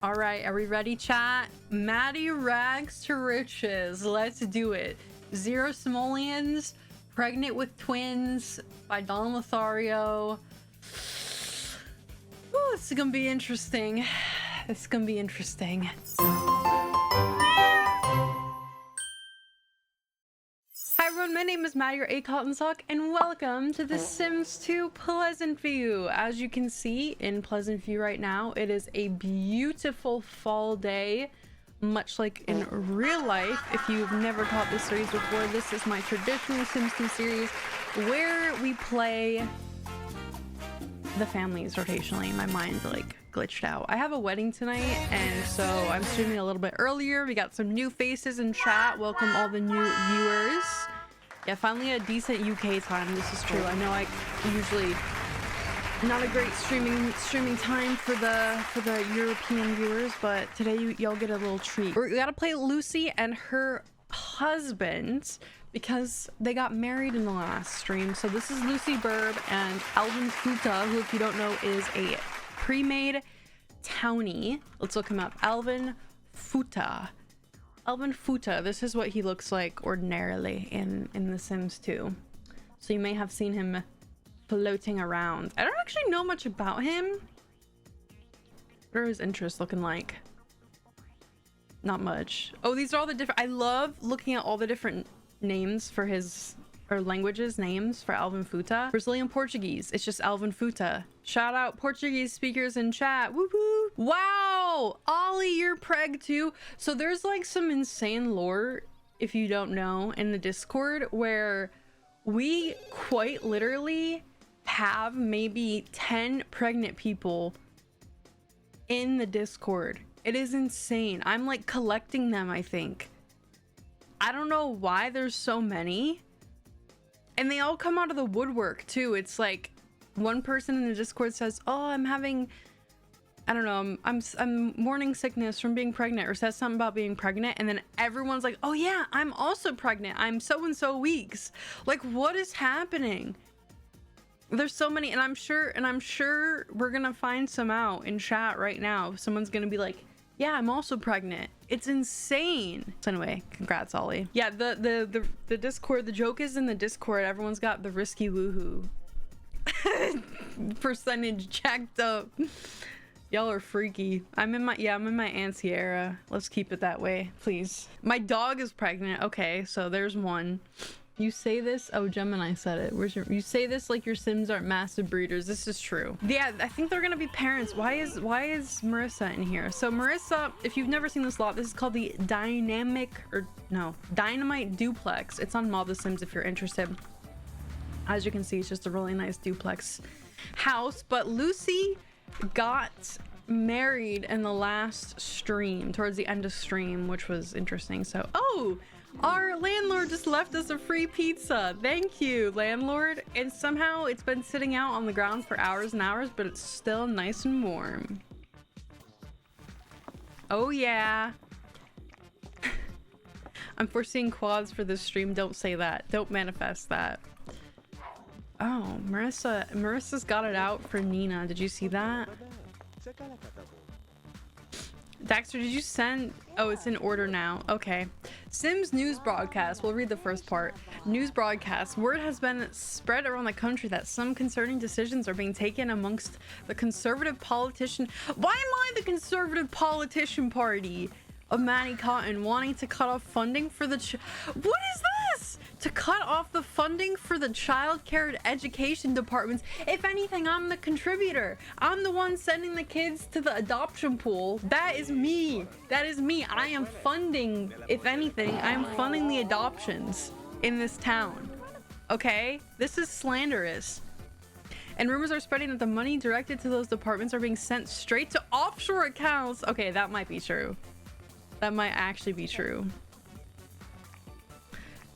All right, are we ready, chat? Maddie Rags to Riches. Let's do it. Zero Simoleons, Pregnant with Twins by Don Lothario. Ooh, this is gonna be interesting. This is gonna be interesting. Hi everyone, my name is Maddie, your A Cotton Sock, and welcome to The Sims 2 Pleasant View. As you can see in Pleasant View right now, it is a beautiful fall day, much like in real life. If you've never caught this series before, this is my traditional Sims 2 series where we play the families rotationally. My mind like glitched out. I have a wedding tonight, and so I'm streaming a little bit earlier. We got some new faces in chat. Welcome all the new viewers. Yeah, finally a decent UK time. This is true. I know I usually not a great streaming time for the European viewers, but today y'all get a little treat. We gotta play Lucy and her husband because they got married in the last stream. So this is Lucy Burb and Alvin Futa, who, if you don't know, is a pre-made townie. Let's look him up. Alvin Futa. Alvin Futa. This is what he looks like ordinarily in The Sims 2. So you may have seen him floating around. I don't actually know much about him. What are his interests looking like? Not much. Oh, these are all the different... I love looking at all the different names for his... or languages names for Alvin Futa. Brazilian Portuguese, it's just Alvin Futa. Shout out Portuguese speakers in chat. Woo woo. Wow, Ollie, you're preg too. So there's like some insane lore, if you don't know, in the Discord where we quite literally have maybe 10 pregnant people in the Discord. It is insane. I'm like collecting them, I think. I don't know why there's so many. And they all come out of the woodwork too. It's like one person in the Discord says, oh, I'm having, I don't know, I'm morning sickness from being pregnant, or says something about being pregnant, and then everyone's like, oh yeah, I'm also pregnant, I'm so and so weeks. Like, what is happening? There's so many, and I'm sure we're gonna find some out in chat right now. Someone's gonna be like, yeah, I'm also pregnant. It's insane. So anyway, congrats, Ollie. Yeah, the Discord, the joke is in the Discord, everyone's got the risky woohoo percentage jacked up. Y'all are freaky. I'm in my antsy era. Let's keep it that way, please. My dog is pregnant. Okay, so there's one. You say this, oh, Gemini said it. You say this like your Sims aren't massive breeders. This is true. Yeah, I think they're gonna be parents. Why is Marissa in here? So Marissa, if you've never seen this lot, this is called the Dynamite Duplex. It's on Mob the Sims if you're interested. As you can see, it's just a really nice duplex house. But Lucy got married in the last stream, towards the end of stream, which was interesting. So, oh, our landlord just left us a free pizza. Thank you, landlord. And somehow it's been sitting out on the ground for hours and hours, but it's still nice and warm. Oh yeah. I'm foreseeing quads for this stream. Don't say that. Don't manifest that. Oh, Marissa's got it out for Nina. Did you see that? Daxter, did you send? Oh, it's in order now. Okay. Sims news broadcast. We'll read the first part. News broadcast. Word has been spread around the country that some concerning decisions are being taken amongst the conservative politician. Why am I the conservative politician party of Maddie Cotton wanting to cut off funding for the what is this? To cut off the funding for the child care and education departments. If anything, I'm the contributor. I'm the one sending the kids to the adoption pool. That is me. That is me. I am funding, if anything, I am funding the adoptions in this town. Okay? This is slanderous. And rumors are spreading that the money directed to those departments are being sent straight to offshore accounts. Okay, that might be true. That might actually be true.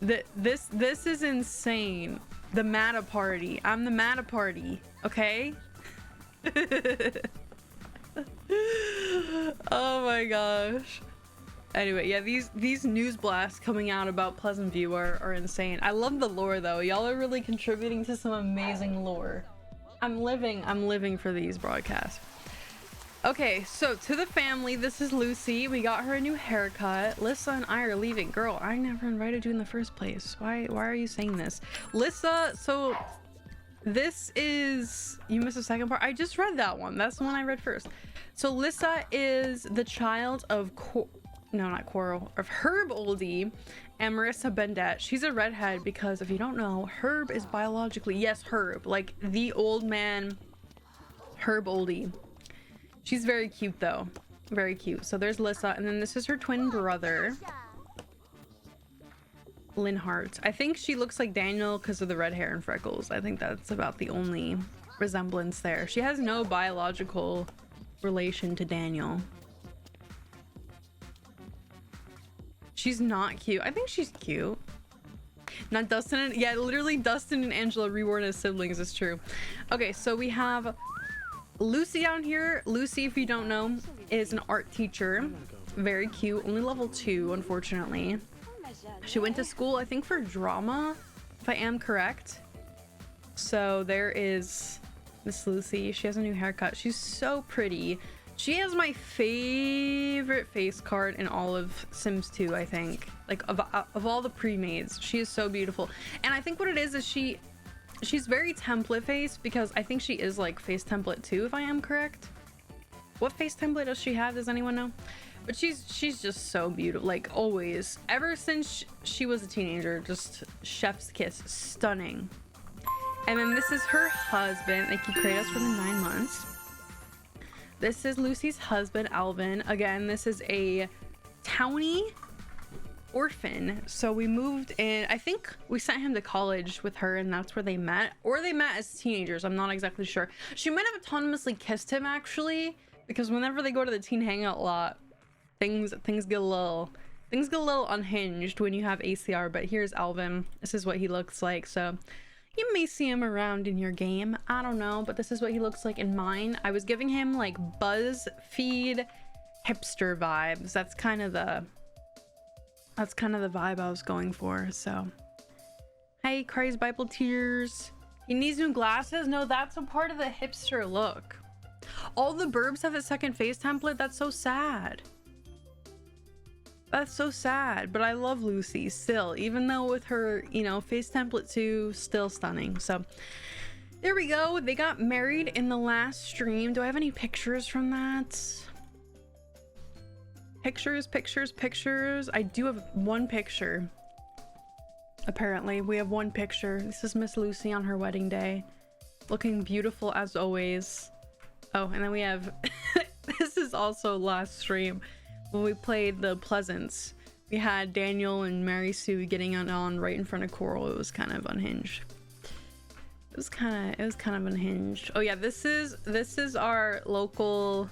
This is insane. The Matta party. I'm the Matta party. Okay? Oh my gosh. Anyway, yeah, these news blasts coming out about Pleasant View are insane. I love the lore though. Y'all are really contributing to some amazing lore. I'm living for these broadcasts. Okay, so to the family, this is Lucy. We got her a new haircut. Lissa and I are leaving. Girl, I never invited you in the first place. Why are you saying this? Lissa, so this is, you missed the second part. I just read that one. That's the one I read first. So Lissa is the child of of Herb Oldie and Marissa Bendette. She's a redhead because if you don't know, Herb is biologically, yes, Herb, like the old man Herb Oldie. She's very cute though, very cute. So there's Lissa, and then this is her twin brother, Linhart. I think she looks like Daniel because of the red hair and freckles. I think that's about the only resemblance there. She has no biological relation to Daniel. She's not cute. I think she's cute. Not Dustin and, yeah, literally Dustin and Angela reborn as siblings, is true. Okay, so we have Lucy down here. Lucy, if you don't know, is an art teacher. Very cute. Only level 2, unfortunately. She went to school, I think, for drama, if I am correct. So there is Miss Lucy. She has a new haircut. She's so pretty. She has my favorite face card in all of Sims 2, I think. Like, of all the pre-mades, she is so beautiful. And I think what it is she's very template face, because I think she is like face template 2, if I am correct. What face template does she have? Does anyone know? But she's just so beautiful, like always. Ever since she was a teenager, just chef's kiss, stunning. And then this is her husband. Thank you, Kratos, for the 9 months. This is Lucy's husband, Alvin. Again, this is a townie orphan. So we moved in, I think we sent him to college with her, and that's where they met. Or they met as teenagers, I'm not exactly sure. She might have autonomously kissed him, actually, because whenever they go to the teen hangout lot, things get a little unhinged when you have ACR. But here's Alvin. This is what he looks like. So you may see him around in your game, I don't know, but this is what he looks like in mine. I was giving him like BuzzFeed hipster vibes. That's kind of the vibe I was going for. So hey, cries Bible tears. He needs new glasses. No, that's a part of the hipster look. All the burbs have a second face template. That's so sad. That's so sad, but I love Lucy still, even though with her, you know, face template 2, still stunning. So there we go. They got married in the last stream. Do I have any pictures from that? Pictures. I do have one picture. Apparently, we have one picture. This is Miss Lucy on her wedding day, looking beautiful as always. Oh, and then we have, this is also last stream. When we played the Pleasance, we had Daniel and Mary Sue getting on right in front of Coral. It was kind of unhinged. It was kind of unhinged. Oh yeah, this is our local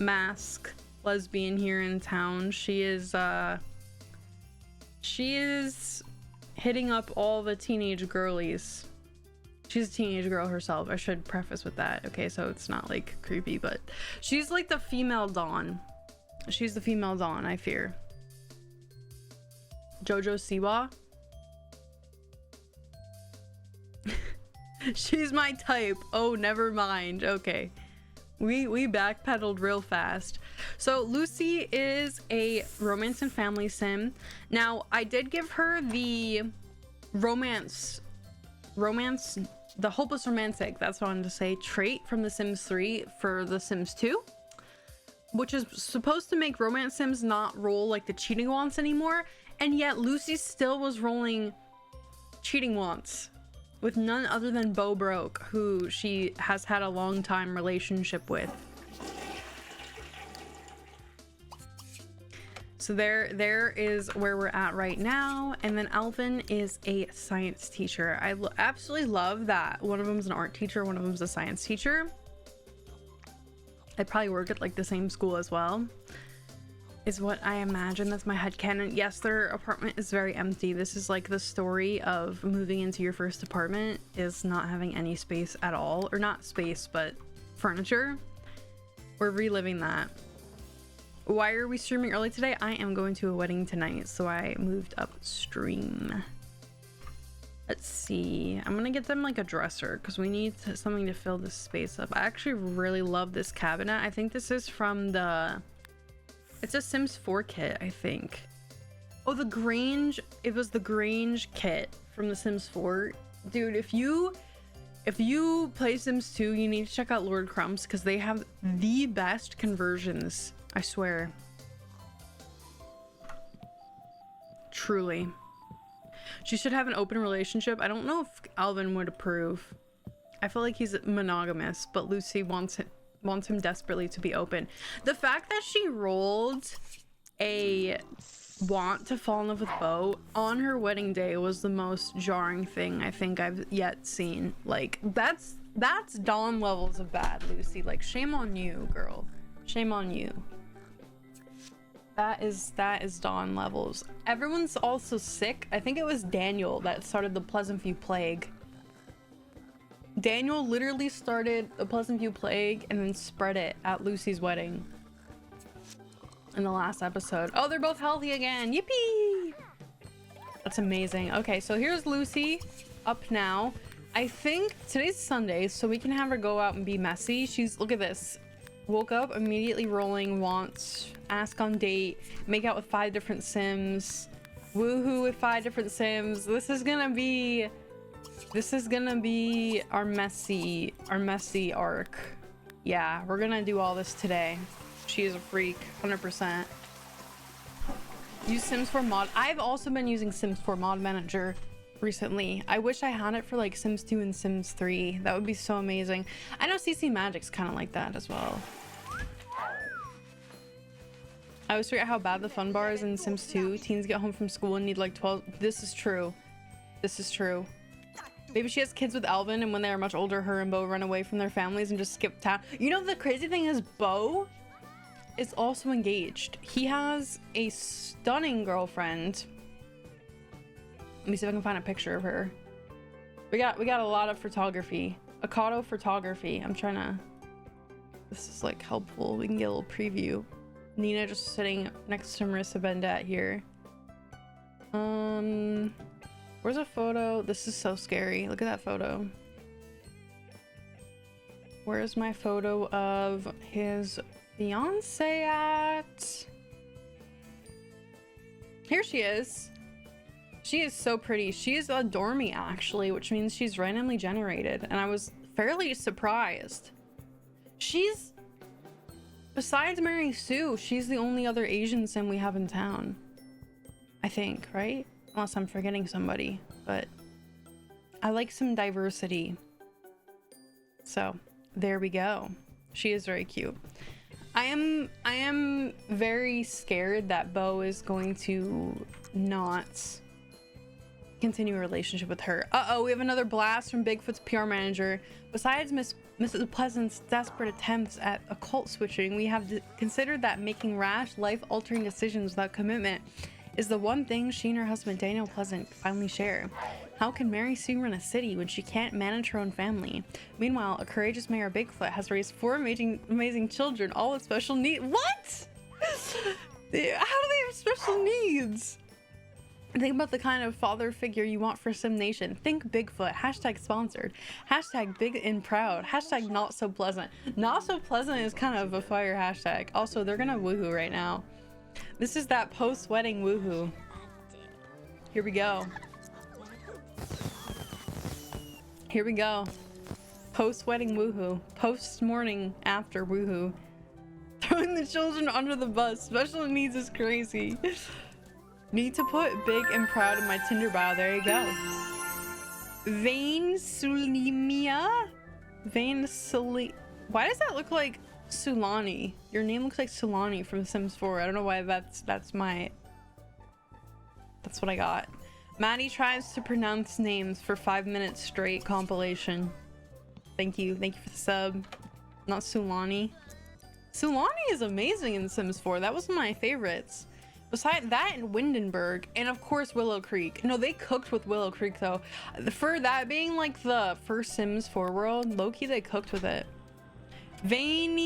mask lesbian here in town. She is hitting up all the teenage girlies. She's a teenage girl herself. I should preface with that. Okay, so it's not like creepy, but she's like the female Dawn. She's the female Dawn, I fear. Jojo Siwa. She's my type. Oh, never mind. Okay. We backpedaled real fast. So Lucy is a romance and family sim. Now, I did give her the romance, the hopeless romantic, that's what I wanted to say, trait from The Sims 3 for The Sims 2. Which is supposed to make romance sims not roll like the cheating wants anymore, and yet Lucy still was rolling cheating wants with none other than Bo Broke, who she has had a long time relationship with. So there is where we're at right now. And then Alvin is a science teacher. I absolutely love that one of them's an art teacher, one of them's a science teacher. They probably work at like the same school as well, is what I imagine. That's my headcanon. Yes, their apartment is very empty. This is like the story of moving into your first apartment is not having any space at all, or not space, but furniture. We're reliving that. Why are we streaming early today? I am going to a wedding tonight, so I moved upstream. Let's see. I'm gonna get them like a dresser because we need something to fill this space up. I actually really love this cabinet. I think this is from the... It's a Sims 4 kit, I think. Oh, the Grange. It was the Grange kit from the Sims 4. Dude, if you play Sims 2, you need to check out Lord Crumbs because they have the best conversions. I swear. Truly. She should have an open relationship. I don't know if Alvin would approve. I feel like he's monogamous, but Lucy wants him desperately to be open. The fact that she rolled a want to fall in love with Beau on her wedding day was the most jarring thing I think I've yet seen. Like, that's Dawn levels of bad, Lucy. Like, shame on you, girl. Shame on you. That is Dawn levels. Everyone's also sick. I think it was Daniel that started the Pleasant View Plague. Daniel literally started the Pleasant View Plague and then spread it at Lucy's wedding in the last episode. Oh, they're both healthy again. Yippee! That's amazing. Okay, so here's Lucy up now. I think today's Sunday, so we can have her go out and be messy. She's, look at this. Woke up, immediately rolling, wants, ask on date, make out with 5 different Sims, woohoo with 5 different Sims. This is gonna be our messy arc. Yeah, we're gonna do all this today. She is a freak, 100%. Use Sims 4 mod. I've also been using Sims 4 mod manager recently. I wish I had it for like Sims 2 and Sims 3. That would be so amazing. I know CC Magic's kind of like that as well. I always forget how bad the fun bar is in Sims 2. Teens get home from school and need like 12. This is true. This is true. Maybe she has kids with Alvin, and when they are much older, her and Beau run away from their families and just skip town. You know, the crazy thing is Beau is also engaged. He has a stunning girlfriend. Let me see if I can find a picture of her. We got a lot of photography. Ocado photography. I'm trying to... This is like helpful. We can get a little preview. Nina just sitting next to Marissa Bendet here. Where's a photo? This is so scary. Look at that photo. Where's my photo of his fiance at? Here she is. She is so pretty. She is a dormie actually, which means she's randomly generated, and I was fairly surprised. She's, besides Mary Sue, she's the only other Asian sim we have in town. I think, right? Unless I'm forgetting somebody, but I like some diversity. So there we go. She is very cute. I am very scared that Beau is going to not continue a relationship with her. Uh-oh, we have another blast from Bigfoot's PR manager. Besides Mrs. Pleasant's desperate attempts at occult switching, we have considered that making rash, life-altering decisions without commitment is the one thing she and her husband Daniel Pleasant finally share. How can Mary Sue run a city when she can't manage her own family? Meanwhile, a courageous Mayor Bigfoot has raised 4 amazing children, all with special needs. What? How do they have special needs? Think about the kind of father figure you want for Sim Nation. Think Bigfoot. Hashtag sponsored. Hashtag big and proud. Hashtag not so pleasant. Not so pleasant is kind of a fire hashtag. Also, they're gonna woohoo right now. This is that post-wedding woohoo. Here we go. Here we go. Post-wedding woohoo. Post-morning after woohoo. Throwing the children under the bus. Special needs is crazy. Need to put big and proud in my Tinder bio. There you go. Vain Sulimia? Why does that look like Sulani? Your name looks like Sulani from Sims 4. I don't know why that's what I got. Maddie tries to pronounce names for 5 minutes straight compilation. Thank you for the sub. Not Sulani. Sulani is amazing in Sims 4. That was one of my favorites. Besides that and Windenburg, and of course Willow Creek. No, they cooked with Willow Creek though. For that being like the first Sims 4 world, low-key they cooked with it. Vain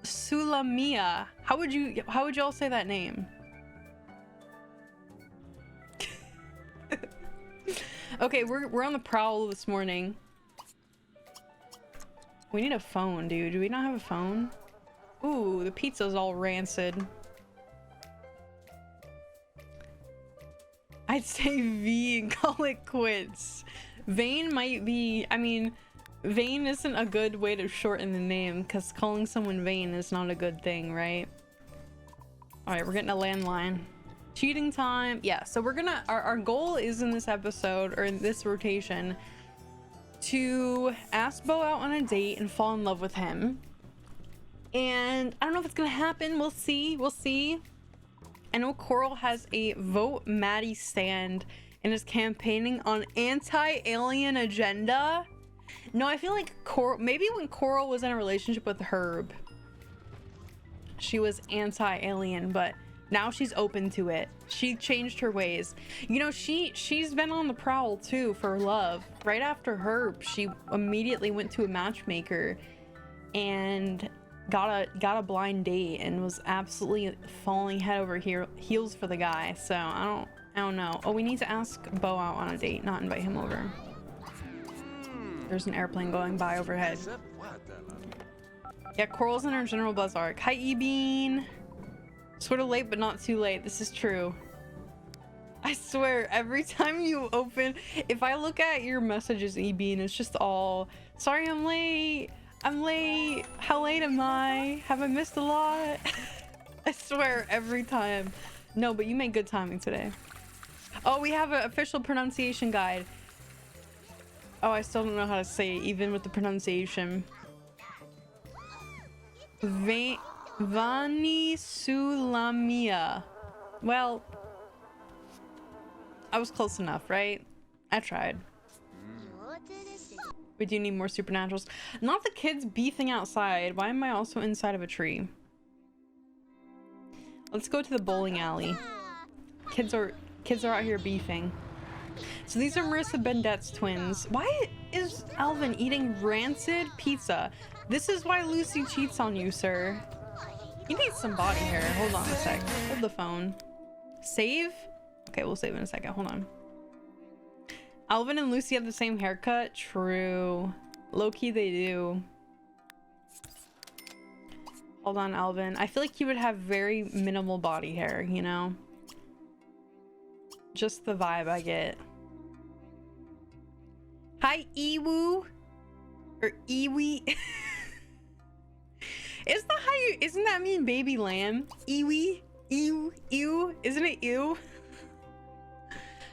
Sulamia. How would y'all say that name? Okay, we're on the prowl this morning. We need a phone, dude. Do we not have a phone? Ooh, the pizza's all rancid. I'd say V and call it quits. Vane might be, I mean, Vane isn't a good way to shorten the name because calling someone Vane is not a good thing, right? All right, we're getting a landline. Cheating time. Yeah, so we're gonna, our goal is in this episode or in this rotation to ask Bo out on a date and fall in love with him. And I don't know if it's gonna happen. We'll see. We'll see. I know Coral has a Vote Maddie stand and is campaigning on anti-alien agenda. No, I feel like Coral, maybe when Coral was in a relationship with Herb, she was anti-alien, but now she's open to it. She changed her ways. You know, she's been on the prowl too for love. Right after Herb, she immediately went to a matchmaker and got a blind date and was absolutely falling head over heels for the guy. So I don't know. Oh, we need to ask Bo out on a date, not invite him over. There's an airplane going by overhead. Yeah, Coral's in our general buzz arc. Hi, E-Bean. Sort of late, but not too late. This is true. I swear, every time you open, if I look at your messages, E-Bean, it's just all, sorry I'm late. I'm late. How late am I? Have I missed a lot? I swear, every time. No, but you made good timing today. Oh, we have an official pronunciation guide. Oh, I still don't know how to say it, even with the pronunciation. Vani Sulamia. Well, I was close enough, right? I tried. We do need more supernaturals. Not the kids beefing outside. Why am I also inside of a tree? Let's go to the bowling alley. Kids are out here beefing. So these are Marissa Bendet's twins. Why is Alvin eating rancid pizza? This is why Lucy cheats on you, sir. You need some body hair. Hold on a sec. Hold the phone. Save? Okay, we'll save in a second. Hold on. Alvin and Lucy have the same haircut. True. Low-key they do. Hold on, Alvin. I feel like you would have very minimal body hair, you know? Just the vibe I get. Hi, Ewu. Or Iwi. Isn't that mean baby lamb? Iwi? Ew? Ew? Isn't it ew?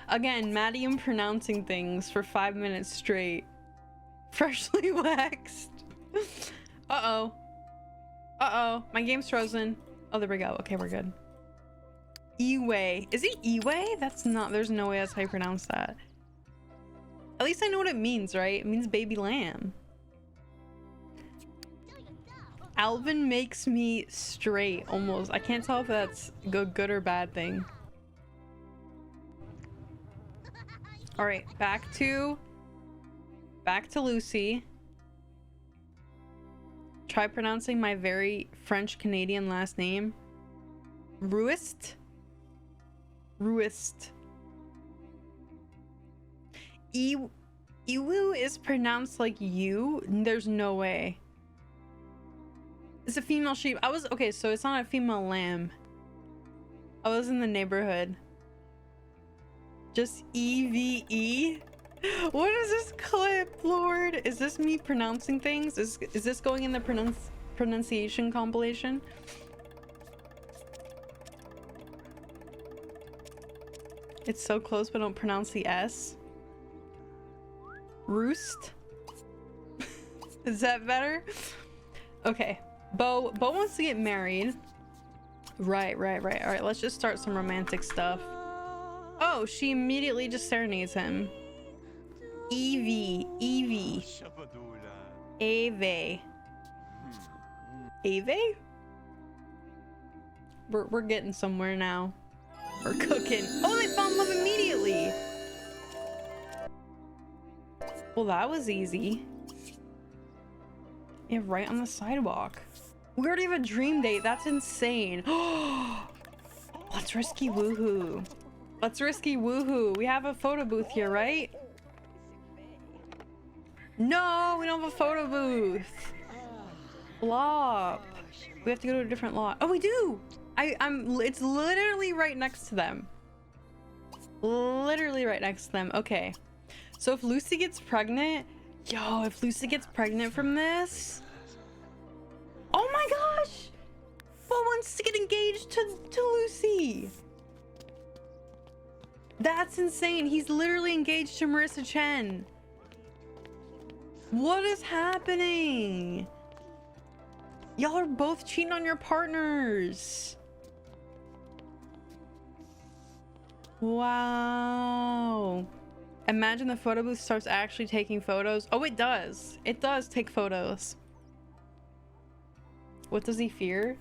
Again, Maddie and pronouncing things for 5 minutes straight. Freshly waxed. Uh-oh. Uh-oh. My game's frozen. Oh, there we go. Okay, we're good. Iwe. Is it Iwe? That's not... There's no way that's how you pronounce that. At least I know what it means, right? It means baby lamb. Alvin makes me straight, almost. I can't tell if that's a good or bad thing. All right, back to Lucy. Try pronouncing my very French Canadian last name. Ruist. Iwu is pronounced like you. There's no way. It's a female sheep. Okay, so it's not a female lamb. I was in the neighborhood. Just EVE? What is this clip, Lord? Is this me pronouncing things? Is this going in the pronunciation compilation? It's so close, but don't pronounce the S. Roost? Is that better? Okay. Bo wants to get married. Right. All right, let's just start some romantic stuff. Oh, she immediately just serenades him. Evie. Ave. We're getting somewhere now. We're cooking. Oh, they fell in love immediately. Well, that was easy. Yeah, right on the sidewalk. We already have a dream date. That's insane. Let's risky woohoo. We have a photo booth here, right? No, we don't have a photo booth. Flop. We have to go to a different lot. Oh, we do. It's literally right next to them. Literally right next to them. Okay. So if Lucy gets pregnant, yo, if Lucy gets pregnant from this, oh my gosh, Bo wants to get engaged to Lucy. That's insane. He's literally engaged to Marissa Chen. What is happening? Y'all are both cheating on your partners. Wow. Imagine the photo booth starts actually taking photos. Oh, it does. It does take photos. What does he fear?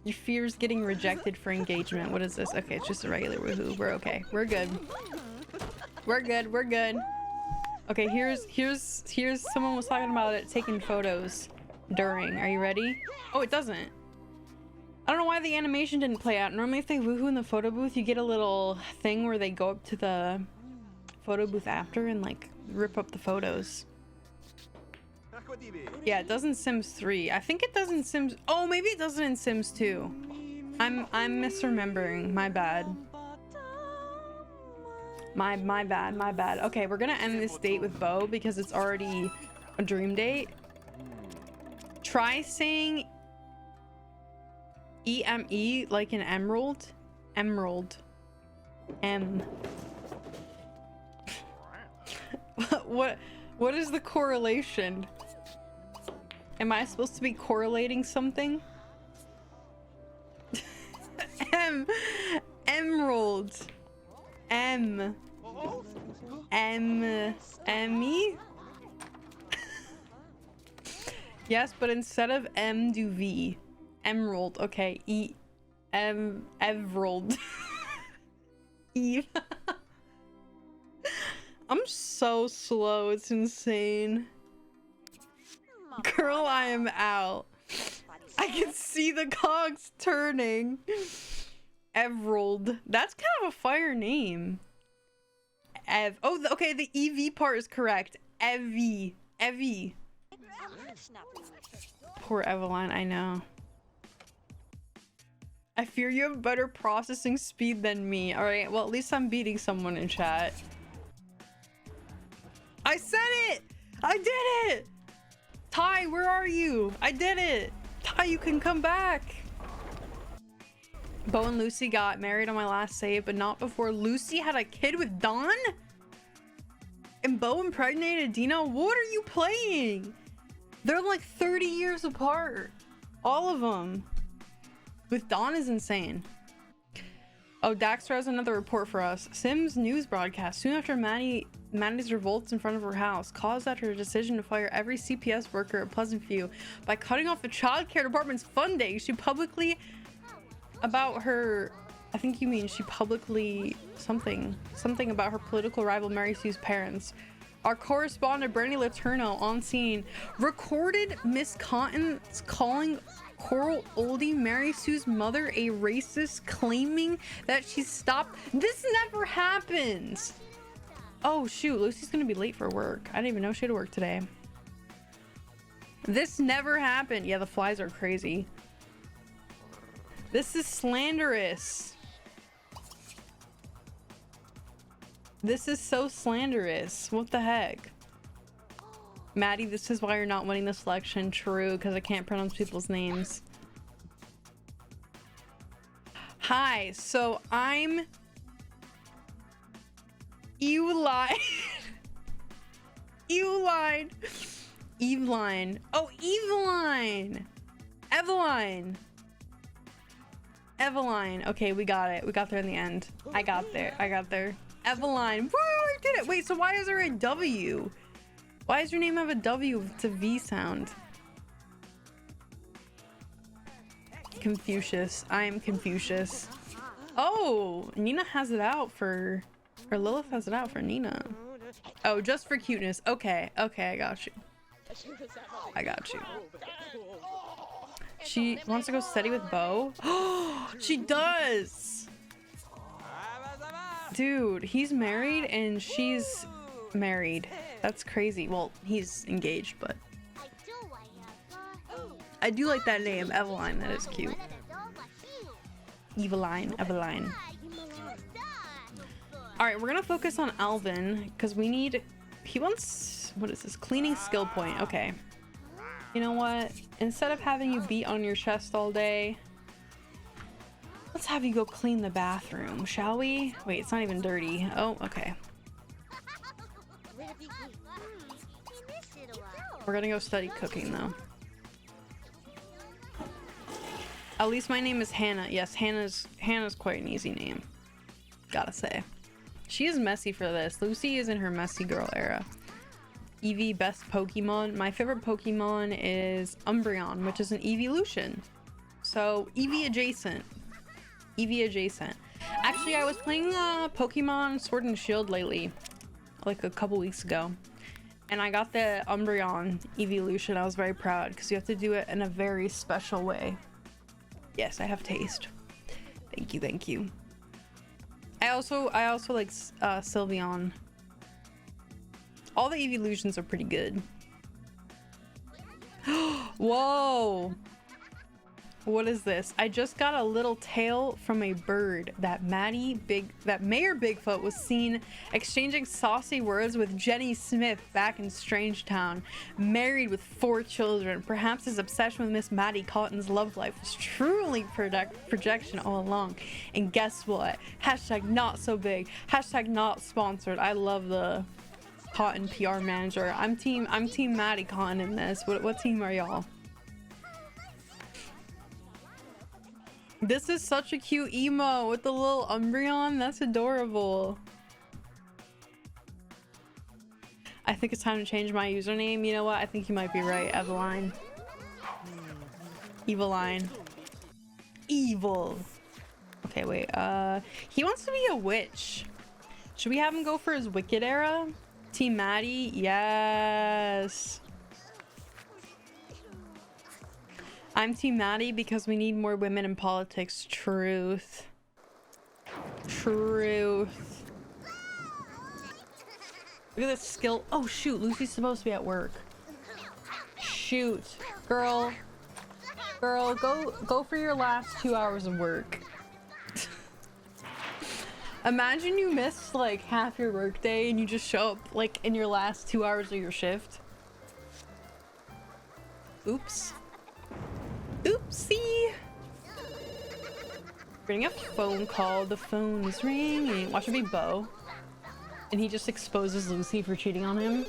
He fears getting rejected for engagement. What is this? Okay, it's just a regular woohoo. We're okay. We're good. We're good. We're good. Okay, here's someone was talking about it taking photos during. Are you ready? Oh, it doesn't. I don't know why the animation didn't play out. Normally if they woohoo in the photo booth, you get a little thing where they go up to the photo booth after and like rip up the photos. Yeah, it does in Sims 3. I think it does in Sims. Oh, maybe it does it in Sims 2. I'm misremembering. My bad. My bad. Okay, we're gonna end this date with Bo because it's already a dream date. Try saying EME like an emerald. Emerald. M. What is the correlation? Am I supposed to be correlating something? Emerald. M. E? Yes, but instead of M, do V. Emerald. Okay. Everald. Eve. I'm so slow. It's insane. Girl, I am out. I can see the cogs turning. Everald. That's kind of a fire name. Oh, okay, the EV part is correct. Evie. Poor Eveline, I know. I fear you have better processing speed than me. Alright, well, at least I'm beating someone in chat. I said it! I did it! Ty, where are you? I did it! Ty, you can come back! Bo and Lucy got married on my last save, but not before Lucy had a kid with Dawn? And Bo impregnated Dina? What are you playing? They're like 30 years apart. All of them. With Dawn is insane. Oh, Daxter has another report for us. Sims news broadcast. Soon after Maddie's revolts in front of her house caused after a decision to fire every CPS worker at Pleasant View by cutting off the child care department's funding. She publicly about her, I think you mean she publicly something about her political rival Mary Sue's parents. Our correspondent Brandy Letourneau on scene recorded Miss Cotton's calling Coral Oldie, Mary Sue's mother, a racist, claiming that she stopped. This never happens. Oh shoot, Lucy's gonna be late for work. I didn't even know she had to work today. This never happened. Yeah, the flies are crazy. This is slanderous. This is so slanderous. What the heck? Maddie, this is why you're not winning the selection. True, because I can't pronounce people's names. Hi, so I'm Eveline. Eveline. Oh, Eveline. Eveline. Okay, we got it. We got there in the end. I got there. Eveline. Woo, I did it. Wait, so why is there a W? Why does your name have a W? It's a V sound. Confucius. I am Confucius. Oh, Nina has it out for... Or Lilith has it out for Nina. Oh, just for cuteness. Okay, I got you. She wants to go steady with Bo. Oh, she does! Dude, he's married and she's married. That's crazy. Well, he's engaged, but I do like that name, Eveline. That is cute. Eveline, Eveline. Alright, we're gonna focus on Alvin, because we need... He wants... What is this? Cleaning skill point. Okay. You know what? Instead of having you beat on your chest all day, let's have you go clean the bathroom, shall we? Wait, it's not even dirty. Oh, okay. We're gonna go study cooking, though. At least my name is Hannah. Yes, Hannah's quite an easy name. Gotta say. She is messy for this. Lucy is in her messy girl era. Eevee, best Pokemon. My favorite Pokemon is Umbreon, which is an evolution. So, Eevee adjacent. Eevee adjacent. Actually, I was playing Pokemon Sword and Shield lately. Like a couple weeks ago. And I got the Umbreon evolution. I was very proud because you have to do it in a very special way. Yes, I have taste. Thank you, thank you. I also like Sylveon. All the evolutions are pretty good. Whoa! What is this? I just got a little tale from a bird that Mayor Bigfoot was seen exchanging saucy words with Jenny Smith back in Strangetown. Married with 4 children. Perhaps his obsession with Miss Maddie Cotton's love life was truly projection all along. And guess what? Hashtag not so big. Hashtag not sponsored. I love the Cotton PR manager. I'm team Maddie Cotton in this. What team are y'all? This is such a cute emo with the little Umbreon. That's adorable. I think it's time to change my username. You know what? I think you might be right, Eveline. Eveline. Evil. Okay, wait. He wants to be a witch. Should we have him go for his Wicked era? Team Maddie? Yes. I'm Team Maddie because we need more women in politics. Truth. Truth. Look at this skill. Oh shoot, Lucy's supposed to be at work. Shoot. Girl, go for your last 2 hours of work. Imagine you missed like half your workday and you just show up like in your last 2 hours of your shift. Oops. Oopsie. Getting a phone call. The phone is ringing. Watch it be Bo. And he just exposes Lucy for cheating on him.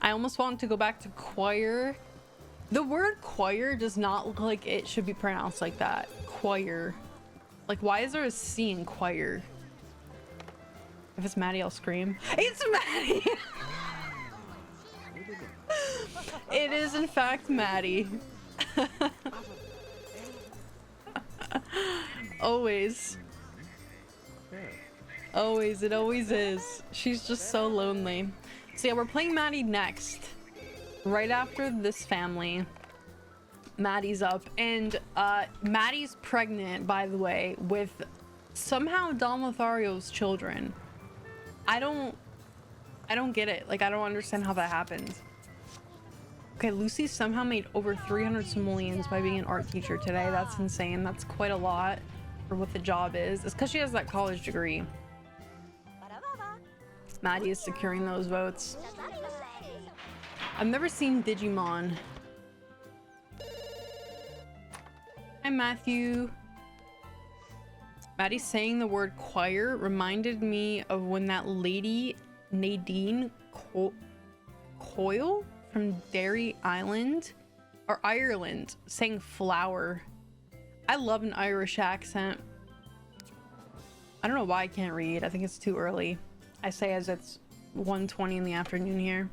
I almost want to go back to choir. The word choir does not look like it should be pronounced like that. Choir. Like, why is there a C in choir? If it's Maddie, I'll scream. It's Maddie! It is in fact Maddie. Always. Always, it always is. She's just so lonely. So yeah, we're playing Maddie next. Right after this family. Maddie's up. And Maddie's pregnant, by the way, with somehow Don Lothario's children. I don't get it. Like, I don't understand how that happens. Okay, Lucy somehow made over 300 simoleons by being an art teacher today. That's insane. That's quite a lot for what the job is. It's because she has that college degree. Maddie is securing those votes. I've never seen Digimon. Hi, Matthew. Maddie saying the word choir reminded me of when that lady, Nadine Coyle from Derry Island or Ireland, sang flower. I love an Irish accent. I don't know why I can't read. I think it's too early. I say as it's 1:20 in the afternoon here.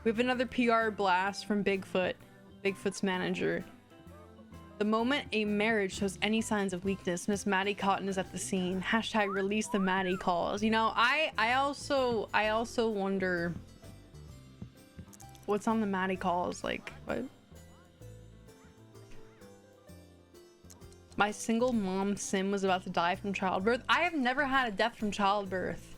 We have another PR blast from Bigfoot. Bigfoot's manager. The moment a marriage shows any signs of weakness, Miss Maddie Cotton is at the scene. Hashtag release the Maddie calls. You know, I also wonder what's on the Maddie calls. Like, what? My single mom sim was about to die from childbirth. I have never had a death from childbirth.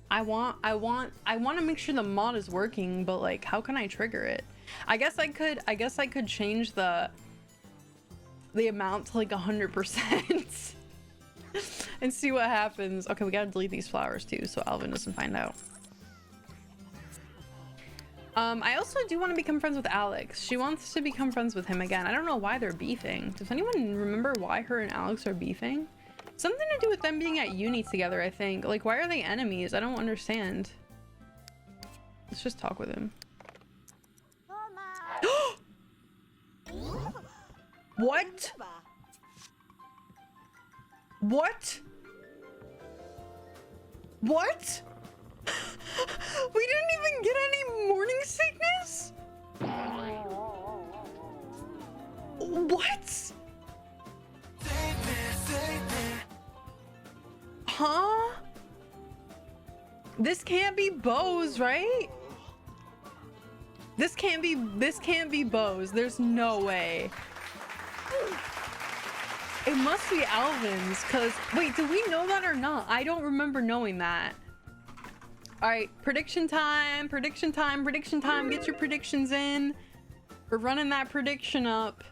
I want to make sure the mod is working, but like, how can I trigger it? I guess I could change the amount to like 100% and see what happens. Okay, we gotta delete these flowers too, so Alvin doesn't find out. I also do want to become friends with Alex. She wants to become friends with him again. I don't know why they're beefing. Does anyone remember why her and Alex are beefing? Something to do with them being at uni together, I think. Like, why are they enemies? I don't understand. Let's just talk with him. What? What? What? We didn't even get any morning sickness? What? Huh? This can't be Bose, right? This can't be Bose. There's no way. It must be Alvin's, cause wait, do we know that or not? I don't remember knowing that. All right, prediction time, prediction time, prediction time. Get your predictions in. We're running that prediction up.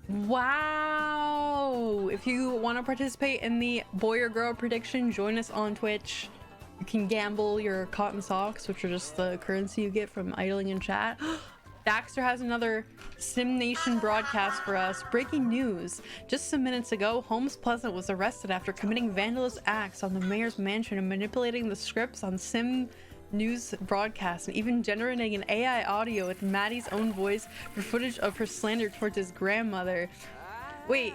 Wow. If you want to participate in the boy or girl prediction, join us on Twitch. You can gamble your cotton socks, which are just the currency you get from idling in chat. Daxter has another Sim Nation broadcast for us. Breaking news. Just some minutes ago, Holmes Pleasant was arrested after committing vandalous acts on the mayor's mansion and manipulating the scripts on Sim News broadcast and even generating an AI audio with Maddie's own voice for footage of her slander towards his grandmother. Wait.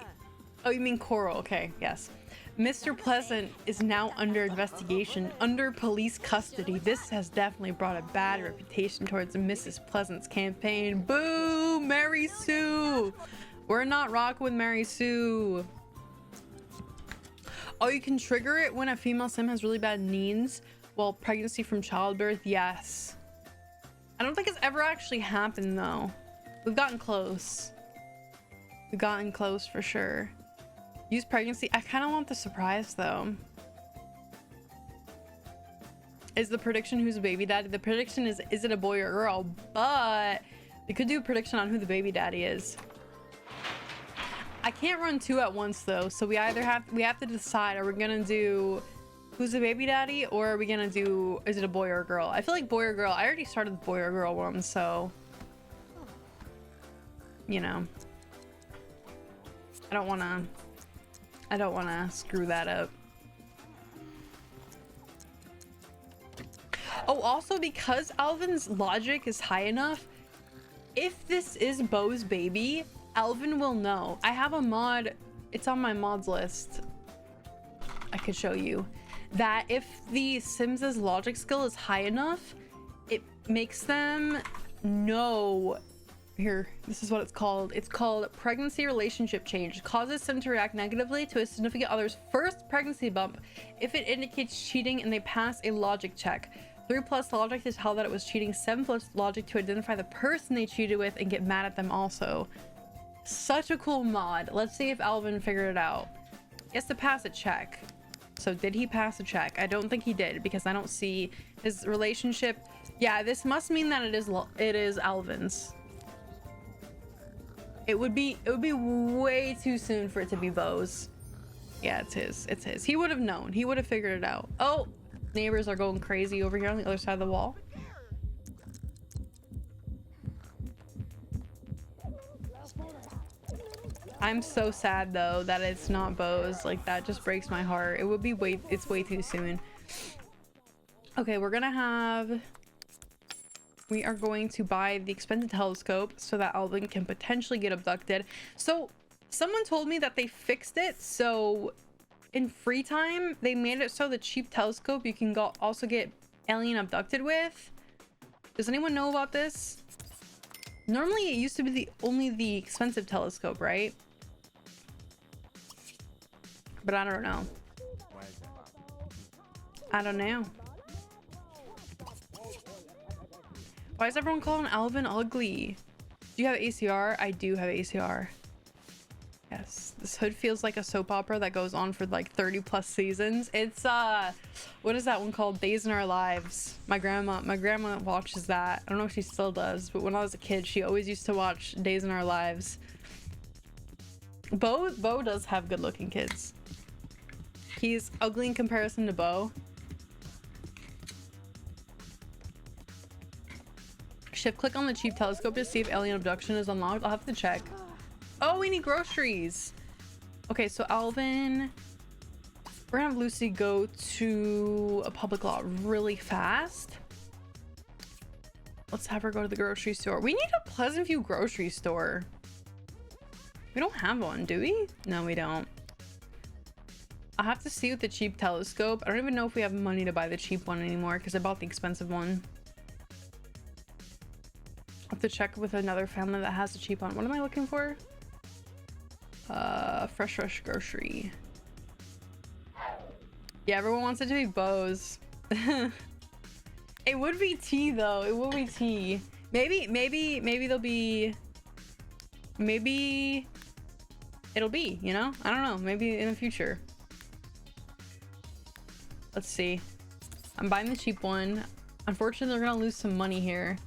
Oh, you mean Coral. Okay, yes. Mr. Pleasant is now under investigation, under police custody. This has definitely brought a bad reputation towards Mrs. Pleasant's campaign. Boo! Mary Sue! We're not rocking with Mary Sue. Oh, you can trigger it when a female sim has really bad needs while pregnancy from childbirth. Yes. I don't think it's ever actually happened though. We've gotten close. We've gotten close for sure. Use pregnancy. I kind of want the surprise though. Is the prediction who's the baby daddy? The prediction is it a boy or a girl? But we could do a prediction on who the baby daddy is. I can't run two at once though, so we have to decide, are we gonna do who's the baby daddy, or are we gonna do is it a boy or a girl? I feel like boy or girl. I already started the boy or girl one, so you know, I don't want to screw that up. Oh, also because Alvin's logic is high enough, if this is Bo's baby, Alvin will know. I have a mod, it's on my mods list. I could show you that if the Sims' logic skill is high enough, it makes them know. Here, this is what it's called. It's called pregnancy relationship change. It causes Sim to react negatively to a significant other's first pregnancy bump if it indicates cheating and they pass a logic check. 3+ logic to tell that it was cheating, 7+ logic to identify the person they cheated with and get mad at them also. Such a cool mod. Let's see if Alvin figured it out. He has to pass a check. So did he pass a check? I don't think he did because I don't see his relationship. Yeah, this must mean that it is Alvin's. It would be way too soon for it to be Bo's. Yeah, it's his. He would have known. He would have figured it out. Oh, neighbors are going crazy over here on the other side of the wall. I'm so sad though that it's not Bo's. Like, that just breaks my heart. It would be it's way too soon. Okay, we are going to buy the expensive telescope so that Alvin can potentially get abducted. So someone told me that they fixed it, so in free time they made it so the cheap telescope you can also get alien abducted with. Does anyone know about this? Normally it used to be only the expensive telescope, right? But I don't know. I don't know. Why is everyone calling Alvin ugly? Do you have ACR? I do have ACR. Yes, This hood feels like a soap opera that goes on for like 30 plus seasons. It's what is that one called? Days in Our Lives. My grandma watches that. I don't know if she still does, but when I was a kid, she always used to watch Days in Our Lives. Bo does have good looking kids. He's ugly in comparison to Bo. Shift click on the cheap telescope to see if alien abduction is unlocked. I'll have to check. Oh, we need groceries. Okay, so Alvin, we're gonna have Lucy go to a public lot really fast. Let's have her go to the grocery store. We need a Pleasant View grocery store. We don't have one, do we? No, we don't. I'll have to see with the cheap telescope. I don't even know if we have money to buy the cheap one anymore because I bought the expensive one. I'll have to check with another family that has a cheap one. What am I looking for? Fresh grocery. Yeah, everyone wants it to be Bo's. It would be tea though. It would be tea. Maybe there'll be. Maybe it'll be, you know? I don't know. Maybe in the future. Let's see. I'm buying the cheap one. Unfortunately, they're gonna lose some money here.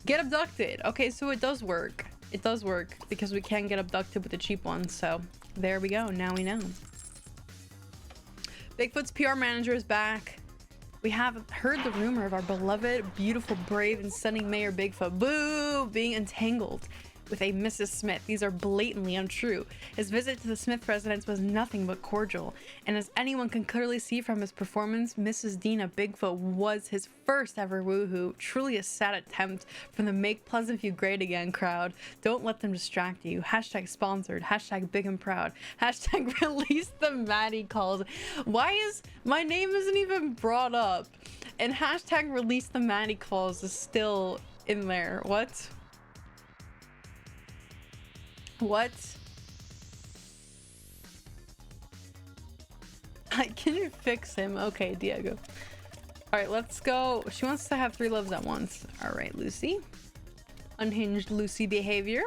Get abducted. Okay, so it does work. It does work because we can get abducted with the cheap one. So there we go. Now we know. Bigfoot's PR manager is back. We have heard the rumor of our beloved, beautiful, brave, and stunning Mayor Bigfoot, boo, being entangled with a Mrs. Smith. These are blatantly untrue. His visit to the Smith residence was nothing but cordial, and as anyone can clearly see from his performance, Mrs. Dina Bigfoot was his first ever woohoo. Truly a sad attempt from the Make Pleasant View Great Again crowd. Don't let them distract you. Hashtag sponsored. Hashtag big and proud. Hashtag release the Maddie calls. Why is my name isn't even brought up? And hashtag release the Maddie calls is still in there. What? What? Can you fix him? Okay, Diego. All right, let's go. She wants to have 3 loves at once. All right, Lucy. Unhinged Lucy behavior.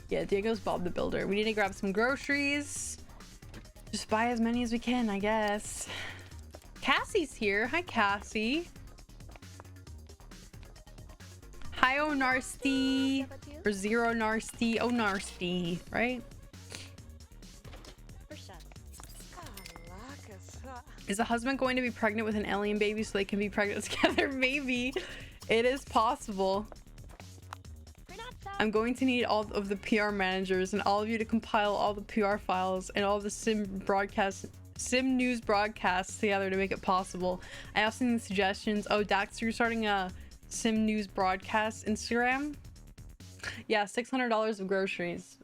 Yeah, Diego's Bob the Builder. We need to grab some groceries. Just buy as many as we can, I guess. Cassie's here. Hi, Cassie. Hi, Onarsti. Or Zero Narsty. Oh, Narsty, right? Is the husband going to be pregnant with an alien baby so they can be pregnant together? Maybe. It is possible. I'm going to need all of the PR managers and all of you to compile all the PR files and all the sim news broadcasts together to make it possible. I also need suggestions. Oh, Dax, you're starting a sim news broadcast Instagram? Yeah, $600 of groceries.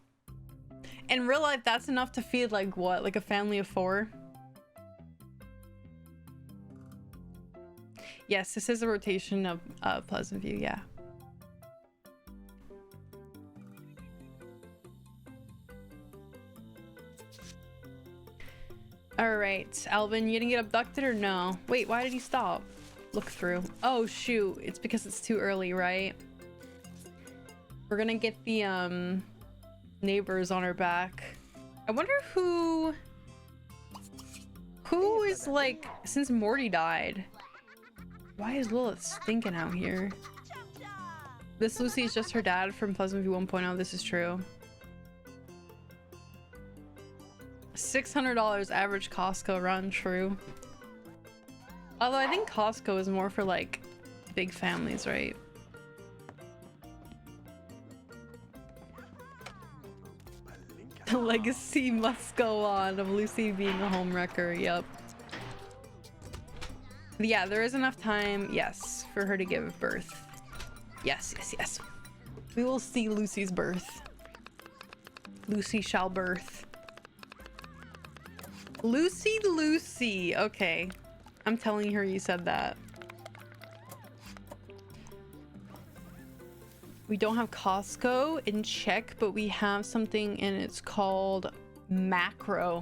In real life, that's enough to feed like what? Like a family of 4? Yes, this is a rotation of Pleasant View, yeah. Alright, Alvin, you gonna get abducted or no? Wait, why did he stop? Look through. Oh shoot, it's because it's too early, right? We're gonna get the neighbors on our back. I wonder who is like, since Morty died, why is Lilith stinking out here? This Lucy is just her dad from Pleasant View 1.0. This is true. $600 average Costco run, true. Although I think Costco is more for like big families, right? The legacy must go on of Lucy being a homewrecker. Yep. Yeah, there is enough time, yes, for her to give birth. Yes, yes, yes. We will see Lucy's birth. Lucy shall birth. Lucy. Okay. I'm telling her you said that. We don't have Costco in Czech, but we have something and it's called Macro.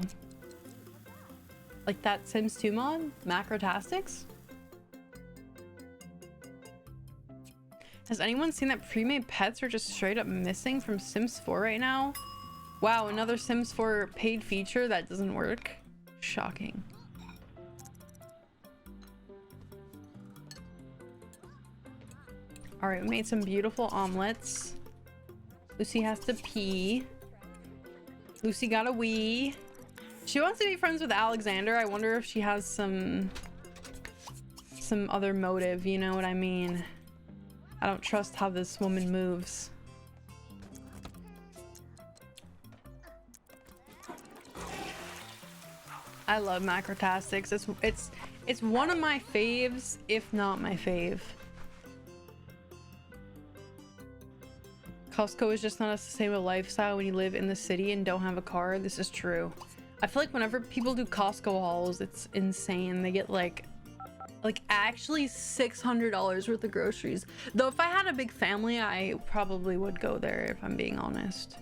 Like that Sims 2 mod? Macrotastics? Has anyone seen that pre-made pets are just straight up missing from Sims 4 right now? Wow, another Sims 4 paid feature that doesn't work. Shocking. All right, we made some beautiful omelets. Lucy has to pee. Lucy got a wee. She wants to be friends with Alexander. I wonder if she has some other motive, you know what I mean? I don't trust how this woman moves. I love Macrotastics. It's one of my faves, if not my fave. Costco is just not a sustainable lifestyle when you live in the city and don't have a car. This is true. I feel like whenever people do Costco hauls, it's insane. They get like actually $600 worth of groceries. Though if I had a big family, I probably would go there if I'm being honest.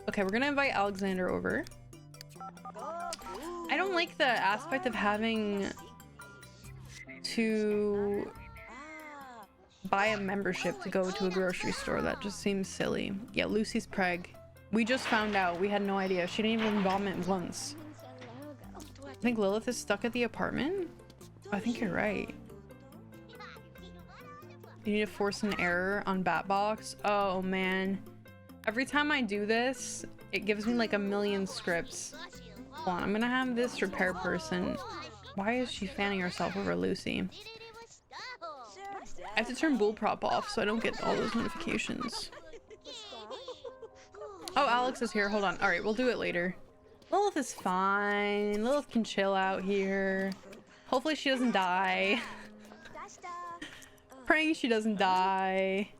Okay, we're gonna invite Alexander over. I don't like the aspect of having to buy a membership to go to a grocery store. That just seems silly. Yeah, Lucy's preg. We just found out. We had no idea. She didn't even vomit once. I think Lilith is stuck at the apartment. I think you're right. You need to force an error on Batbox. Oh man. Every time I do this, it gives me like a million scripts. Hold on, I'm gonna have this repair person. Why is she fanning herself over Lucy? I have to turn bullprop off so I don't get all those notifications. Oh, Alex is here. Hold on. All right, we'll do it later. Lilith is fine. Lilith can chill out here. Hopefully she doesn't die. Praying she doesn't die.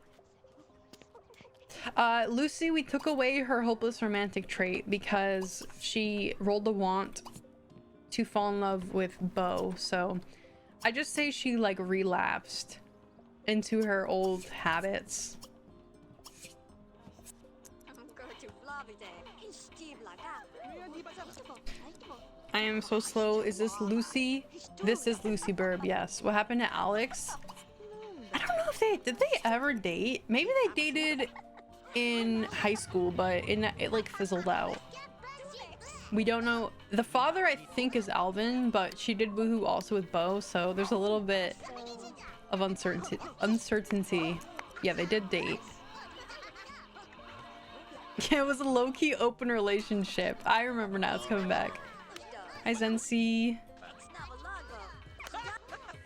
Lucy, we took away her hopeless romantic trait because she rolled the want to fall in love with Beau. So I just say she like relapsed into her old habits. I am so slow. Is this Lucy? This is Lucy Burb, yes. What happened to Alex? I don't know if did they ever date? Maybe they dated in high school, but it like fizzled out. We don't know. The father I think is Alvin, but she did woohoo also with Beau, so there's a little bit of uncertainty. Yeah, they did date. Yeah, it was a low-key open relationship. I remember now. It's coming back. Hi, Zensi.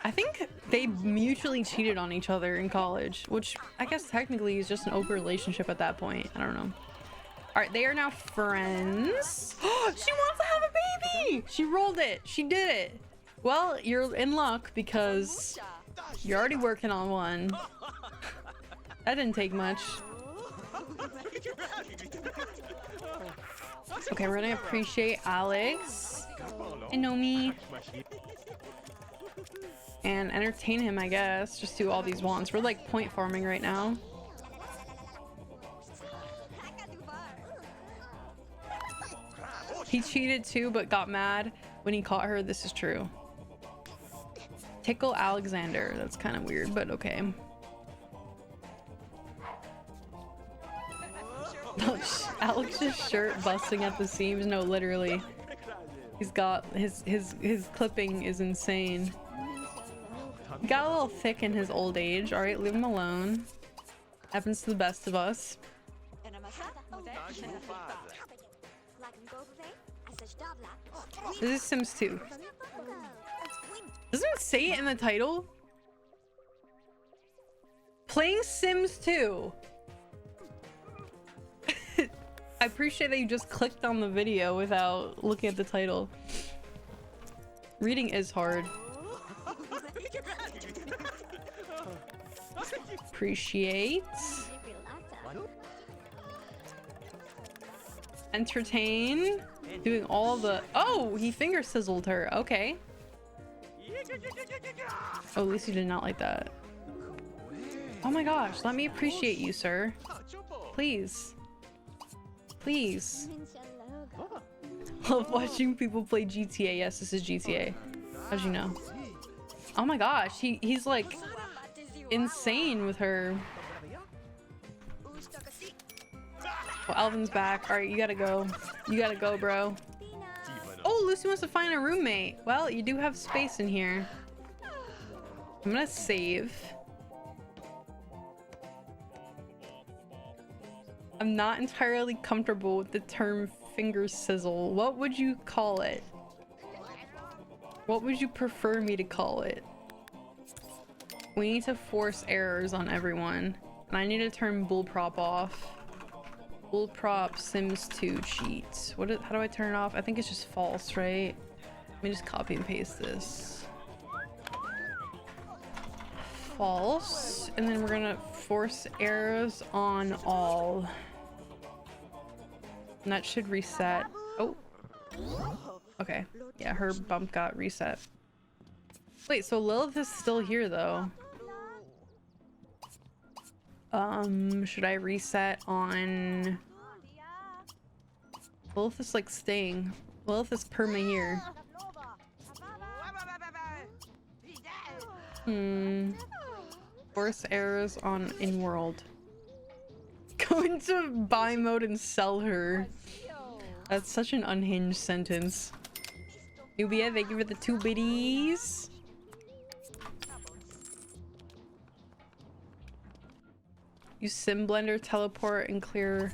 I think they mutually cheated on each other in college, which I guess technically is just an open relationship at that point. I don't know. All right, they are now friends. She wants to have a baby. She rolled it. She did it. Well, you're in luck because you're already working on one. That didn't take much. Okay, we're gonna appreciate Alex and Nomi and entertain him, I guess. Just do all these wants. We're like point farming right now. He cheated too, but got mad when he caught her. This is true. Tickle Alexander. That's kind of weird, but okay. Alex's shirt busting at the seams. No, literally. He's got his clipping is insane. He got a little thick in his old age. All right, leave him alone. Happens to the best of us. This is Sims 2. Doesn't it say it in the title? Playing Sims 2. I appreciate that you just clicked on the video without looking at the title. Reading is hard. Appreciate. Entertain. Doing all the... Oh, he finger sizzled her. Okay. Oh, Lucy did not like that. Oh my gosh, let me appreciate you, sir. Please. Please. Love watching people play GTA. Yes, this is GTA. How'd you know? Oh my gosh, he's like insane with her. Oh, Alvin's back. All right, you gotta go. You gotta go, bro. Oh, Lucy wants to find a roommate. Well, you do have space in here. I'm gonna save. I'm not entirely comfortable with the term finger sizzle. What would you call it? What would you prefer me to call it? We need to force errors on everyone. And I need to turn bullprop off. Bullprop Sims 2 cheat. How do I turn it off? I think it's just false, right? Let me just copy and paste this. False. And then we're gonna force errors on all. And that should reset. Oh. Okay. Yeah, her bump got reset. Wait, so Lilith is still here though. Should I reset on... Lilith is like staying. Lilith is perma here. Force errors on in-world. Go into buy mode and sell her. That's such an unhinged sentence. Nubia, thank you for the 2 biddies. Use Sim Blender, teleport, and clear.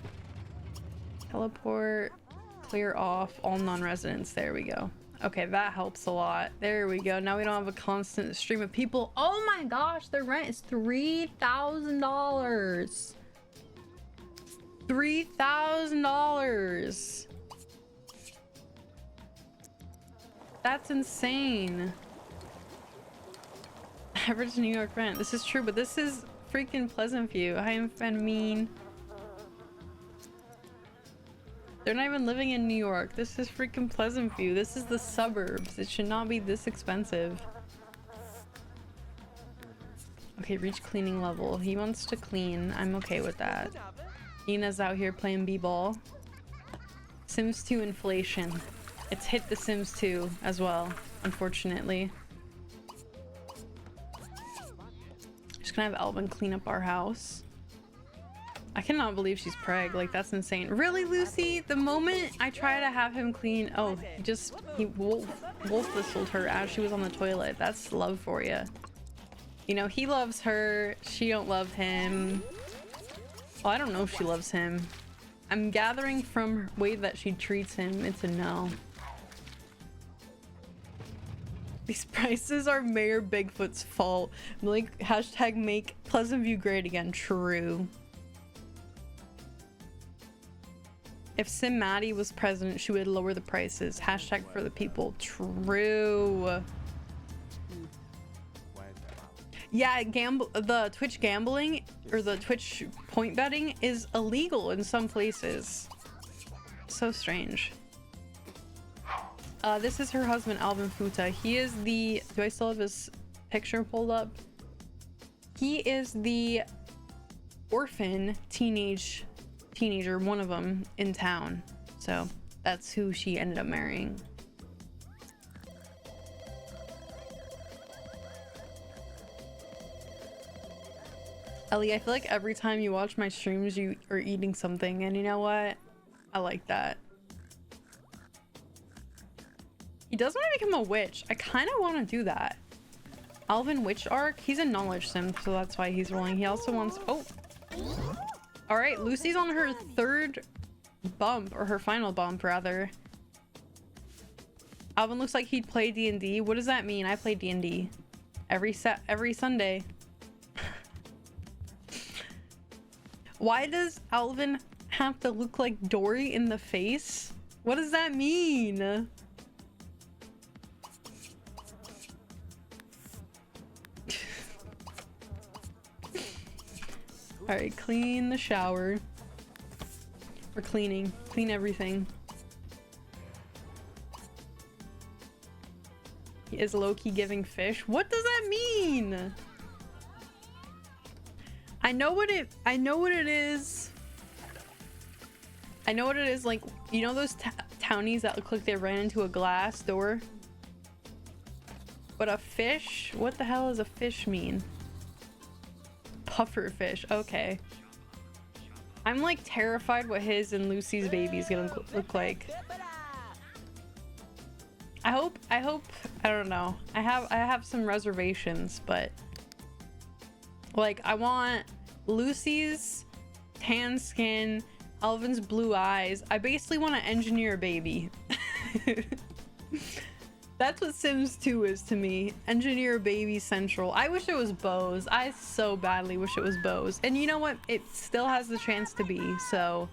Teleport, clear off all non-residents. There we go. Okay, that helps a lot. There we go. Now we don't have a constant stream of people. Oh my gosh, their rent is $3,000. $3,000. That's insane. Average New York rent. This is true, but this is freaking Pleasant View. I am mean. They're not even living in New York. This is freaking Pleasant View. This is the suburbs. It should not be this expensive. Okay, reach cleaning level. He wants to clean. I'm okay with that. Nina's out here playing b-ball. Sims 2 inflation. It's hit the Sims 2 as well, unfortunately. Just gonna have Alvin clean up our house. I cannot believe she's preg. Like, that's insane. Really, Lucy? The moment I try to have him clean... Oh, he wolf whistled her as she was on the toilet. That's love for you. You know, he loves her. She don't love him. Oh, I don't know if she loves him. I'm gathering from the way that she treats him, it's a no. These prices are Mayor Bigfoot's fault. Like, hashtag make Pleasant View great again. True. If Sim Maddie was president, she would lower the prices. Hashtag for the people. True. Yeah, the Twitch gambling or the Twitch point betting is illegal in some places. So strange. This is her husband, Alvin Futa. He is the... Do I still have his picture pulled up? He is the orphan teenager, one of them in town. So that's who she ended up marrying. Ellie, I feel like every time you watch my streams, you are eating something, and you know what? I like that. He does want to become a witch. I kind of want to do that. Alvin Witch Arc. He's a knowledge sim, so that's why he's rolling. He also wants... Oh. All right, Lucy's on her 3rd bump, or her final bump, rather. Alvin looks like he'd play D&D. What does that mean? I play D&D every Sunday. Why does Alvin have to look like Dory in the face? What does that mean? All right, clean the shower. We're cleaning. Clean everything. He is low-key giving fish. What does that mean? I know what it is. I know what it is, like, you know those townies that look like they ran into a glass door? But a fish? What the hell does a fish mean? Puffer fish. Okay. I'm like terrified what his and Lucy's baby is gonna look like. I hope, I don't know. I have some reservations, but like I want Lucy's tan skin, Alvin's blue eyes. I basically want to engineer a baby. That's what Sims 2 is to me. Engineer a baby central. I wish it was Bose. I so badly wish it was Bose. And you know what? It still has the chance to be, so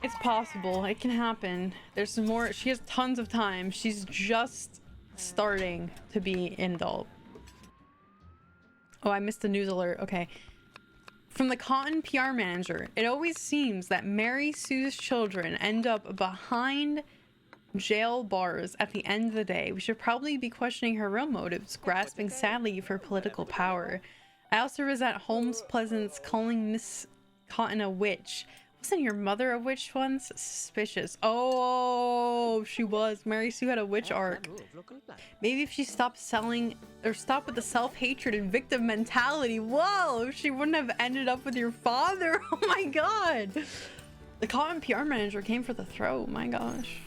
it's possible. It can happen. There's some more. She has tons of time. She's just starting to be an adult. Oh, I missed the news alert. Okay. From the Cotton PR manager, it always seems that Mary Sue's children end up behind jail bars at the end of the day. We should probably be questioning her real motives, grasping sadly for political power. I also resent Holmes Pleasant's calling Miss Cotton a witch. Wasn't your mother a witch once? Suspicious. Oh, she was. Mary Sue had a witch arc. Maybe if she stopped selling or stopped with the self-hatred and victim mentality. Whoa, she wouldn't have ended up with your father. Oh my god. The Cotton PR manager came for the throat. My gosh.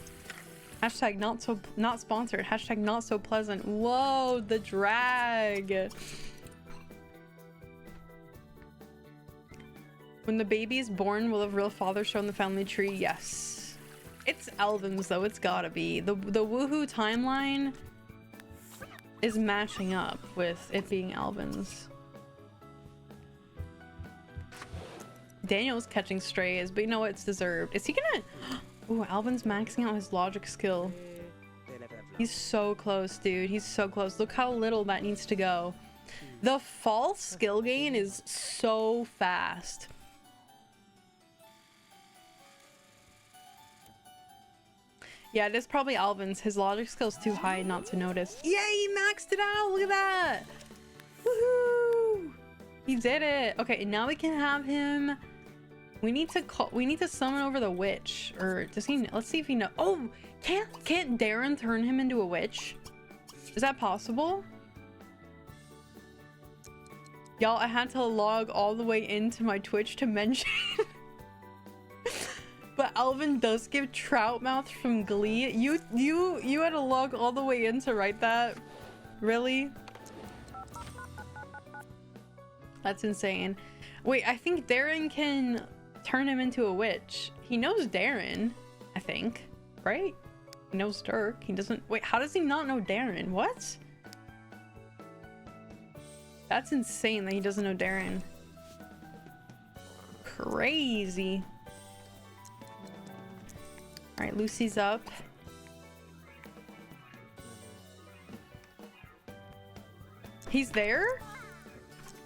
Hashtag not sponsored. Hashtag not so pleasant. Whoa, the drag. When the baby is born, will a real father show in the family tree? Yes. It's Alvin's though. It's gotta be. The woohoo timeline is matching up with it being Alvin's. Daniel's catching strays, but you know what? It's deserved. Is he gonna... Ooh, Alvin's maxing out his logic skill. He's so close, dude. He's so close. Look how little that needs to go. The false skill gain is so fast. Yeah, it is probably Alvin's. His logic skill's too high not to notice. Yay, he maxed it out! Look at that! Woohoo! He did it! Okay, now we can have him... We need to summon over the witch. Or does he... Let's see if he know... Oh! Can't Darren turn him into a witch? Is that possible? Y'all, I had to log all the way into my Twitch to mention... But Alvin does give trout mouth from Glee. You had to log all the way in to write that? Really? That's insane. Wait, I think Darren can turn him into a witch. He knows Darren, I think. Right? He knows Dirk. He doesn't... Wait, how does he not know Darren? What? That's insane that he doesn't know Darren. Crazy. Alright, Lucy's up. He's there?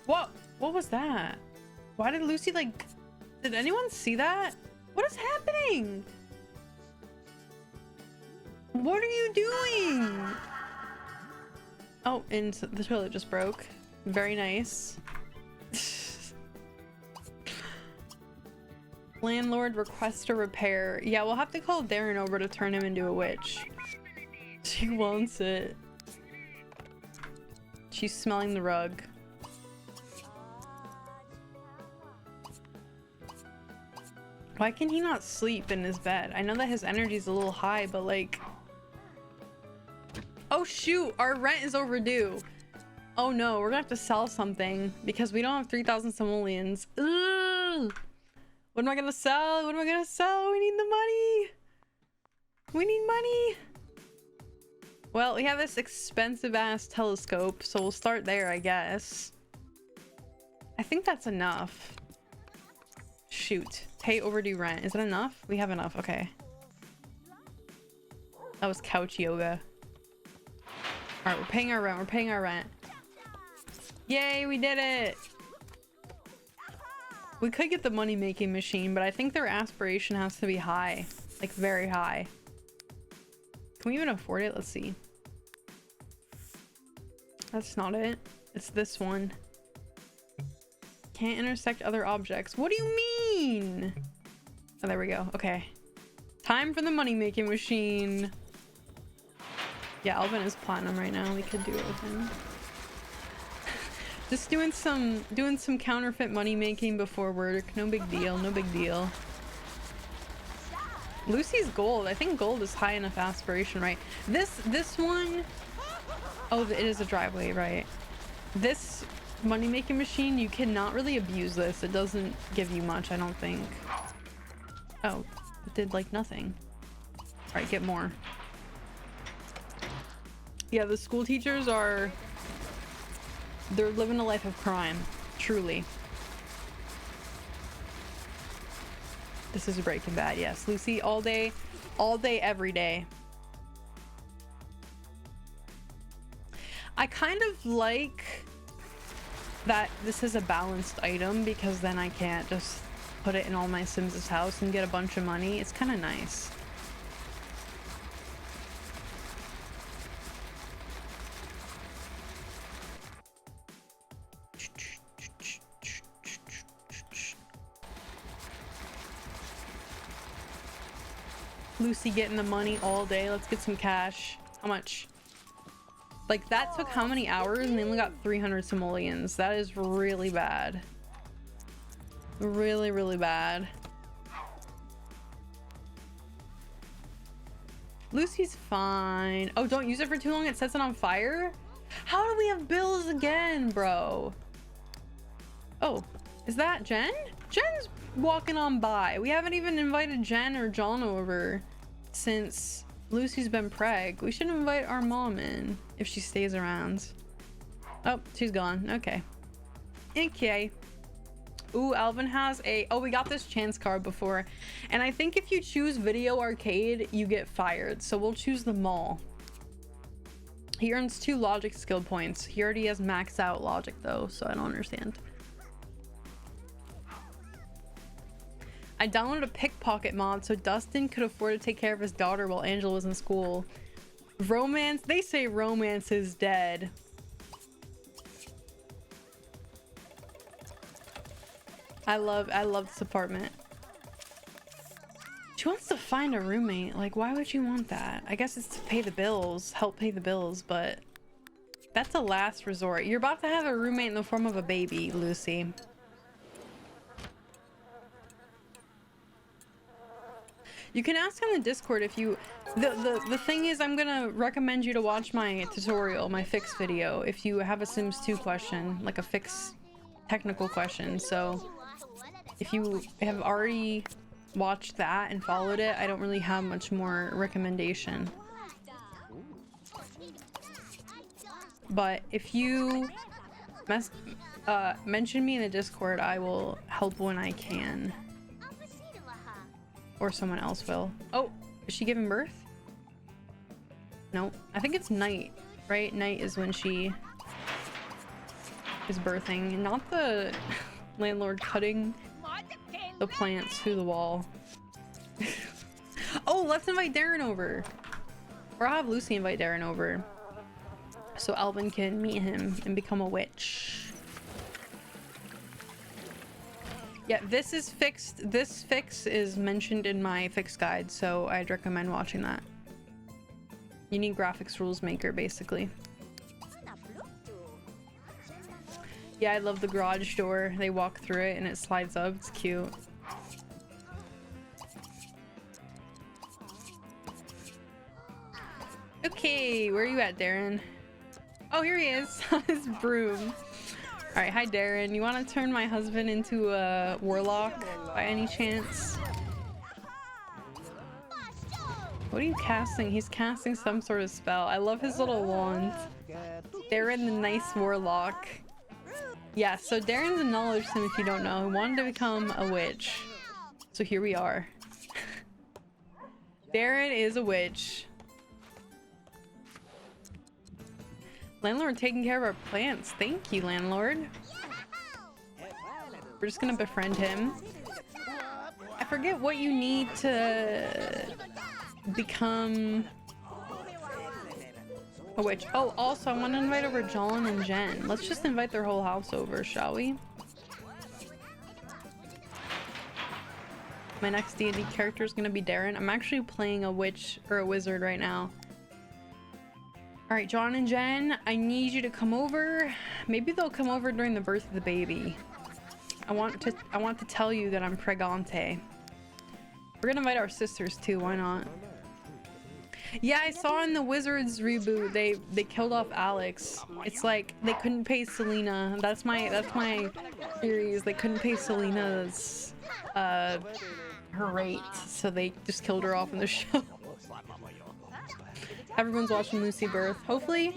What was that? Why did Lucy like... Did anyone see that? What is happening? What are you doing? Oh, and the toilet just broke. Very nice. Landlord requests a repair. Yeah, we'll have to call Darren over to turn him into a witch. She wants it. She's smelling the rug. Why can he not sleep in his bed? I know that his energy's a little high, but like... Oh shoot, our rent is overdue. Oh no, we're gonna have to sell something because we don't have 3,000 simoleons. Ugh! What am I gonna sell? What am I gonna sell? We need the money. We need money. Well, we have this expensive ass telescope, so we'll start there, I guess. I think that's enough. Shoot. Pay overdue rent. Is it enough? We have enough. Okay. That was couch yoga. Alright, we're paying our rent. We're paying our rent. Yay, we did it! We could get the money making machine, but I think their aspiration has to be high. Like very high. Can we even afford it? Let's see. That's not it. It's this one. Can't intersect other objects. What do you mean? Oh, there we go. Okay. Time for the money making machine. Yeah, Alvin is platinum right now. We could do it with him. Just doing some counterfeit money making before work. No big deal, no big deal. Lucy's gold. I think gold is high enough aspiration, right? This one, oh, it is a driveway, right? This money making machine, you cannot really abuse this. It doesn't give you much, I don't think. Oh, it did like nothing. All right, get more. Yeah, the school teachers are, they're living a life of crime, truly. This is Breaking Bad, yes. Lucy, all day, every day. I kind of like that this is a balanced item because then I can't just put it in all my Sims' house and get a bunch of money. It's kind of nice. Lucy getting the money all day. Let's get some cash. How much? Like, that took how many hours and they only got 300 simoleons. That is really bad. Really, really bad. Lucy's fine. Oh, don't use it for too long. It sets it on fire? How do we have bills again, bro? Oh, is that Jen? Jen's walking on by. We haven't even invited Jen or John over since Lucy's been preg. We should invite our mom in if she stays around. Oh, she's gone. Okay. Okay. Ooh, Alvin has a... Oh, we got this chance card before. And I think if you choose Video Arcade, you get fired. So we'll choose the mall. He earns 2 logic skill points. He already has maxed out logic though, so I don't understand. I downloaded a pickpocket mod so Dustin could afford to take care of his daughter while Angela was in school. Romance? They say romance is dead. I love this apartment. She wants to find a roommate. Like, why would you want that? I guess it's to pay the bills, help pay the bills, but that's a last resort. You're about to have a roommate in the form of a baby, Lucy. You can ask on the Discord if you... The thing is, I'm gonna recommend you to watch my tutorial, my fix video, if you have a Sims 2 question, like a fix technical question. So if you have already watched that and followed it, I don't really have much more recommendation. But if you mention me in the Discord, I will help when I can. Or someone else will. Oh, is she giving birth? No, I think it's night, right? Night is when she is birthing, not the landlord cutting the plants through the wall. Oh, let's invite Darren over. Or I'll have Lucy invite Darren over so Alvin can meet him and become a witch. Yeah, this is fixed. This fix is mentioned in my fix guide, so I'd recommend watching that. You need graphics rules maker, basically. Yeah, I love the garage door. They walk through it and it slides up. It's cute. Okay, where are you at, Darren? Oh, here he is on his broom. All right, hi Darren. You want to turn my husband into a warlock by any chance? What are you casting? He's casting some sort of spell. I love his little wand. Darren the nice warlock. Yeah, so Darren's a knowledge sim if you don't know. He wanted to become a witch. So here we are. Darren is a witch. Landlord taking care of our plants. Thank you, landlord. We're just gonna befriend him. I forget what you need to become a witch. Oh, also, I want to invite over John and Jen. Let's just invite their whole house over, shall we? My next D&D character is gonna be Darren. I'm actually playing a witch or a wizard right now. All right, John and Jen, I need you to come over Maybe they'll come over during the birth of the baby. I want to tell you that I'm pregante. We're gonna invite our sisters too, why not? Yeah, I saw in the Wizards reboot they killed off Alex. It's like they couldn't pay Selena. That's my theory, is they couldn't pay Selena's her rate, so they just killed her off in the show. Everyone's watching Lucy birth. Hopefully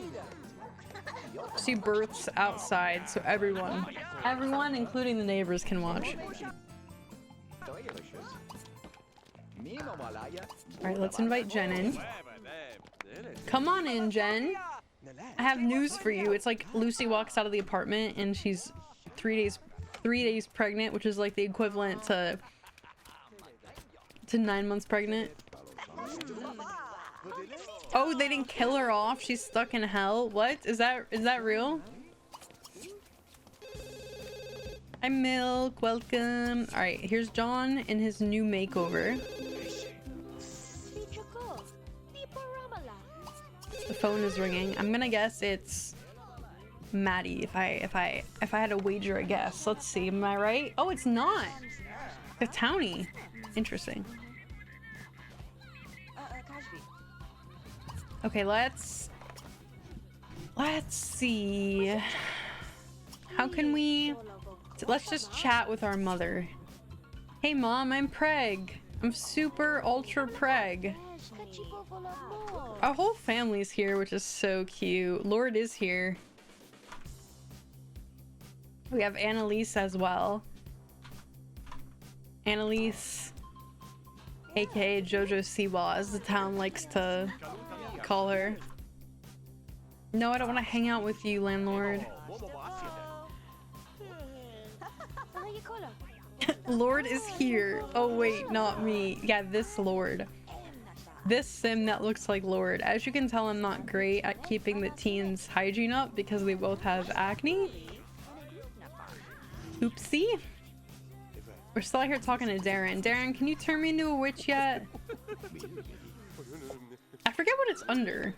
she births outside so everyone including the neighbors can watch. Alright, let's invite Jen in. Come on in, Jen. I have news for you. It's like Lucy walks out of the apartment and she's 3 days pregnant, which is like the equivalent to 9 months pregnant. Oh, they didn't kill her off. She's stuck in hell. What? Is that real? Hi, Milk. Welcome. All right, here's John in his new makeover. The phone is ringing. I'm gonna guess it's Maddie. If I had to wager a guess. Let's see. Am I right? Oh, it's not. The townie. Interesting. Okay, let's see. How can we... Let's just chat with our mother. Hey mom, I'm preg. I'm super ultra preg. Our whole family's here, which is so cute. Lord is here. We have Annalise as well. Annalise, aka Jojo Siwa, as the town likes to call her. No, I don't want to hang out with you, landlord. Lord is here. Oh wait, not me. Yeah, this Lord. This sim that looks like Lord. As you can tell, I'm not great at keeping the teens' hygiene up because we both have acne. Oopsie. We're still out here talking to Darren. Darren, can you turn me into a witch yet? I forget what it's under.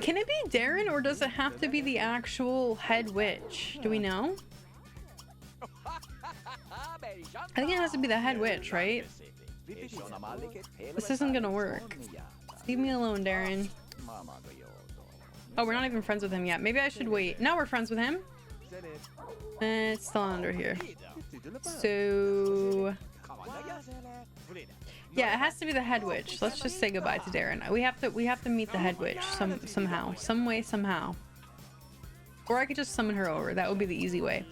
Can it be Darren, or does it have to be the actual head witch? Do we know? I think it has to be the head witch, right? This isn't gonna work. Leave me alone, Darren. Oh, we're not even friends with him yet. Maybe I should wait. Now we're friends with him. It's still under here. So... yeah, it has to be the head witch. Let's just say goodbye to Darren. We have to meet the head witch somehow. Some way, somehow. Or I could just summon her over. That would be the easy way.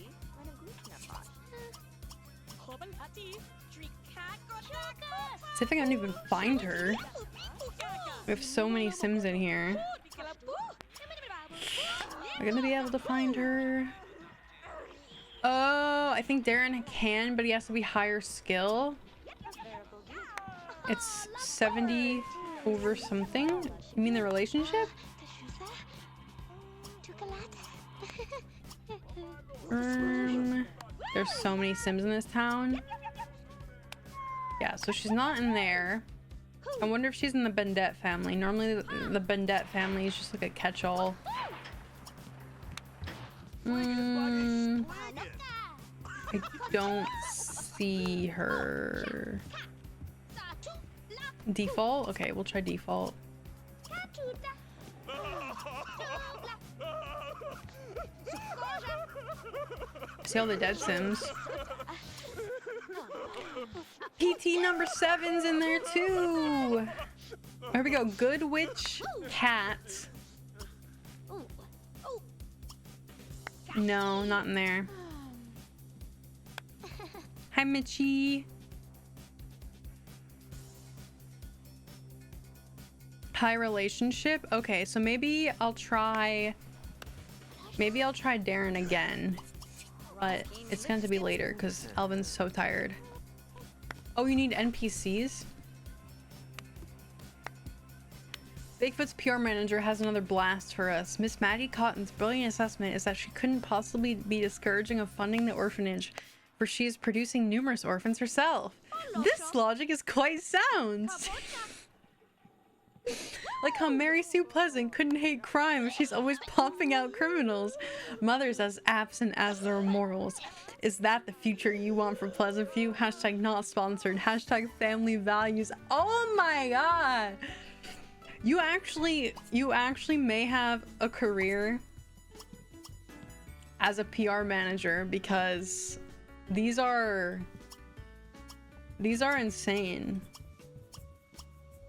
See if I can even find her. We have so many Sims in here. We're gonna be able to find her. Oh, I think Darren can, but he has to be higher skill. It's 70 over something. You mean the relationship? There's so many Sims in this town. Yeah, so she's not in there. I wonder if she's in the Bendette family. Normally the Bendette family is just like a catch-all. I don't see her. Default? Okay, we'll try default. See all the dead Sims. PT number 7's in there too. Here we go. Good witch cat. No, not in there. Hi, Mitchie. High relationship. Okay, so maybe I'll try Darren again, but it's going to be later because Alvin's so tired. Oh, you need NPCs? Bigfoot's PR manager has another blast for us. Miss Maddie Cotton's brilliant assessment is that she couldn't possibly be discouraging of funding the orphanage, for she is producing numerous orphans herself. This logic is quite sound. Like how Mary Sue Pleasant couldn't hate crime. She's always popping out criminals. Mothers as absent as their morals. Is that the future you want for Pleasant View? Hashtag not sponsored. Hashtag family values. Oh my god. You actually may have a career as a PR manager, because these are insane.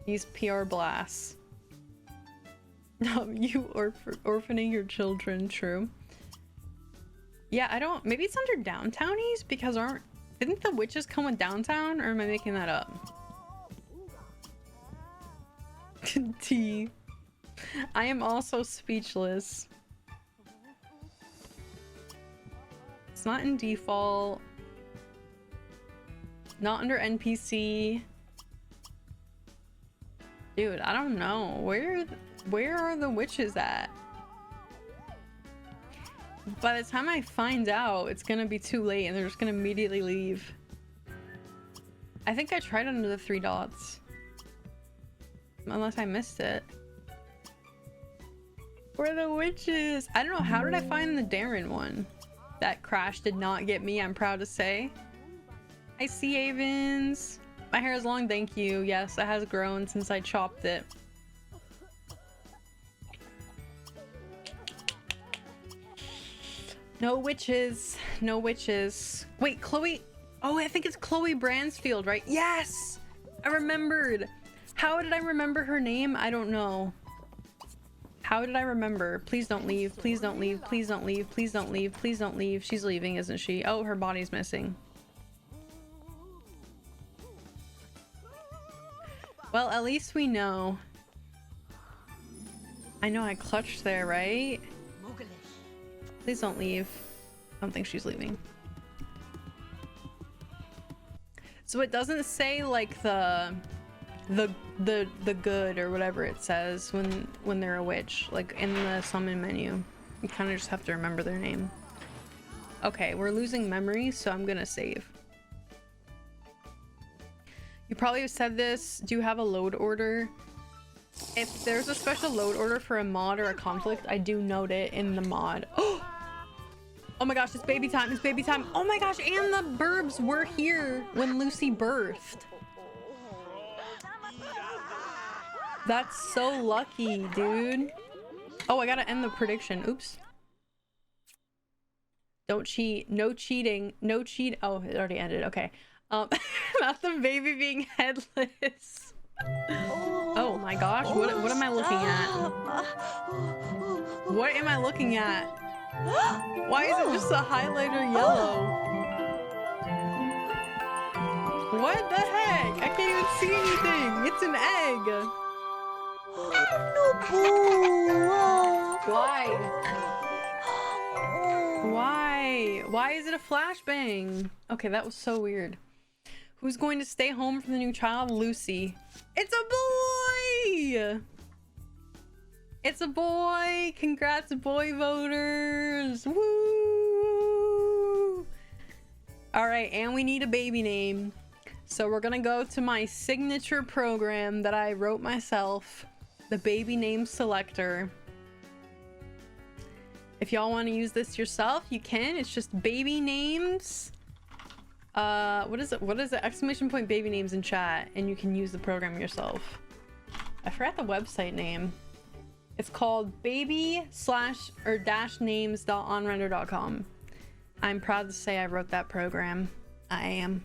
These PR blasts. You orphaning your children, true. Yeah, I don't, maybe it's under Downtownies, because didn't the witches come with Downtown, or am I making that up? T. I am also speechless. It's not in default. Not under NPC. Dude, I don't know. Where are the witches at? By the time I find out, it's gonna be too late and they're just gonna immediately leave. I think I tried under the 3 dots. Unless I missed it. Where are the witches? I don't know. How did I find the Darren one? That crash did not get me, I'm proud to say. I see Avens. My hair is long, thank you. Yes, it has grown since I chopped it. No witches. No witches. Wait, Chloe. Oh, I think it's Chloe Bransfield, right? Yes! I remembered. How did I remember her name? I don't know. How did I remember? Please don't leave. Please don't leave. Please don't leave. Please don't leave. Please don't leave. She's leaving, isn't she? Oh, her body's missing. Well, at least we know. I know I clutched there, right? Please don't leave. I don't think she's leaving. So it doesn't say like the good or whatever it says when they're a witch, like in the summon menu. You kind of just have to remember their name. Okay, we're losing memory, so I'm gonna save. You probably have said this. Do you have a load order? If there's a special load order for a mod or a conflict, I do note it in the mod. Oh my gosh, it's baby time. It's baby time. Oh my gosh, and the burbs were here when Lucy birthed. That's so lucky, dude. Oh, I gotta end the prediction. Oops. Don't cheat. No cheating. No cheat. Oh, it already ended. Okay. Not the baby being headless. Oh my gosh, what am I looking at? What am I looking at? Why is it just a highlighter yellow? What the heck? I can't even see anything. It's an egg. Why? Why? Why is it a flashbang? Okay, that was so weird. Who's going to stay home for the new child? Lucy. It's a boy! It's a boy! Congrats, boy voters! Woo! Alright, and we need a baby name. So we're gonna go to my signature program that I wrote myself, the baby name selector. If y'all want to use this yourself, you can. It's just baby names. What is it? What is it? Exclamation point baby names in chat, and you can use the program yourself. I forgot the website name. It's called baby/names.onrender.com. I'm proud to say I wrote that program. I am.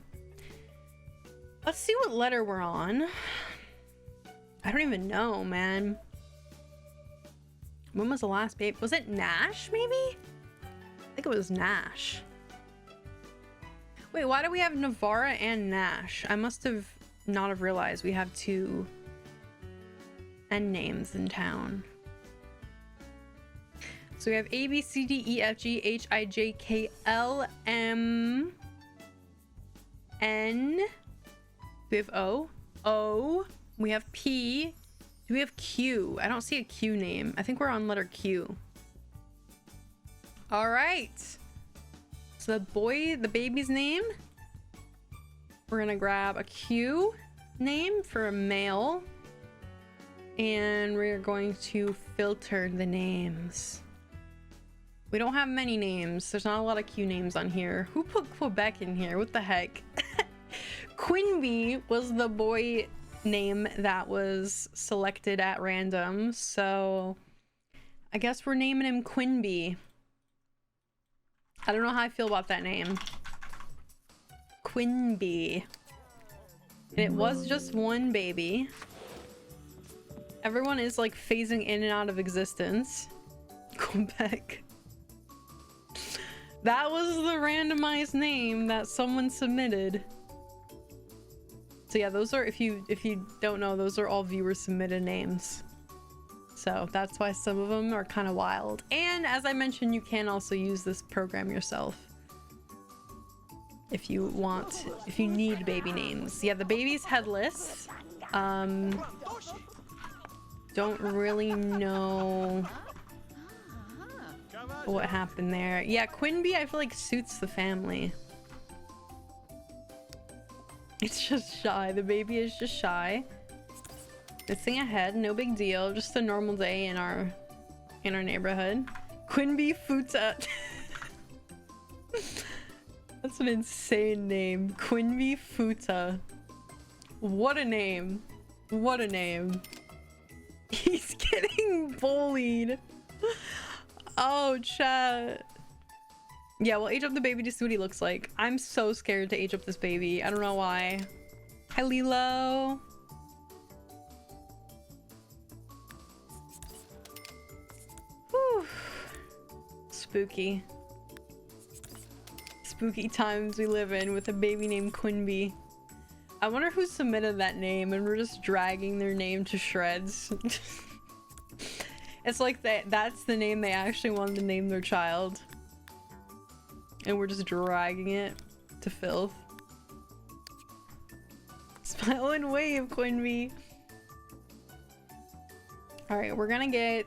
Let's see what letter we're on. I don't even know, man. When was the last baby? Was it Nash, maybe? I think it was Nash. Wait, why do we have Navara and Nash? I must have not have realized we have 2 N names in town. So we have A, B, C, D, E, F, G, H, I, J, K, L, M, N. We have O. O. We have P. Do we have Q? I don't see a Q name. I think we're on letter Q. All right. So the baby's name. We're gonna grab a Q name for a male. And we're going to filter the names. We don't have many names. There's not a lot of Q names on here. Who put Quebec in here? What the heck? Quinby was the boy name that was selected at random, so I guess we're naming him Quinby. I don't know how I feel about that name. Quinby. And it was just one baby. Everyone is like phasing in and out of existence. Quebec. That was the randomized name that someone submitted. So yeah, those are, if you don't know, those are all viewer submitted names. So that's why some of them are kind of wild. And as I mentioned, you can also use this program yourself if you want, if you need baby names. Yeah, the baby's headless. Don't really know what happened there. Yeah, Quinby I feel like suits the family. It's just shy. The baby is just shy. Missing a head, no big deal. Just a normal day in our neighborhood. Quinby Futa. That's an insane name. Quinby Futa. What a name. What a name. He's getting bullied. Oh, chat. Yeah, we'll age up the baby to see what he looks like. I'm so scared to age up this baby. I don't know why. Hi, Lilo. Whew. Spooky. Spooky times we live in with a baby named Quinby. I wonder who submitted that name and we're just dragging their name to shreds. It's like that's the name they actually wanted to name their child. And we're just dragging it to filth. Smile and wave, Quinby. Alright, we're gonna get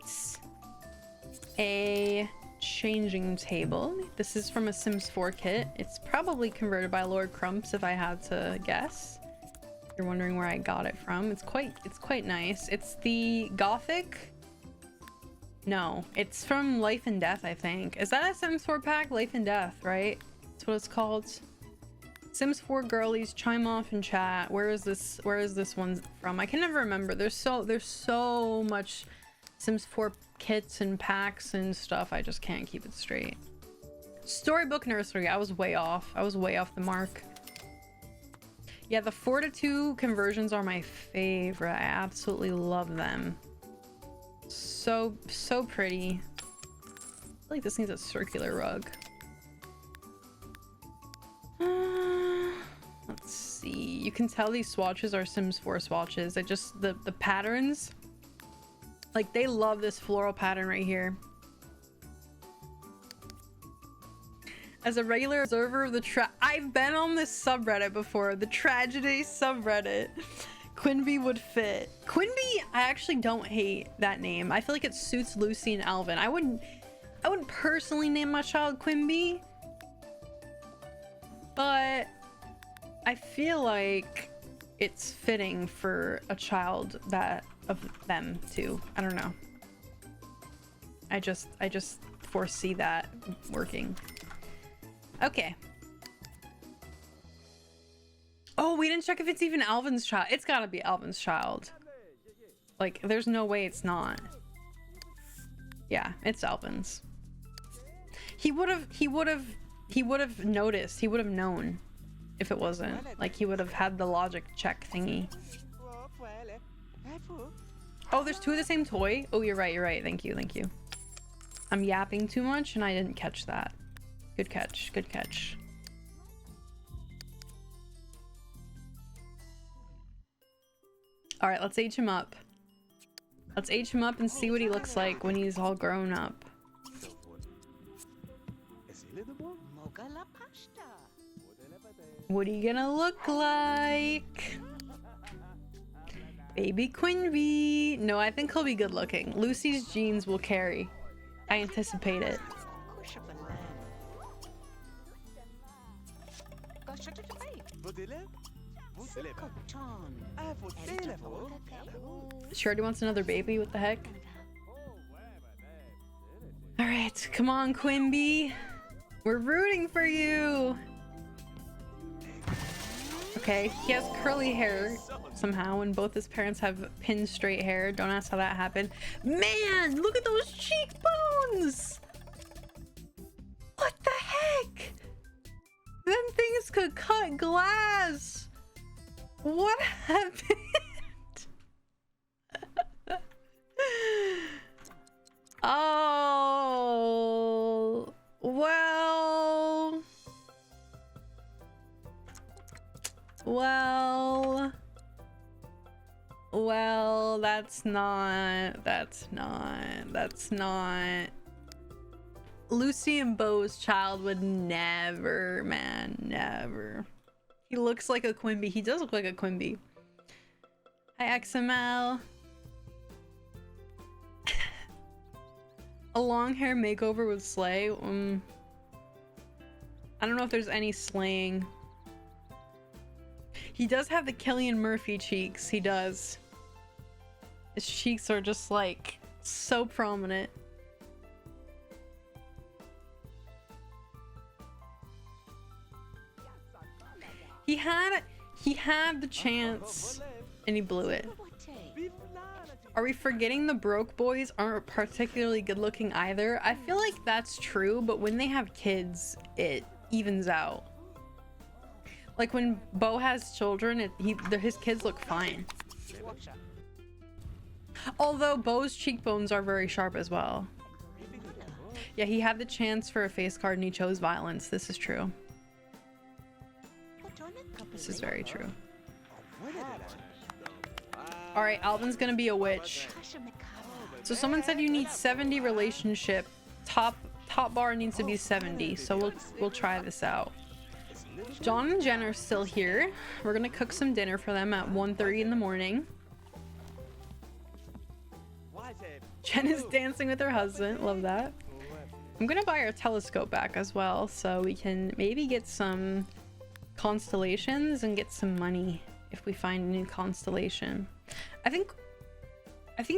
a changing table. This is from a Sims 4 kit. It's probably converted by Lord Crumps if I had to guess. If you're wondering where I got it from. It's quite nice. It's the Gothic. No, it's from Life and Death, I think. Is that a Sims 4 pack? Life and Death, right? That's what it's called. Sims 4 girlies, chime off in chat. Where is this one from? I can never remember. There's so much Sims 4 kits and packs and stuff. I just can't keep it straight. Storybook Nursery. I was way off. I was way off the mark. Yeah, the 4:2 conversions are my favorite. I absolutely love them. So pretty. I feel like this needs a circular rug. Let's see. You can tell these swatches are Sims 4 swatches. It just the patterns, like they love this floral pattern right here. As a regular observer of the I've been on this subreddit before, the tragedy subreddit. Quinby would fit. Quinby, I actually don't hate that name. I feel like it suits Lucy and Alvin. I wouldn't personally name my child Quinby, but I feel like it's fitting for a child that of them too. I don't know. I just foresee that working. Okay. Oh, we didn't check if it's even Alvin's child. It's gotta be Alvin's child. Like, there's no way it's not. Yeah, it's Alvin's. He would have noticed. He would have known if it wasn't. Like, he would have had the logic check thingy. Oh, there's two of the same toy? Oh, you're right. Thank you. I'm yapping too much and I didn't catch that. Good catch. All right, let's age him up. Let's age him up and see what he looks like when he's all grown up. What are you gonna look like? Baby Quinby. No, I think he'll be good looking. Lucy's genes will carry. I anticipate it. She already wants another baby? What the heck? Alright, come on, Quimby. We're rooting for you. Okay, he has curly hair somehow, and both his parents have pin straight hair. Don't ask how that happened. Man, look at those cheekbones! What the heck? Them things could cut glass. What happened? Oh, well, that's not. Lucy and Bo's child would never, man, never. He looks like a Quimby. He does look like a Quimby. Hi, XML. A long hair makeover would slay. I don't know if there's any slaying. He does have the Cillian Murphy cheeks. He does. His cheeks are just like so prominent. He had the chance and he blew it. Are we forgetting the broke boys aren't particularly good looking either? I feel like that's true, but when they have kids, it evens out. Like when Bo has children, his kids look fine. Although Bo's cheekbones are very sharp as well. Yeah, he had the chance for a face card and he chose violence. This is true. This is very true. Alright, Alvin's gonna be a witch. So someone said you need 70 relationship. Top bar needs to be 70, so we'll try this out. John and Jen are still here. We're gonna cook some dinner for them at 1:30 in the morning. Jen is dancing with her husband. Love that. I'm gonna buy our telescope back as well, so we can maybe get some constellations and get some money if we find a new constellation. I think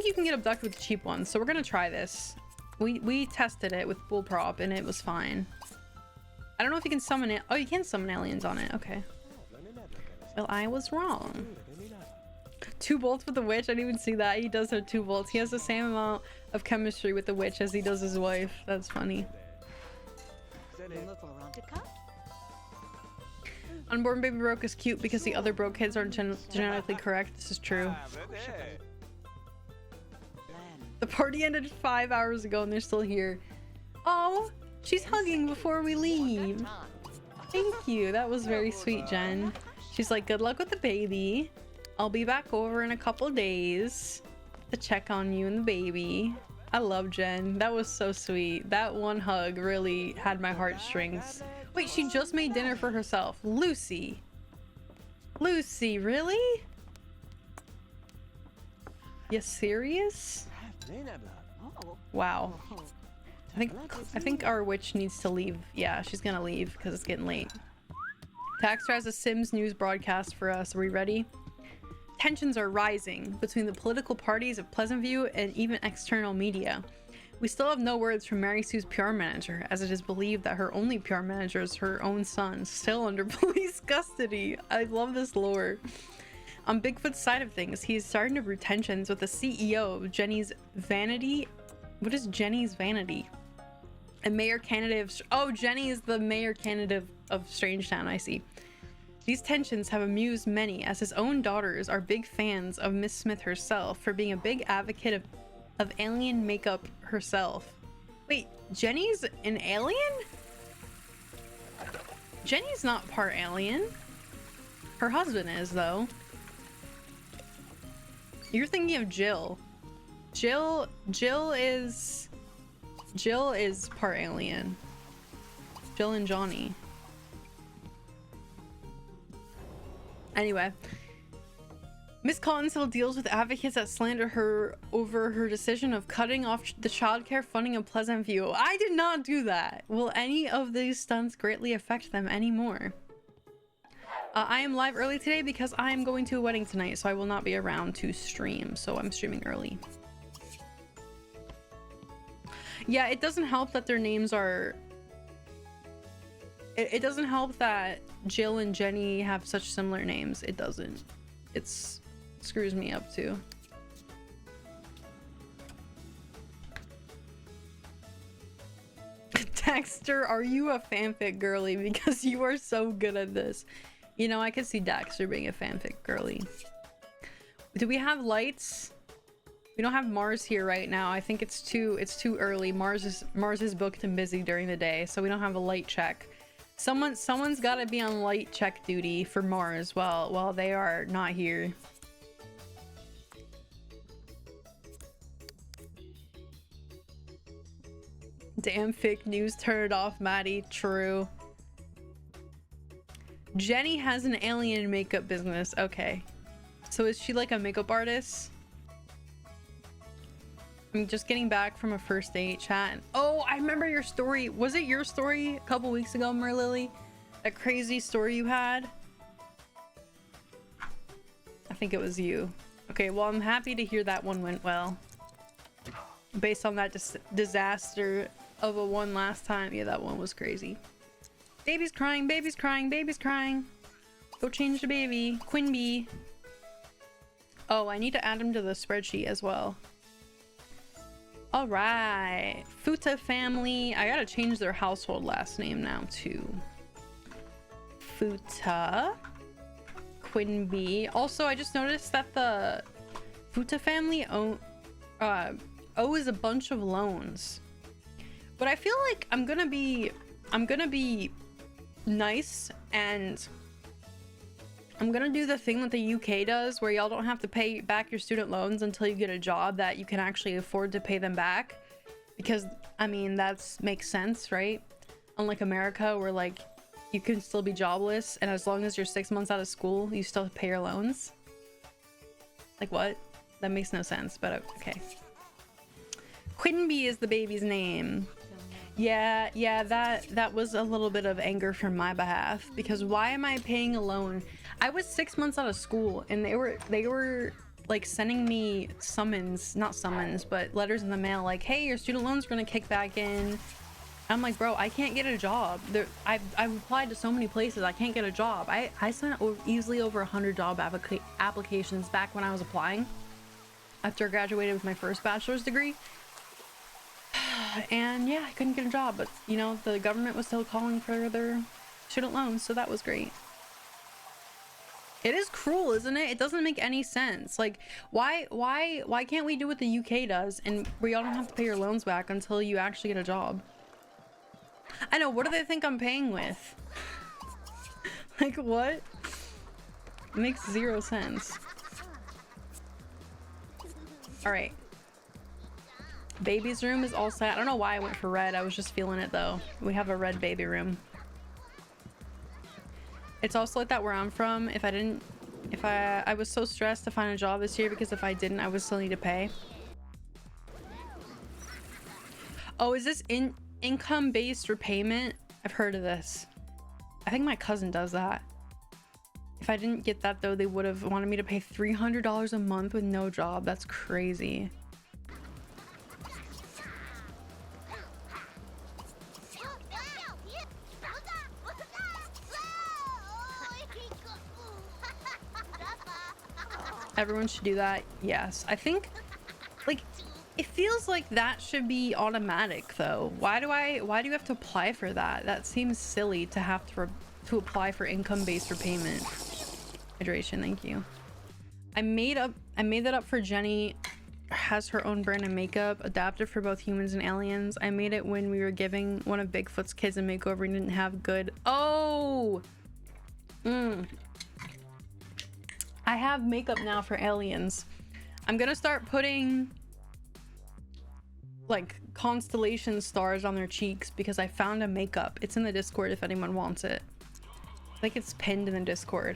you can get abducted with cheap ones, so we're gonna try this. We tested it with bull prop and it was fine. I don't know if you can summon it. Oh, you can summon aliens on it. Okay. Well, I was wrong. 2 bolts with the witch. I didn't even see that. He does have 2 bolts. He has the same amount of chemistry with the witch as he does his wife. That's funny. Unborn baby broke is cute because the other broke kids aren't genetically correct. This is true. The party ended 5 hours ago and they're still here. Oh, she's hugging before we leave. Thank you. That was very sweet, Jen. She's like, good luck with the baby. I'll be back over in a couple days to check on you and the baby. I love Jen. That was so sweet. That one hug really had my heartstrings. Wait, she just made dinner for herself. Lucy. Lucy, really? You serious? Wow. I think our witch needs to leave. Yeah, she's gonna leave because it's getting late. Taxter has a Sims news broadcast for us. Are we ready? Tensions are rising between the political parties of Pleasant View and even external media. We still have no words from Mary Sue's PR manager, as it is believed that her only PR manager is her own son, still under police custody. I love this lore. On Bigfoot's side of things, he is starting to brew tensions with the CEO of Jenny's Vanity. What is Jenny's Vanity? A mayor candidate of... Oh, Jenny is the mayor candidate of Strangetown, I see. These tensions have amused many, as his own daughters are big fans of Miss Smith herself for being a big advocate of alien makeup herself. Wait, Jenny's an alien? Jenny's not part alien. Her husband is, though. You're thinking of Jill. Jill is part alien. Jill and Johnny. Anyway, Miss Cottonsill deals with advocates that slander her over her decision of cutting off the childcare funding of Pleasant View. I did not do that. Will any of these stunts greatly affect them anymore? I am live early today because I am going to a wedding tonight, so I will not be around to stream, so I'm streaming early. Yeah, it doesn't help that their names are... It doesn't help that Jill and Jenny have such similar names. It doesn't. It screws me up too. Dexter, are you a fanfic girly? Because you are so good at this. You know, I could see Dexter being a fanfic girly. Do we have lights? We don't have Mars here right now. I think it's too early. Mars is booked and busy during the day, so we don't have a light check. Someone's got to be on light check duty for Mars while they are not here. Damn fake news, turn it off, Maddie. True. Jenny has an alien makeup business. Okay. So is she like a makeup artist? I'm just getting back from a first date chat. Oh, I remember your story. Was it your story a couple weeks ago, Merlily? That crazy story you had? I think it was you. Okay, well, I'm happy to hear that one went well. Based on that disaster of a one last time. Yeah, that one was crazy. Baby's crying, baby's crying, baby's crying. Go change the baby. Quinby. Oh, I need to add him to the spreadsheet as well. All right. Futa family. I gotta change their household last name now too. Futa. Quinby. Also, I just noticed that the Futa family owes a bunch of loans. But I feel like I'm gonna be nice, and I'm gonna do the thing that the UK does where y'all don't have to pay back your student loans until you get a job that you can actually afford to pay them back, because I mean that makes sense, right? Unlike America, where like you can still be jobless and as long as you're 6 months out of school you still pay your loans. Like what? That makes no sense, but okay. Quinby is the baby's name. Yeah, that was a little bit of anger from my behalf, because why am I paying a loan? I was 6 months out of school and they were like sending me not summons, but letters in the mail like, hey, your student loan's gonna kick back in. I'm like, bro, I can't get a job. I've applied to so many places, I can't get a job. I sent easily over 100 job applications back when I was applying after I graduated with my first bachelor's degree. And yeah, I couldn't get a job, but you know, the government was still calling for their student loans, so that was great. It is cruel, isn't it? It doesn't make any sense. Like, why can't we do what the UK does and where y'all don't have to pay your loans back until you actually get a job? I know, what do they think I'm paying with? Like, what? It makes zero sense. All right. Baby's room is all set. I don't know why I went for red. I was just feeling it though. We have a red baby room. It's also like that where I'm from. I was so stressed to find a job this year because if I didn't, I would still need to pay. Oh, is this income-based repayment? I've heard of this. I think my cousin does that. If I didn't get that though, they would have wanted me to pay $300 a month with no job. That's crazy. Everyone should do that. Yes, I think like it feels like that should be automatic though. Why do you have to apply for that? That seems silly to have to apply for income-based repayment. Hydration, thank you. I made that up for Jenny. Has her own brand of makeup adapted for both humans and aliens. I made it when we were giving one of Bigfoot's kids a makeover and didn't have good. Oh. I have makeup now for aliens. I'm gonna start putting like constellation stars on their cheeks because I found a makeup. It's in the Discord if anyone wants it. I think it's pinned in the Discord.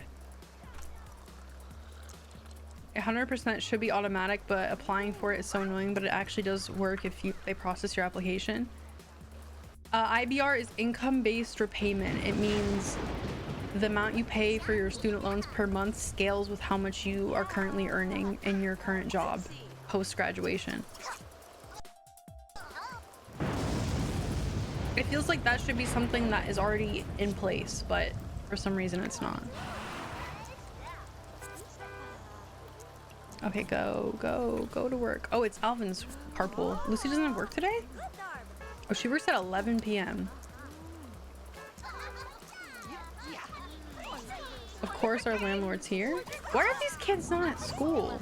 100% should be automatic, but applying for it is so annoying, but it actually does work if they process your application. IBR is income-based repayment. It means the amount you pay for your student loans per month scales with how much you are currently earning in your current job post-graduation. It feels like that should be something that is already in place, but for some reason it's not. Okay, go to work. Oh, it's Alvin's carpool. Lucy doesn't have work today? Oh, she works at 11 p.m. Of course our landlord's here. Why are these kids not at school?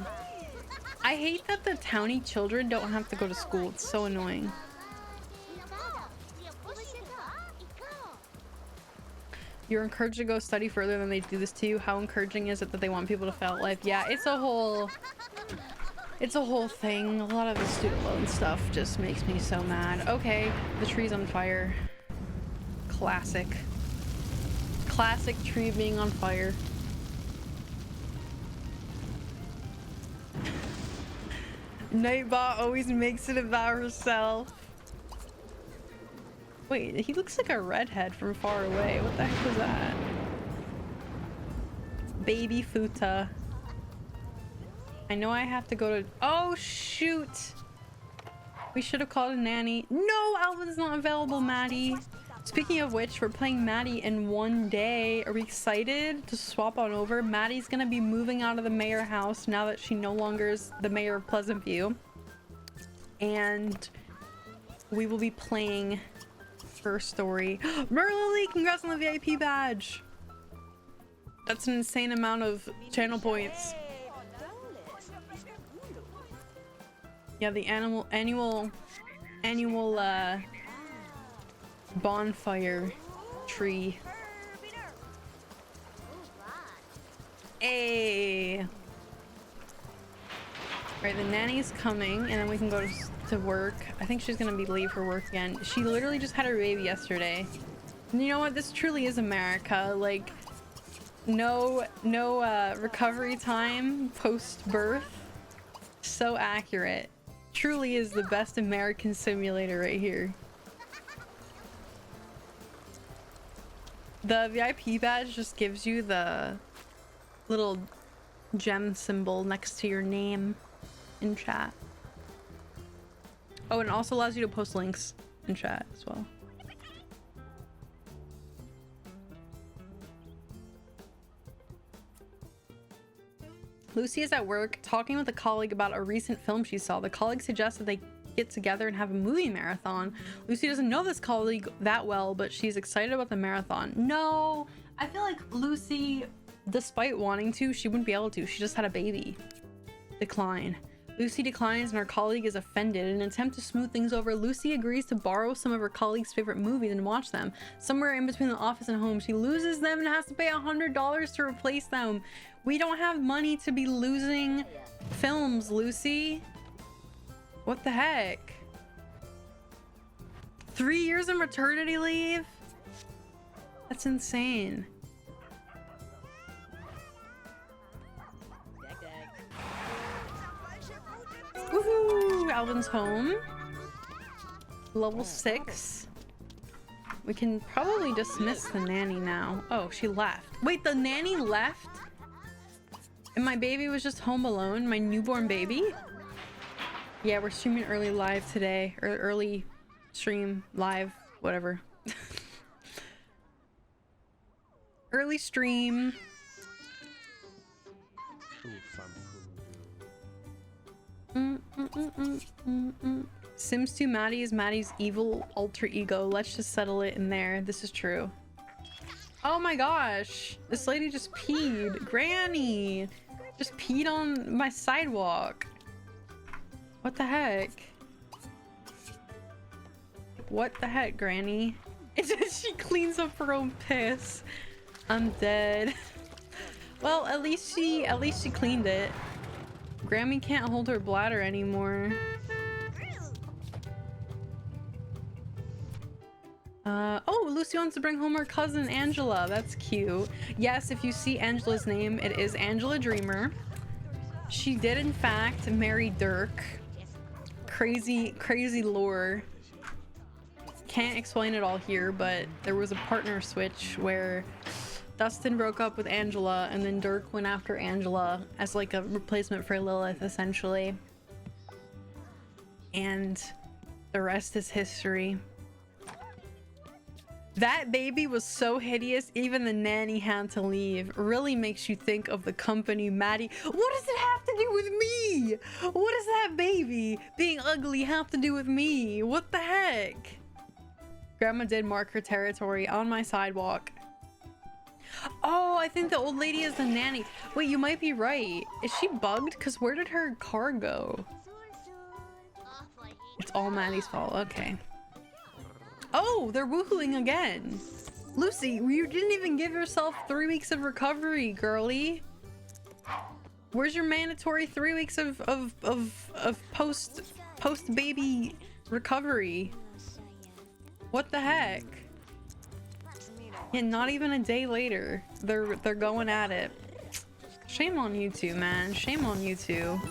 I hate that the townie children don't have to go to school. It's so annoying. You're encouraged to go study further than they do this to you. How encouraging is it that they want people to fail at life? Yeah, it's a whole thing. A lot of the student loan stuff just makes me so mad. Okay, the tree's on fire. Classic tree being on fire. Nightbot always makes it about herself. Wait, he looks like a redhead from far away. What the heck was that? Baby Futa. I know I have to go to... Oh, shoot! We should have called a nanny. No, Alvin's not available, Maddie. Speaking of which, we're playing Maddie in one day. Are we excited to swap on over? Maddie's gonna be moving out of the mayor house now that she no longer is the mayor of Pleasant View. And we will be playing her story. Merlily, congrats on the VIP badge. That's an insane amount of channel points. Yeah, the annual bonfire tree. Hey. Right, the nanny's coming, and then we can go to work. I think she's gonna be late for work again. She literally just had her baby yesterday. And you know what? This truly is America. Like, no recovery time post-birth. So accurate. Truly is the best American simulator right here. The VIP badge just gives you the little gem symbol next to your name in chat. Oh, and it also allows you to post links in chat as well. Lucy is at work talking with a colleague about a recent film she saw. The colleague suggested they get together and have a movie marathon. Lucy doesn't know this colleague that well, but she's excited about the marathon. No, I feel like Lucy, despite wanting to, she wouldn't be able to. She just had a baby. Decline. Lucy declines and her colleague is offended. In an attempt to smooth things over, Lucy agrees to borrow some of her colleague's favorite movies and watch them. Somewhere in between the office and home, she loses them and has to pay $100 to replace them. We don't have money to be losing films, Lucy. What the heck? 3 years of maternity leave? That's insane. Woohoo! Alvin's home. Level 6. We can probably dismiss the nanny now. Oh, she left. Wait, the nanny left? And my baby was just home alone? My newborn baby? Yeah, we're streaming early live today. Or early stream live, whatever. Early stream. Sims 2 Maddie is Maddie's evil alter ego. Let's just settle it in there. This is true. Oh my gosh. This lady just peed. Granny just peed on my sidewalk. What the heck? What the heck, Granny? She cleans up her own piss. I'm dead. Well, at least she cleaned it. Grammy can't hold her bladder anymore. Oh, Lucy wants to bring home her cousin Angela. That's cute. Yes, if you see Angela's name, it is Angela Dreamer. She did in fact marry Dirk. Crazy lore. Can't explain it all here, but there was a partner switch where Dustin broke up with Angela, and then Dirk went after Angela as like a replacement for Lilith, essentially. And the rest is history. That baby was so hideous, even the nanny had to leave. Really makes you think of the company Maddie. What does it have to do with me? What does that baby being ugly have to do with me? What the heck? Grandma did mark her territory on my sidewalk. Oh, I think the old lady is the nanny. Wait, you might be right. Is she bugged? Because where did her car go? It's all Maddie's fault. Okay. Oh, they're woohooing again. Lucy, you didn't even give yourself 3 weeks of recovery, girly. Where's your mandatory 3 weeks of post baby recovery? What the heck? Yeah, not even a day later, they're going at it. Shame on you two, man. Shame on you two.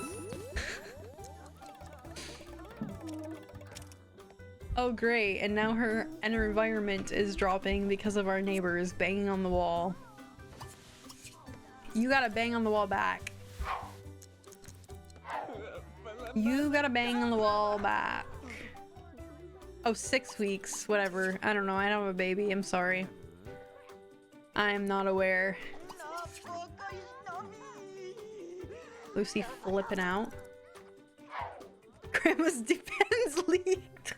Oh great, and now her environment is dropping because of our neighbors banging on the wall. You gotta bang on the wall back. You gotta bang on the wall back. Oh, 6 weeks, whatever. I don't know, I don't have a baby, I'm sorry. I am not aware. Lucy flipping out. Grandma's depends leaked.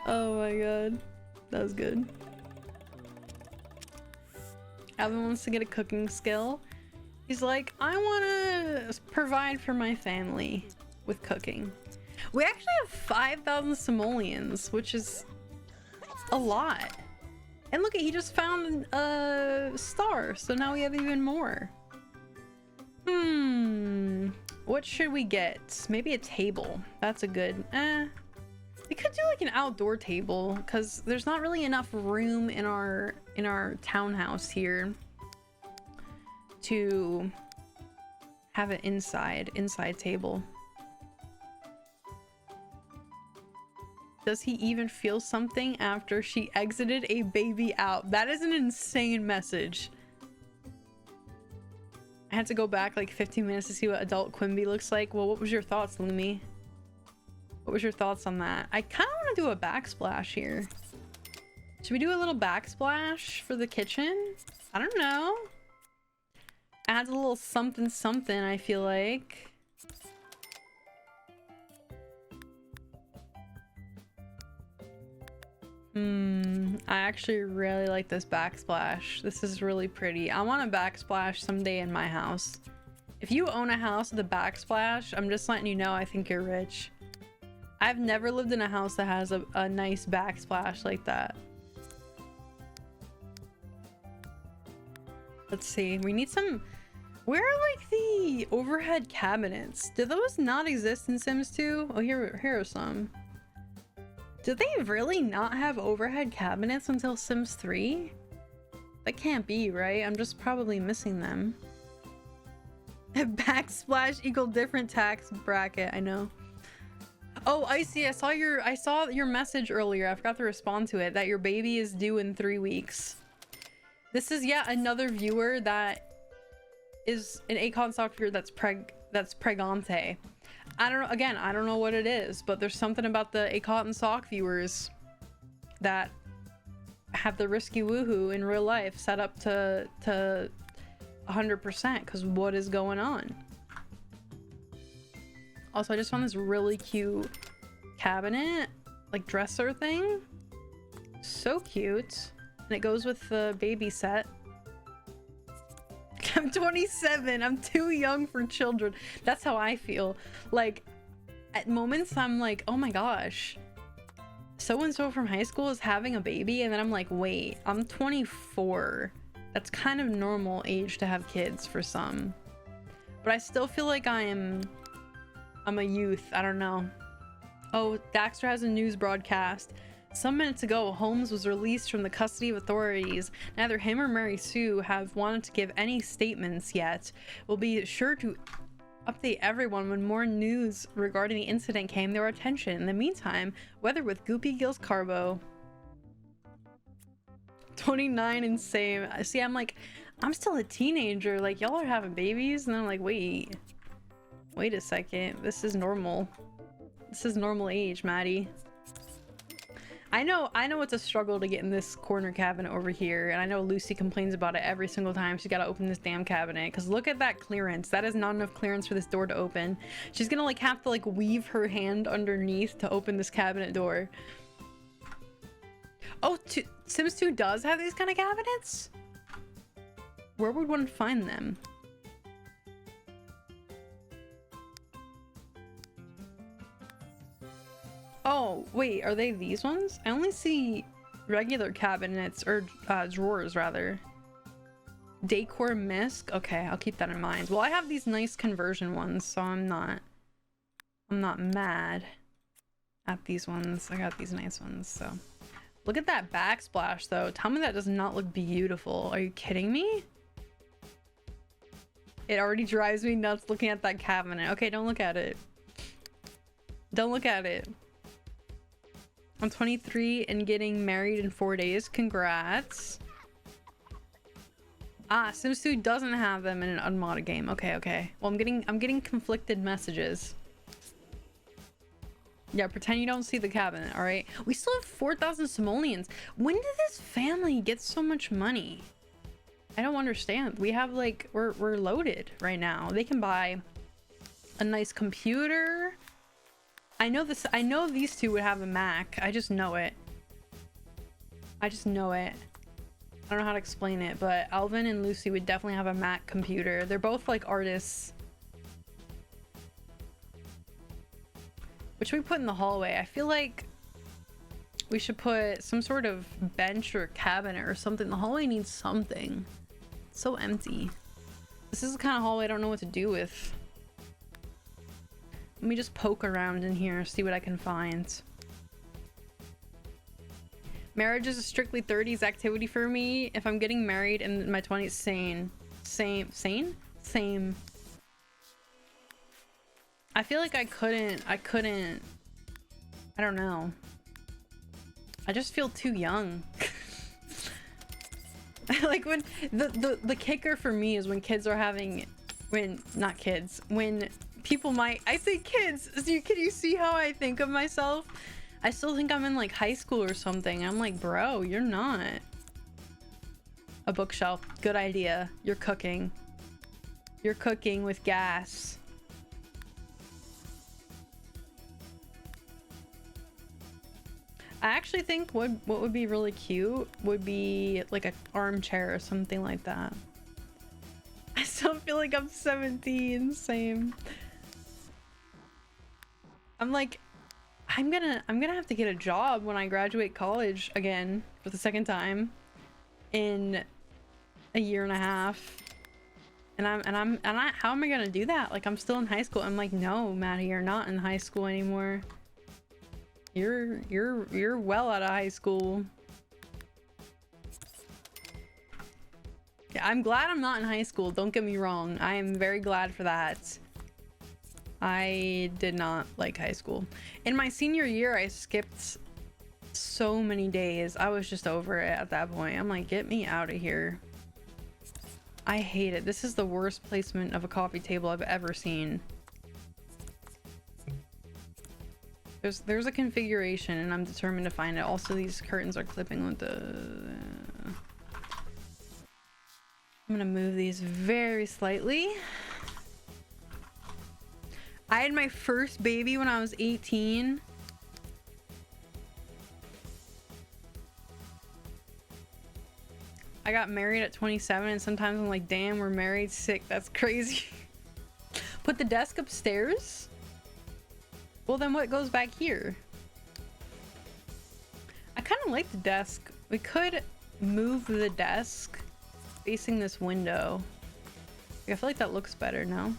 Oh my god, that was good. Alvin wants to get a cooking skill. He's like, I want to provide for my family with cooking. We actually have 5,000 simoleons, which is a lot. And look, he just found a star, so now we have even more. What should we get? Maybe a table. That's a good... We could do like an outdoor table, because there's not really enough room in our townhouse here to have an inside table. Does he even feel something after she exited a baby out? That is an insane message. I had to go back like 15 minutes to see what adult Quimby looks like. Well, what was your thoughts, Lumi? What was your thoughts on that? I kind of want to do a backsplash here. Should we do a little backsplash for the kitchen? I don't know. Adds a little something something, I feel like. I actually really like this backsplash. This is really pretty. I want a backsplash someday in my house. If you own a house with a backsplash, I'm just letting you know I think you're rich. I've never lived in a house that has a nice backsplash like that. Let's see. We need some... Where are like the overhead cabinets? Do those not exist in Sims 2? Oh, here are some. Did they really not have overhead cabinets until Sims 3? That can't be, right? I'm just probably missing them. Backsplash equal different tax bracket, I know. Oh, Icy, I saw your message earlier. I forgot to respond to it, that your baby is due in 3 weeks. This is yet another viewer that is an Acon software that's pregante. I don't know what it is, but there's something about the Acot and Sock viewers that have the risky woohoo in real life set up to 100%, because what is going on? Also, I just found this really cute cabinet, like dresser thing. So cute. And it goes with the baby set. I'm 27. I'm too young for children. That's how I feel. Like, at moments I'm like, oh my gosh, so-and-so from high school is having a baby. And then I'm like, wait, I'm 24. That's kind of normal age to have kids for some. But I still feel like I'm a youth. I don't know. Oh, Daxter has a news broadcast. Some minutes ago, Holmes was released from the custody of authorities. Neither him or Mary Sue have wanted to give any statements yet. We'll be sure to Update everyone when more news regarding the incident came to our attention. In the meantime, weather with Goopy Gills Carbo. 29 and same. See, I'm like, I'm still a teenager. Like, y'all are having babies, and I'm like, wait a second. This is normal. This is normal age, Maddie. I know it's a struggle to get in this corner cabinet over here, and I know Lucy complains about it every single time she's got to open this damn cabinet, because look at that clearance. That is not enough clearance for this door to open. She's gonna like have to like weave her hand underneath to open this cabinet door. Oh, Sims 2 does have these kind of cabinets? Where would one find them? Oh, wait, are they these ones? I only see regular cabinets, or drawers rather. Decor misc? Okay, I'll keep that in mind. Well, I have these nice conversion ones, so I'm not mad at these ones. I got these nice ones, so. Look at that backsplash though. Tell me that does not look beautiful. Are you kidding me? It already drives me nuts looking at that cabinet. Okay, don't look at it. Don't look at it. I'm 23 and getting married in 4 days. Congrats. Ah, Sims 2 doesn't have them in an unmodded game. Okay. Well, I'm getting conflicted messages. Yeah, pretend you don't see the cabinet, all right? We still have 4,000 simoleons. When did this family get so much money? I don't understand. We have like, we're loaded right now. They can buy a nice computer. I know these two would have a Mac. I just know it. I don't know how to explain it, but Alvin and Lucy would definitely have a Mac computer. They're both like artists. What should we put in the hallway? I feel like we should put some sort of bench or cabinet or something. The hallway needs something. It's so empty. This is the kind of hallway I don't know what to do with. Let me just poke around in here, see what I can find. Marriage is a strictly 30s activity for me. If I'm getting married in my 20s, sane. Same. I feel like I couldn't, I don't know. I just feel too young. Like when the kicker for me is when kids are having, when people might, I say kids, so can you see how I think of myself? I still think I'm in like high school or something. I'm like, bro, you're not. A bookshelf, good idea. You're cooking with gas. I actually think what would be really cute would be like an armchair or something like that. I still feel like I'm 17. Same. I'm like, I'm gonna have to get a job when I graduate college again for the second time in a year and a half. And how am I gonna do that? Like, I'm still in high school. I'm like, no, Maddie, you're not in high school anymore. You're well out of high school. Yeah, I'm glad I'm not in high school. Don't get me wrong. I am very glad for that. I did not like high school. In my senior year, I skipped so many days. I was just over it at that point. I'm like, get me out of here. I hate it. This is the worst placement of a coffee table I've ever seen. There's a configuration and I'm determined to find it. Also, these curtains are clipping with the... I'm gonna move these very slightly. I had my first baby when I was 18. I got married at 27 and sometimes I'm like, damn, we're married, sick, that's crazy. Put the desk upstairs? Well, then what goes back here? I kind of like the desk. We could move the desk facing this window. I feel like that looks better now.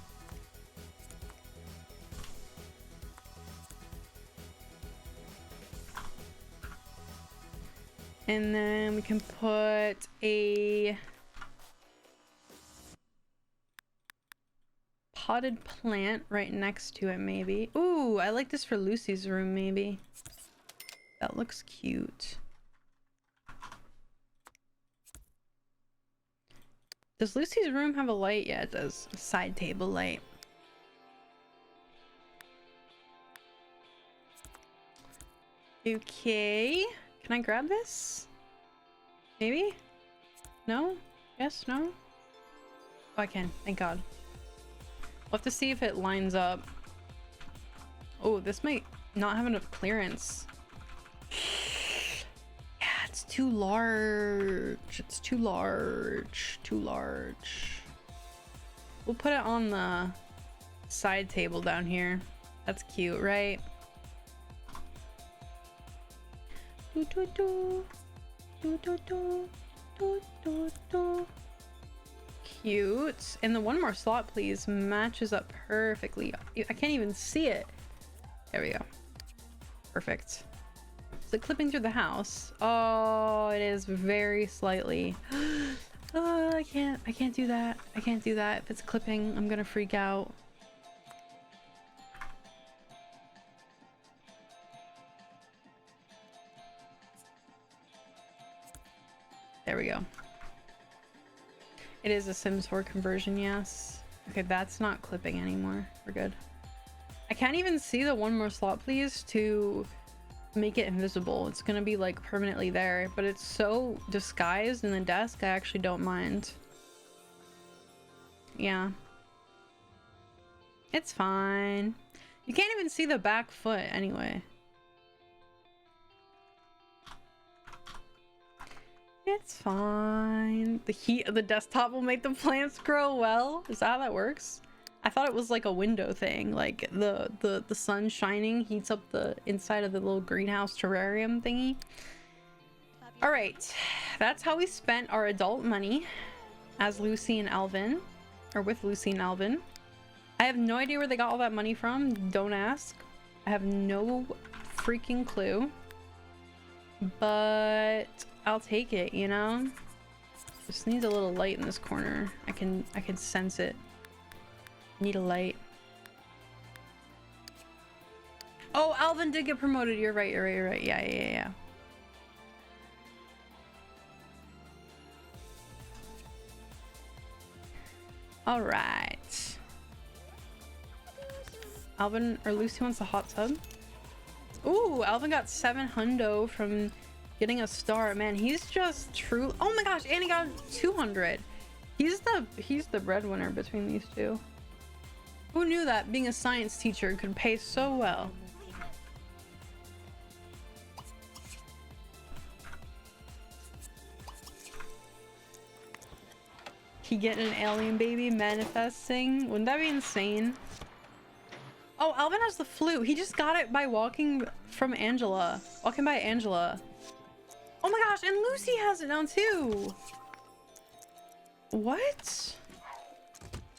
And then we can put a potted plant right next to it, maybe. Ooh, I like this for Lucy's room, maybe. That looks cute. Does Lucy's room have a light? Yeah, it does. A side table light. Okay. Can I grab this? Maybe? No? Yes? No? Oh, I can. Thank God. We'll have to see if it lines up. Oh, this might not have enough clearance. Yeah, it's too large. It's too large. Too large. We'll put it on the side table down here. That's cute, right? Do, do, do. Do, do, do. Do, do, do. Cute. And the one more slot, please, matches up perfectly. I can't even see it. There we go. Perfect. Is it clipping through the house? Oh, it is very slightly. Oh, I can't do that. I can't do that. If it's clipping, I'm gonna freak out. There we go. It is a Sims 4 conversion, yes. Okay, that's not clipping anymore. We're good. I can't even see the one more slot, please, to make it invisible. It's gonna be like permanently there, but it's so disguised in the desk, I actually don't mind. Yeah. It's fine. You can't even see the back foot anyway. It's fine. The heat of the desktop will make the plants grow well. Is that how that works? I thought it was like a window thing. Like the sun shining heats up the inside of the little greenhouse terrarium thingy. All right, that's how we spent our adult money as Lucy and Alvin, or with Lucy and Alvin. I have no idea where they got all that money from. Don't ask. I have no freaking clue. But I'll take it, you know? Just needs a little light in this corner. I can sense it. Need a light. Oh, Alvin did get promoted. You're right, you're right, you're right. Yeah. All right. Alvin or Lucy wants a hot tub. Ooh, Alvin got 7 hundo from getting a star. Man, he's just true. Oh my gosh, and he got 200. He's the breadwinner between these two. Who knew that being a science teacher could pay so well? He getting an alien baby manifesting. Wouldn't that be insane? Oh, Alvin has the flu. He just got it by walking from Angela. Walking by Angela. Oh my gosh, and Lucy has it now too. What?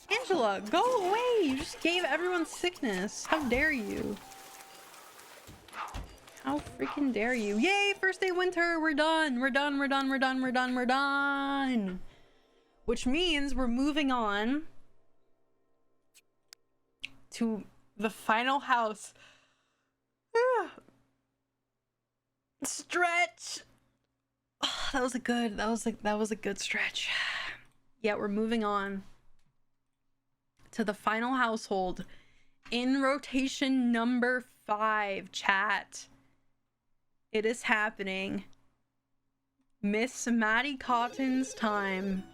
Angela, go away. You just gave everyone sickness. How dare you? How freaking dare you? Yay, first day winter. We're done. We're done. We're done. We're done. We're done. We're done. Which means we're moving on to the final house. Stretch. Oh, that was a good stretch. Yeah, we're moving on to the final household in rotation number 5, chat. It is happening. Miss Maddie Cotton's time.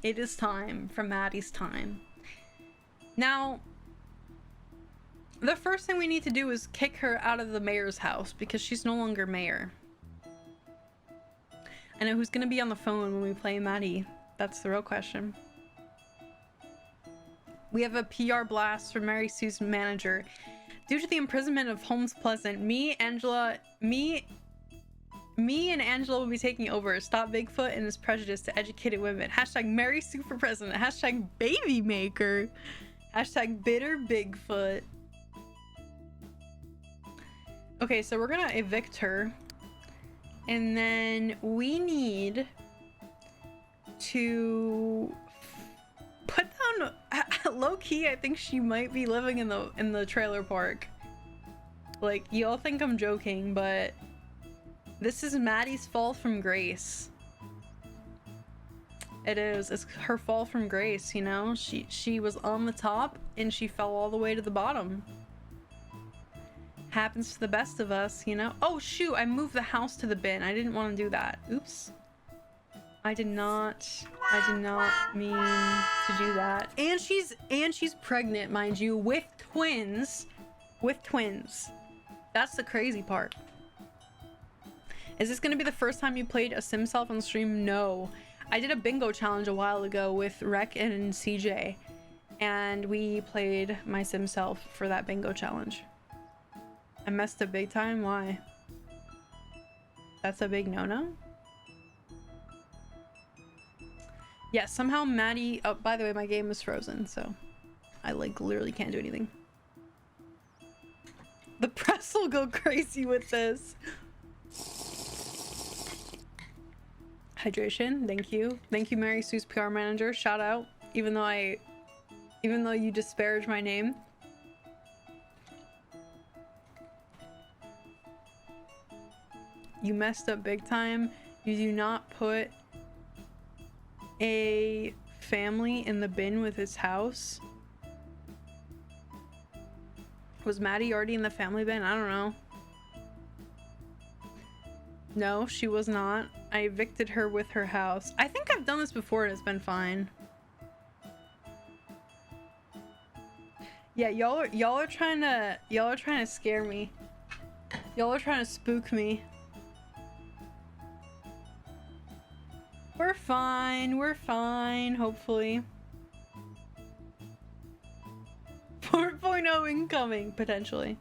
It is time for Maddie's time. Now, the first thing we need to do is kick her out of the mayor's house because she's no longer mayor. I know who's gonna be on the phone when we play Maddie. That's the real question. We have a PR blast from Mary Sue's manager. Due to the imprisonment of Holmes Pleasant, me and Angela will be taking over. Stop Bigfoot and his prejudice to educated women. Hashtag Mary Sue for president. Hashtag baby maker. Hashtag bitter Bigfoot. Okay, so we're gonna evict her. And then we need to put down... low key, I think she might be living in the trailer park. Like, y'all think I'm joking, but this is Maddie's fall from grace. It is. It's her fall from grace, you know? She was on the top and she fell all the way to the bottom. Happens to the best of us, you know? Oh shoot, I moved the house to the bin. I didn't want to do that. Oops. I did not mean to do that. And she's pregnant, mind you, with twins. With twins. That's the crazy part. Is this gonna be the first time you played a Simself on stream? No. I did a bingo challenge a while ago with Rec and CJ, and we played my Simself for that bingo challenge. I messed up big time. Why? That's a big no-no? Yeah, somehow Maddie... Oh, by the way, my game is frozen, so I, like, literally can't do anything. The press will go crazy with this. Hydration, thank you. Thank you, Mary Sue's PR manager. Shout out. Even though you disparage my name. You messed up big time. You do not put a family in the bin with his house. Was Maddie already in the family bin? I don't know. No, she was not. I evicted her with her house. I think I've done this before and it's been fine. Yeah, y'all are trying to scare me. Y'all are trying to spook me. We're fine, hopefully. 4.0 incoming, potentially.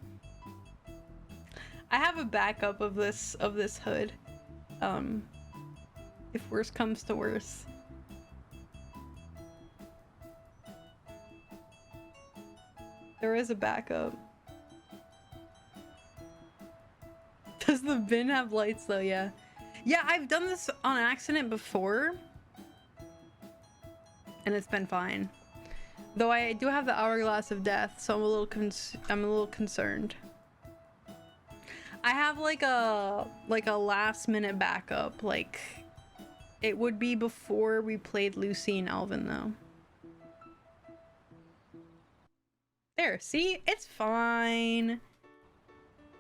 I have a backup of this hood. If worse comes to worse. There is a backup. Does the bin have lights though? Yeah. Yeah, I've done this on accident before. And it's been fine. Though I do have the hourglass of death, so I'm a little concerned. I have like a last minute backup. Like, it would be before we played Lucy and Alvin though. There, see? It's fine.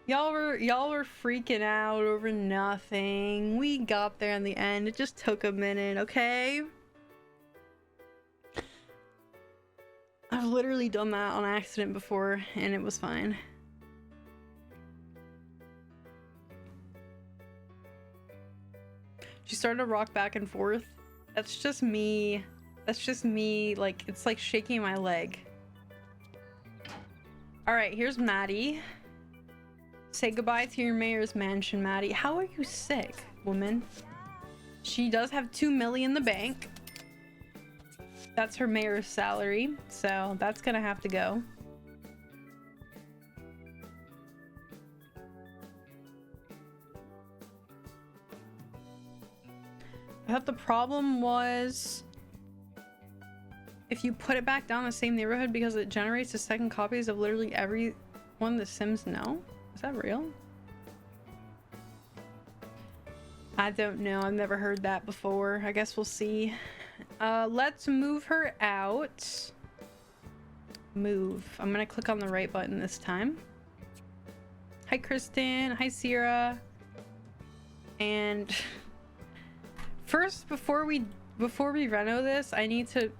Y'all were freaking out over nothing. We got there in the end. It just took a minute, okay? I've literally done that on accident before and it was fine. She started to rock back and forth. That's just me. That's just me, like, it's like shaking my leg. Alright, here's Maddie. Say goodbye to your mayor's mansion, Maddie. How are you sick, woman? She does have 2 million in the bank. That's her mayor's salary, so that's gonna have to go. I thought the problem was if you put it back down in the same neighborhood because it generates the second copies of literally every one the Sims know. Is that real? I don't know. I've never heard that before. I guess we'll see. Let's move her out. Move. I'm gonna click on the right button this time. Hi, Kristen. Hi, Sierra. And first, before we reno this, I need to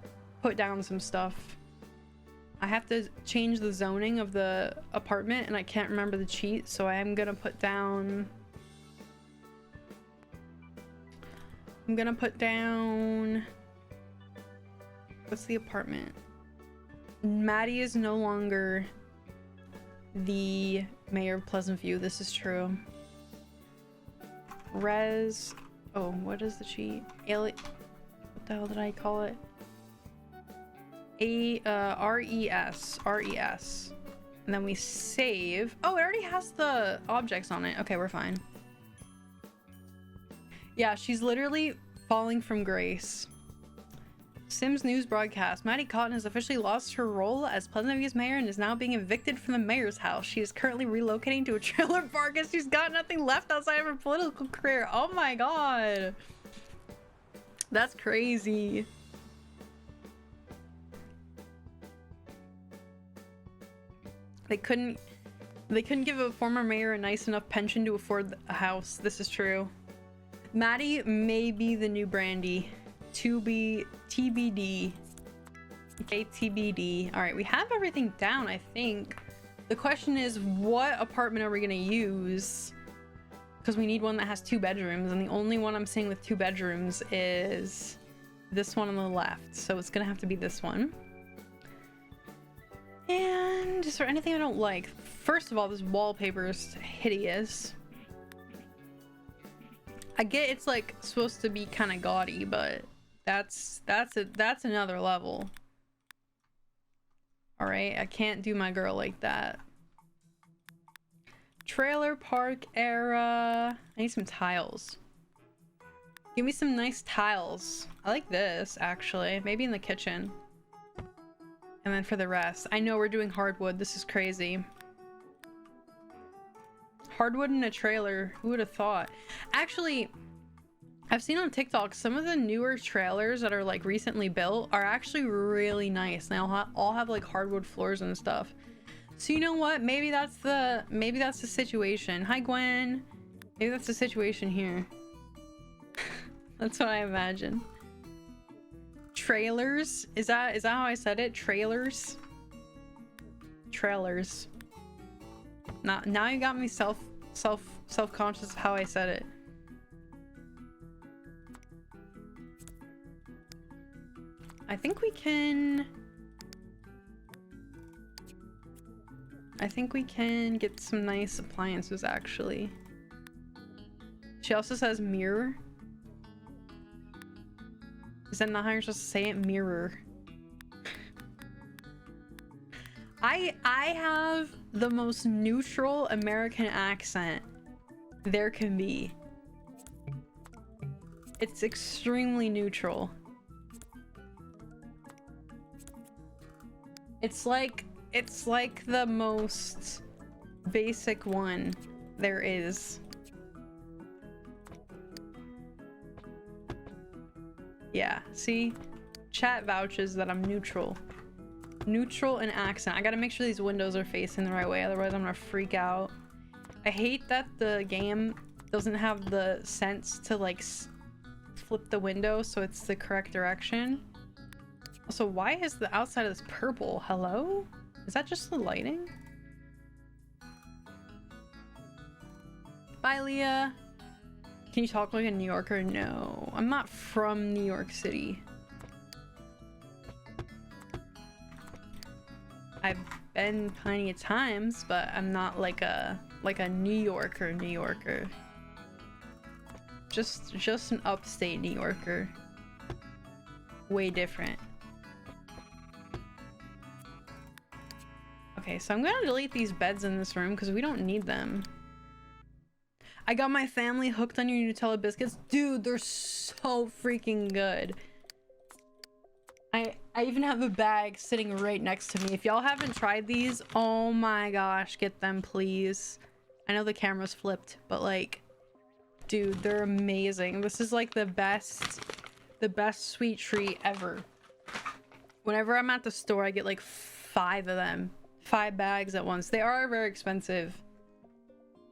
put down some stuff. I have to change the zoning of the apartment and I can't remember the cheat, so I am gonna put down... I'm gonna put down... What's the apartment? Maddie is no longer the mayor of Pleasant View. This is true. Res... Oh, what is the cheat? What the hell did I call it? RES. And then we save. Oh, it already has the objects on it. Okay, we're fine. Yeah, she's literally falling from grace. Sims news broadcast. Maddie Cotton has officially lost her role as Pleasant View's mayor and is now being evicted from the mayor's house. She is currently relocating to a trailer park as she's got nothing left outside of her political career. Oh my god. That's crazy. They couldn't give a former mayor a nice enough pension to afford a house. This is true. Maddie may be the new Brandy. To be TBD. Okay, TBD. All right, we have everything down, I think. The question is, what apartment are we gonna use? Because we need one that has 2 bedrooms, and the only one I'm seeing with 2 bedrooms is this one on the left. So it's gonna have to be this one. And is there anything I don't like? First of all, this wallpaper is hideous. I get it's like supposed to be kind of gaudy, but that's another level. All right, I can't do my girl like that. Trailer park era. I need some tiles. Give me some nice tiles. I like this actually. Maybe in the kitchen. And then for the rest, I know we're doing hardwood. This is crazy. Hardwood in a trailer. Who would have thought? Actually, I've seen on TikTok some of the newer trailers that are like recently built are actually really nice. They all have like hardwood floors and stuff. So you know what? Maybe that's the situation. Hi Gwen. Maybe that's the situation here. That's what I imagine. Trailers? Is that how I said it? Trailers? Trailers. Now you got me self-conscious of how I said it. I think we can get some nice appliances actually. She also says mirror. Is that not how you're supposed to say it? Mirror. I have the most neutral American accent there can be. It's extremely neutral. It's like the most basic one there is. Yeah, see? Chat vouches that I'm neutral. Neutral in accent. I gotta make sure these windows are facing the right way, otherwise I'm gonna freak out. I hate that the game doesn't have the sense to like flip the window so it's the correct direction. Also, why is the outside of this purple? Hello? Is that just the lighting? Bye, Leah. Can you talk like a New Yorker? No, I'm not from New York City. I've been plenty of times, but I'm not like a New Yorker. Just an upstate New Yorker. Way different. Okay, so I'm gonna delete these beds in this room because we don't need them. I got my family hooked on your Nutella biscuits. Dude, they're so freaking good. I even have a bag sitting right next to me. If y'all haven't tried these, oh my gosh, get them please. I know the camera's flipped, but like, dude, they're amazing. This is like the best sweet treat ever. Whenever I'm at the store, I get like 5 of them. 5 bags at once. They are very expensive,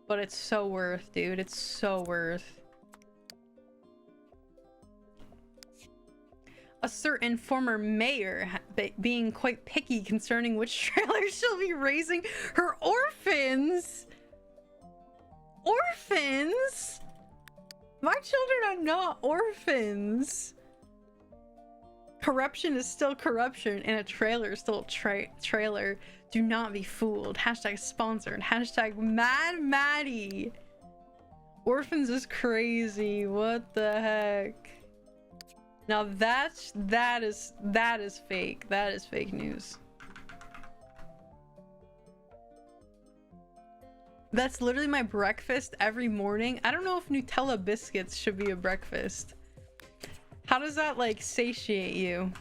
but it's so worth, dude. It's so worth. A certain former mayor being quite picky concerning which trailer she'll be raising her orphans. Orphans? My children are not orphans. Corruption is still corruption, and a trailer is still a trailer. Do not be fooled. Hashtag sponsored. Hashtag Mad Maddie. Orphans is crazy. What the heck? Now that is fake. That is fake news. That's literally my breakfast every morning. I don't know if Nutella biscuits should be a breakfast. How does that like satiate you?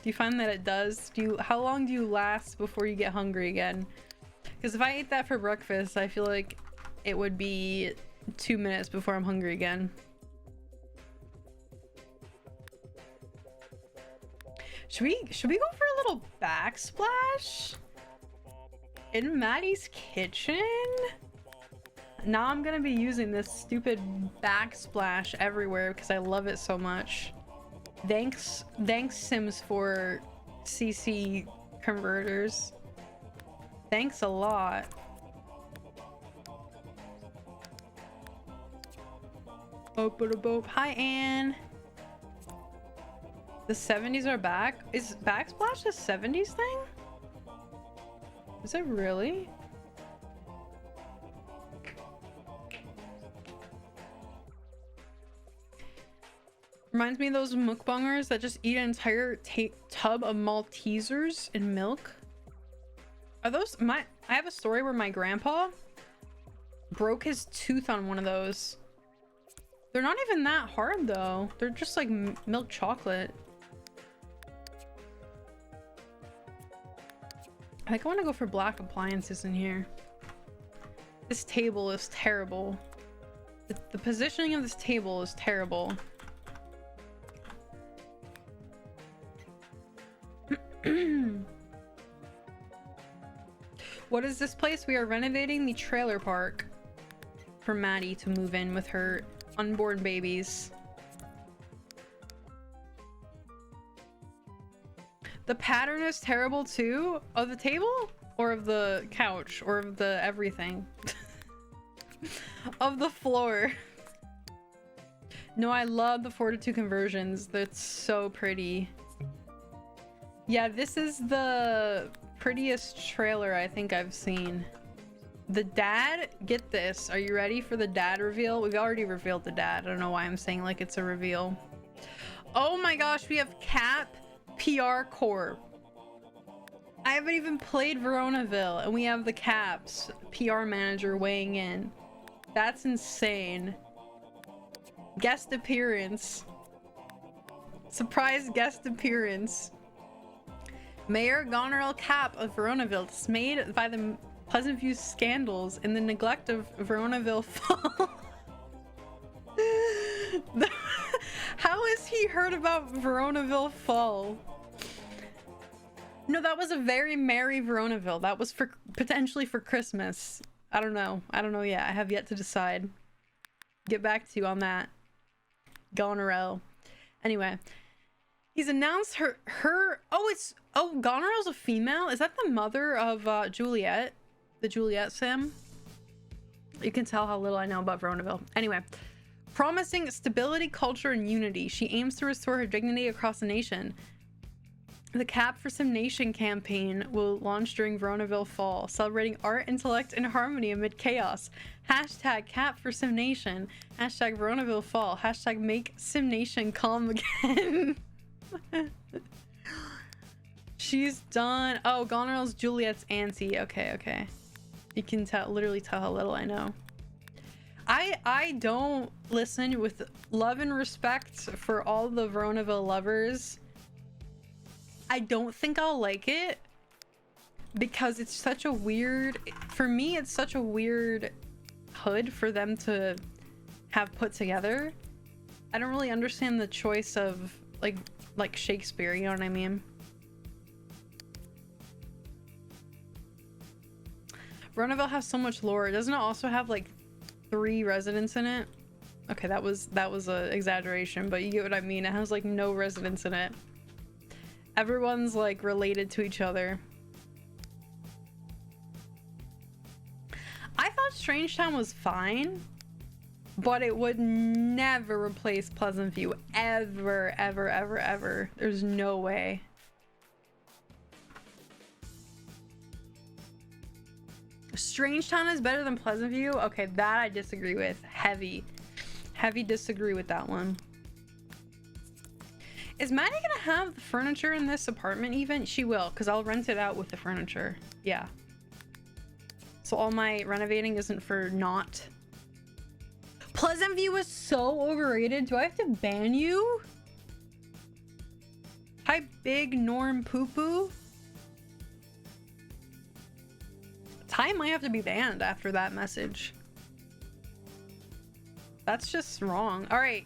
Do you find that it does? How long do you last before you get hungry again? Because if I ate that for breakfast, I feel like it would be 2 minutes before I'm hungry again. Should we go for a little backsplash in Maddie's kitchen? Now I'm gonna be using this stupid backsplash everywhere because I love it so much. Thanks Sims for CC converters. Thanks a lot. Hi Anne. The 70s are back. Is backsplash a 70s thing? Is it really? Reminds me of those mukbangers that just eat an entire tub of Maltesers in milk. Are those I have a story where my grandpa broke his tooth on one of those. They're not even that hard though. They're just like milk chocolate. I think I want to go for black appliances in here. This table is terrible. The positioning of this table is terrible. What is this place? We are renovating the trailer park for Maddie to move in with her unborn babies. The pattern is terrible too. Of the table? Or of the couch? Or of the everything? Of the floor. No, I love the 4:2 conversions. That's so pretty. Yeah, this is the prettiest trailer I think I've seen. The dad, get this. Are you ready for the dad reveal? We've already revealed the dad. I don't know why I'm saying like it's a reveal. Oh my gosh, we have Cap PR Corp. I haven't even played Veronaville and we have the Caps PR manager weighing in. That's insane. Guest appearance. Surprise guest appearance. Mayor Goneril Cap of Veronaville, dismayed by the Pleasant View scandals and the neglect of Veronaville Fall. How has he heard about Veronaville Fall? No, that was a very merry Veronaville. That was for potentially for Christmas. I don't know yet. I have yet to decide. Get back to you on that. Goneril. Anyway. He's announced Goneril's a female? Is that the mother of Juliet? The Juliet sim? You can tell how little I know about Veronaville. Anyway. Promising stability, culture, and unity. She aims to restore her dignity across the nation. The Cap for Sim Nation campaign will launch during Veronaville Fall, celebrating art, intellect, and harmony amid chaos. Hashtag Cap for Sim Nation. Hashtag Veronaville Fall. Hashtag make Sim Nation calm again. She's done. Oh, Goneril's Juliet's auntie. Okay. You can literally tell how little I know. I don't listen with love and respect for all the Veronaville lovers. I don't think I'll like it because it's such a weird, for me, it's such a weird hood for them to have put together. I don't really understand the choice of like Shakespeare, you know what I mean? Veronaville has so much lore. Doesn't it also have like 3 residents in it? Okay, that was a exaggeration, but you get what I mean. It has like no residents in it. Everyone's like related to each other. I thought Strangetown was fine, but it would never replace Pleasant View. Ever, ever, ever, ever. There's no way. Strangetown is better than Pleasant View? Okay, that I disagree with. Heavy disagree with that one. Is Maddie gonna have the furniture in this apartment even? She will, because I'll rent it out with the furniture. Yeah. So all my renovating isn't for naught. Pleasant View is so overrated. Do I have to ban you? Hi, Big Norm Poo Poo. Ty might have to be banned after that message. That's just wrong. All right.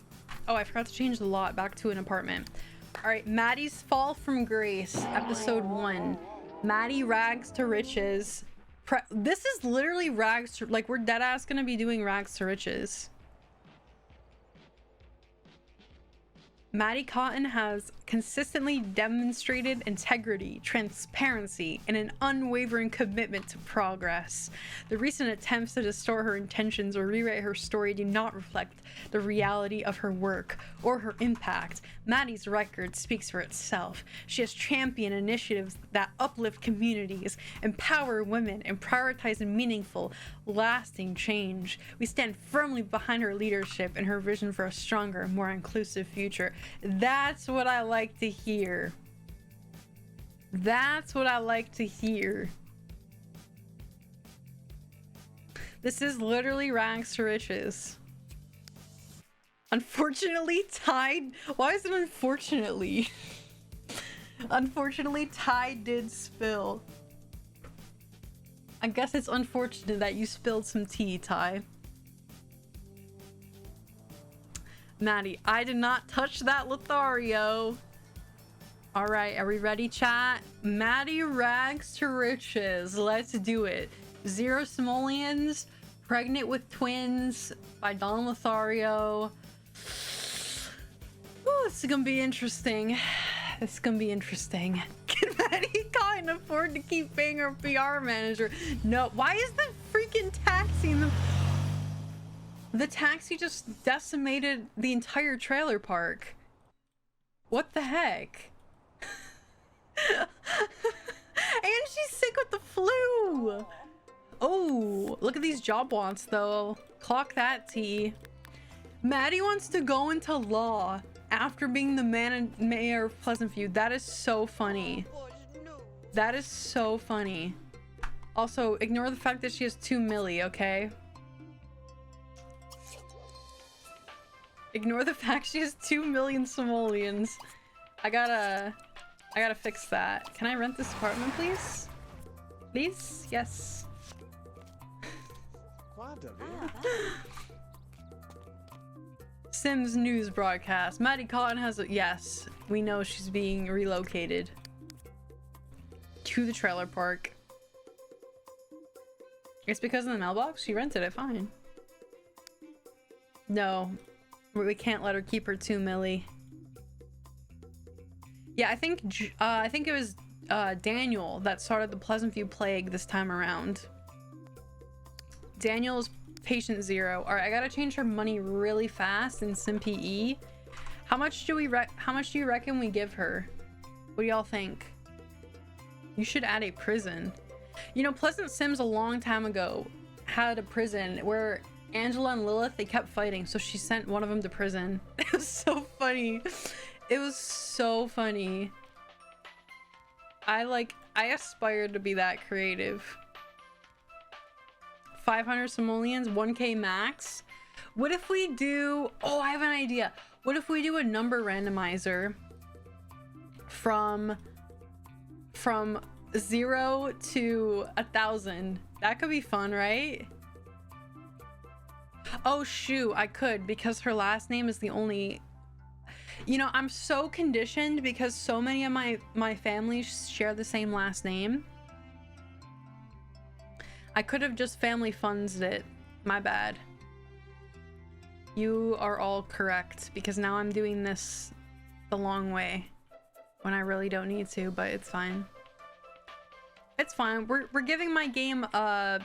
Oh, I forgot to change the lot back to an apartment. All right, Maddie's Fall from Grace, episode 1. Maddie rags to riches. This is literally rags to, like, we're dead ass gonna be doing rags to riches. Maddie Cotton has consistently demonstrated integrity, transparency, and an unwavering commitment to progress. The recent attempts to distort her intentions or rewrite her story do not reflect the reality of her work or her impact. Maddie's record speaks for itself. She has championed initiatives that uplift communities, empower women, and prioritize meaningful, lasting change. We stand firmly behind her leadership and her vision for a stronger, more inclusive future. That's what I like to hear. That's what I like to hear. This is literally rags to riches. Unfortunately, Tide. Why is it unfortunately? Unfortunately, Tide did spill. I guess it's unfortunate that you spilled some tea, Ty. Maddie, I did not touch that Lothario. All right, are we ready, chat? Maddie rags to riches. Let's do it. Zero Simoleons, Pregnant with Twins by Don Lothario. Ooh, this is gonna be interesting. This is gonna be interesting. Can Maddie Cotton afford to keep paying her PR manager? No. Why is the freaking taxi in the taxi just decimated the entire trailer park? What the heck? And she's sick with the flu. Oh, look at these job wants though. Clock that, T. Maddie wants to go into law after being the mayor of Pleasant View. That is so funny. That is so funny. Also, ignore the fact that she has 2 milli, okay? Ignore the fact she has 2 million simoleons. I gotta fix that. Can I rent this apartment, please? Please? Yes. Sims news broadcast. Maddie Cotton has a... Yes, we know she's being relocated to the trailer park. It's because of the mailbox? She rented it, fine. No. We can't let her keep her 2 milli. Yeah, I think it was Daniel that started the Pleasant View plague this time around. Daniel's patient 0. All right, I gotta change her money really fast in SimPE. How much do you reckon we give her? What do y'all think? You should add a prison. You know, Pleasant Sims a long time ago had a prison where Angela and Lilith, they kept fighting, so she sent one of them to prison. It was so funny. It was so funny. I aspired to be that creative. 500 simoleons, 1k max. What if we do... Oh, I have an idea. What if we do a number randomizer from 0 to 1,000? That could be fun, right? Oh shoot, I could, because her last name is the only... You know, I'm so conditioned because so many of my family share the same last name. I could have just family funds it. My bad. You are all correct, because now I'm doing this the long way when I really don't need to, but it's fine. It's fine. We're giving my game a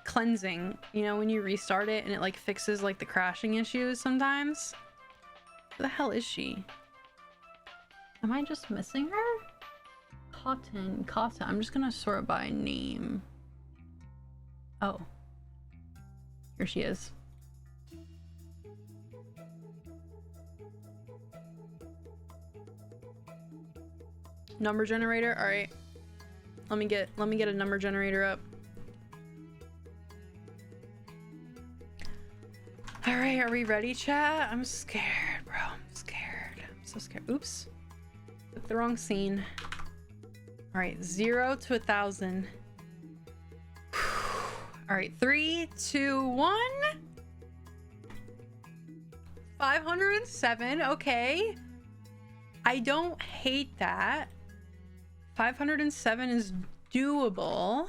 cleansing. You know, when you restart it and it like fixes like the crashing issues sometimes. Where the hell is she? Am I just missing her? Cotton. I'm just gonna sort by name. Oh. Here she is. Number generator? Alright. Let me get a number generator up. All right, are we ready, chat? I'm scared, bro. I'm scared. I'm so scared. Oops. Took the wrong scene. All right, 0 to 1,000. All right, 3, 2, 1. 507. Okay. I don't hate that. 507 is doable.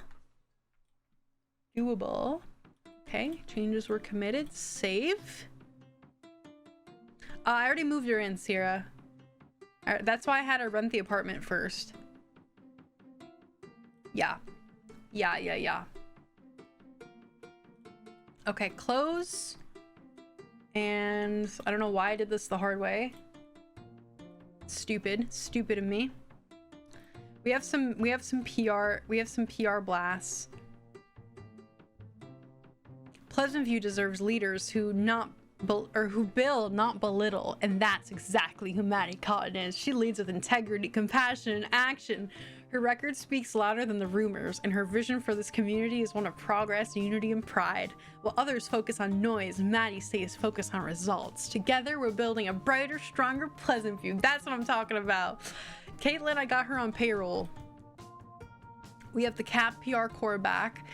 Doable. Okay, changes were committed. Save. I already moved her in, Sierra. That's why I had her rent the apartment first. Yeah. Yeah. Okay, close. And I don't know why I did this the hard way. Stupid of me. We have some PR blasts. Pleasant View deserves leaders who build, not belittle, and that's exactly who Maddie Cotton is. She leads with integrity, compassion, and action. Her record speaks louder than the rumors, and her vision for this community is one of progress, unity, and pride. While others focus on noise, Maddie stays focused on results. Together, we're building a brighter, stronger Pleasant View. That's what I'm talking about. Caitlin, I got her on payroll. We have the CAP PR core back.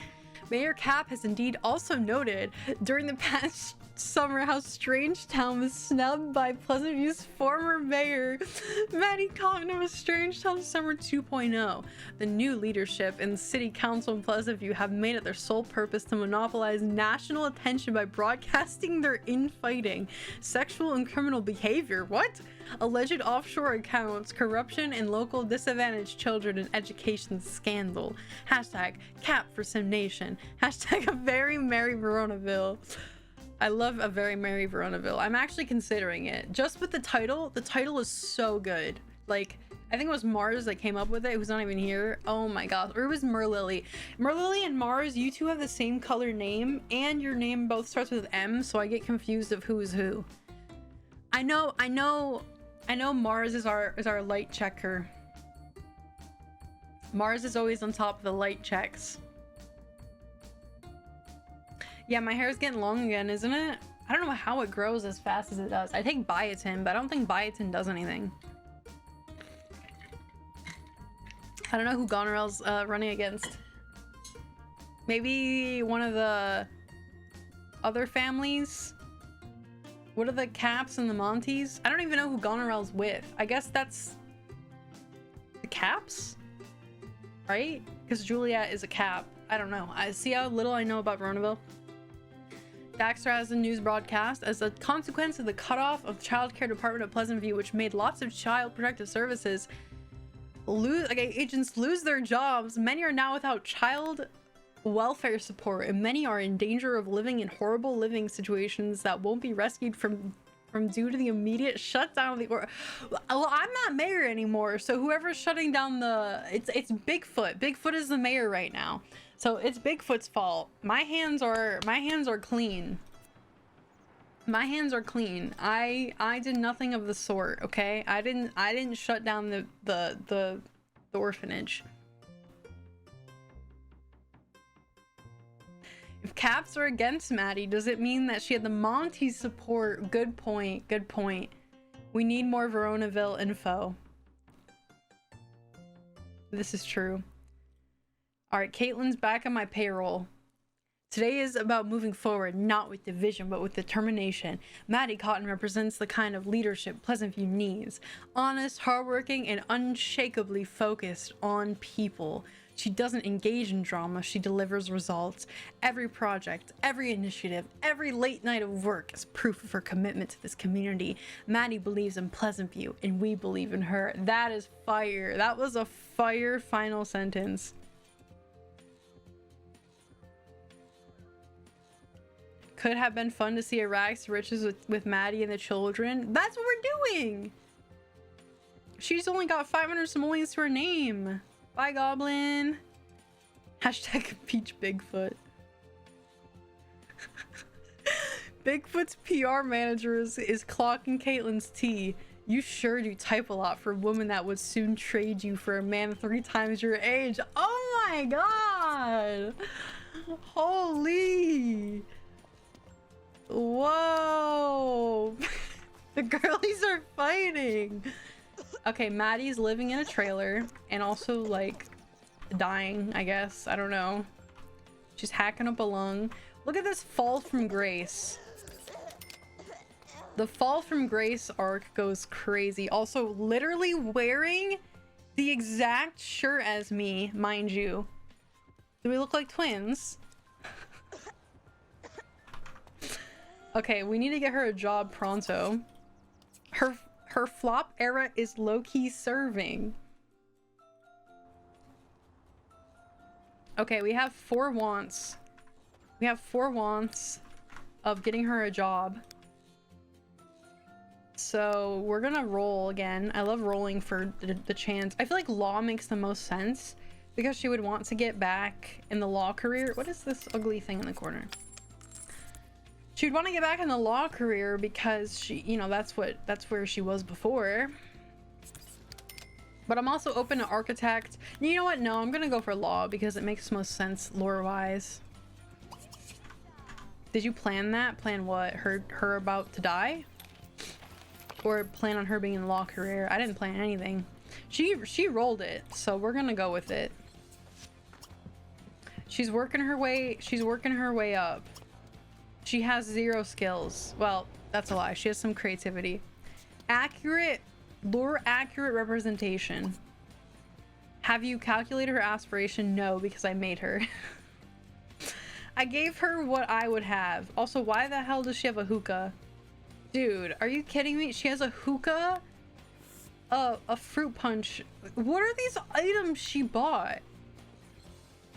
Mayor Cap has indeed also noted during the past summer how Strangetown was snubbed by Pleasant View's former mayor, Maddie Cotton, of Strangetown Summer 2.0. The new leadership in the city council in Pleasant View have made it their sole purpose to monopolize national attention by broadcasting their infighting, sexual and criminal behavior. What? Alleged offshore accounts, corruption, and local disadvantaged children and education scandal. Hashtag Cap for Sim Nation. Hashtag a very merry Veronaville. I love a very merry Veronaville. I'm actually considering it. Just with the title is so good. Like, I think it was Mars that came up with it, who's not even here. Oh my gosh. Or it was Merlily. Merlily and Mars, you two have the same color name, and your name both starts with M, so I get confused of who is who. I know Mars is our light checker. Mars is always on top of the light checks. Yeah, my hair's getting long again, isn't it? I don't know how it grows as fast as it does. I take biotin, but I don't think biotin does anything. I don't know who Goneril's running against. Maybe one of the other families? What are the Caps and the Monties? I don't even know who Goneril's with. I guess that's the Caps? Right? Because Juliet is a Cap. I don't know. I see how little I know about Veronaville. Daxter has a news broadcast as a consequence of the cutoff of the child care department at Pleasant View, which made lots of child protective services agents lose their jobs. Many are now without child welfare support, and many are in danger of living in horrible living situations that won't be rescued from due to the immediate shutdown of the well, I'm not mayor anymore, so whoever's shutting down it's Bigfoot. Bigfoot is the mayor right now. So it's Bigfoot's fault. My hands are clean. My hands are clean. I did nothing of the sort, okay? I didn't shut down the orphanage. If Caps are against Maddie, does it mean that she had the Monty support? Good point. Good point. We need more Veronaville info. This is true. All right, Caitlin's back on my payroll. Today is about moving forward, not with division, but with determination. Maddie Cotton represents the kind of leadership Pleasant View needs. Honest, hardworking, and unshakably focused on people. She doesn't engage in drama, she delivers results. Every project, every initiative, every late night of work is proof of her commitment to this community. Maddie believes in Pleasant View, and we believe in her. That is fire. That was a fire final sentence. Could have been fun to see a rags to riches with Maddie and the children. That's what we're doing. She's only got 500 simoleons to her name. Bye, Goblin. Hashtag Peach Bigfoot. Bigfoot's PR manager is clocking Caitlin's tea. You sure do type a lot for a woman that would soon trade you for a man 3 times your age. Oh my god. Holy. Whoa. The girlies are fighting. Okay, Maddie's living in a trailer and also like dying, I guess. I don't know. She's hacking up a lung. Look at this fall from grace. The fall from grace arc goes crazy. Also, literally wearing the exact shirt as me, mind you. Do we look like twins? Okay, we need to get her a job pronto. Her flop era is low-key serving. Okay, we have 4 wants. We have 4 wants of getting her a job. So we're gonna roll again. I love rolling for the chance. I feel like law makes the most sense because she would want to get back in the law career. What is this ugly thing in the corner? She'd want to get back in the law career because she, you know, that's where she was before. But I'm also open to architect. You know what? No, I'm gonna go for law because it makes most sense lore-wise. Did you plan that? Plan what? Her about to die? Or plan on her being in the law career? I didn't plan anything. She rolled it, so we're gonna go with it. She's working her way up. She has 0 skills. Well, that's a lie. She has some creativity. Lore accurate representation. Have you calculated her aspiration? No, because I made her. I gave her what I would have. Also, why the hell does she have a hookah? Dude, are you kidding me? She has a hookah, a fruit punch. What are these items she bought?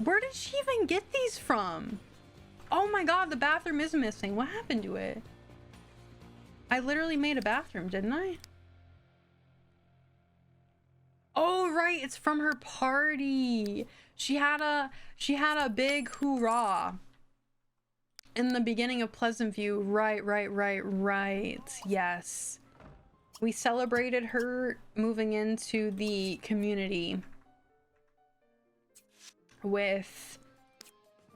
Where did she even get these from? Oh my god, the bathroom is missing. What happened to it? I literally made a bathroom, didn't I? Oh right, it's from her party. She had a big hoorah in the beginning of Pleasant View. Right. Yes. We celebrated her moving into the community with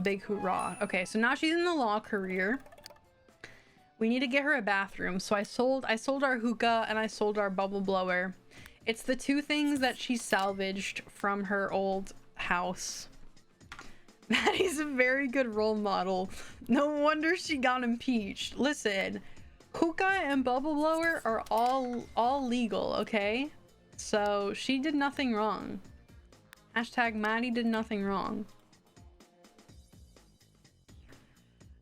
big hoorah. Okay, so now she's in the law career. We need to get her a bathroom. So I sold our hookah and I sold our bubble blower. It's the 2 things that she salvaged from her old house. Maddie's a very good role model. No wonder she got impeached. Listen, hookah and bubble blower are all legal, okay? So she did nothing wrong. Hashtag Maddie did nothing wrong.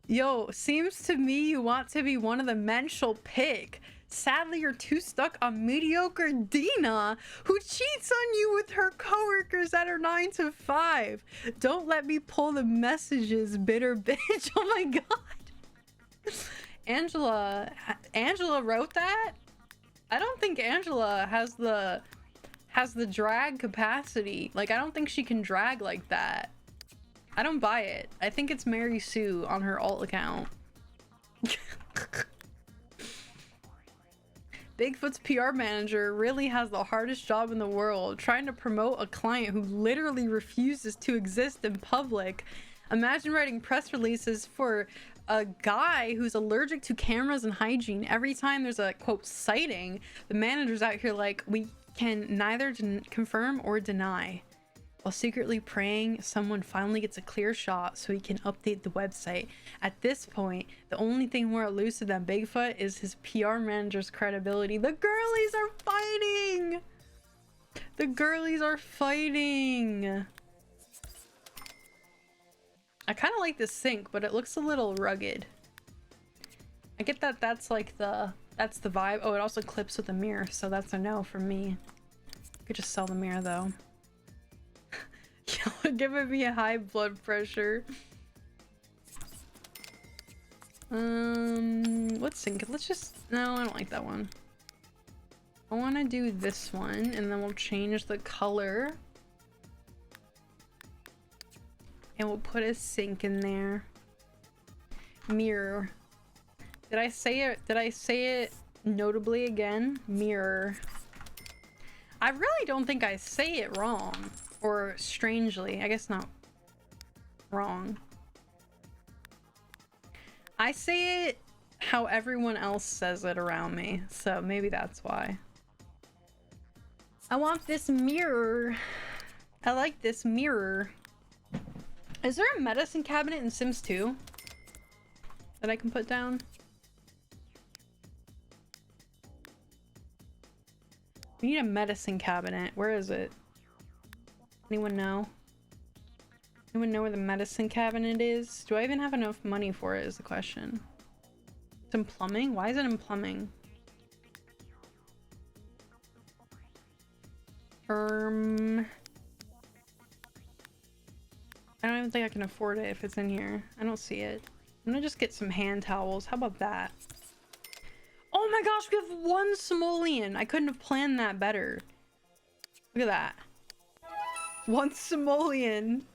Yo, seems to me you want to be one of the men she'll pick. Sadly, you're too stuck on mediocre Dina, who cheats on you with her coworkers at her 9 to 5. Don't let me pull the messages, bitter bitch. Oh my god. Angela wrote that? I don't think Angela has the drag capacity. Like, I don't think she can drag like that. I don't buy it. I think it's Mary Sue on her alt account. Bigfoot's PR manager really has the hardest job in the world, trying to promote a client who literally refuses to exist in public. Imagine writing press releases for a guy who's allergic to cameras and hygiene. Every time there's a quote sighting, the manager's out here like, we can neither confirm or deny, while secretly praying someone finally gets a clear shot so he can update the website. At this point, the only thing more elusive than Bigfoot is his PR manager's credibility. The girlies are fighting! The girlies are fighting! I kind of like the sink, but it looks a little rugged. I get that that's like that's the vibe. Oh, it also clips with the mirror, so that's a no from me. I could just sell the mirror though. Y'all are giving me a high blood pressure. What sink? Let's just, no, I don't like that one. I want to do this one, and then we'll change the color. And we'll put a sink in there. Mirror. Did I say it notably again? Mirror. I really don't think I say it wrong. Or strangely. I guess not wrong. I say it how everyone else says it around me, so maybe that's why. I want this mirror. I like this mirror. Is there a medicine cabinet in Sims 2 that I can put down? We need a medicine cabinet. Where is it? Anyone know? Anyone know where the medicine cabinet is? Do I even have enough money for it is the question. It's in plumbing? Why is it in plumbing? I don't even think I can afford it if it's in here. I don't see it. I'm gonna just get some hand towels. How about that? Oh my gosh, we have 1 simoleon. I couldn't have planned that better. Look at that. 1 simoleon.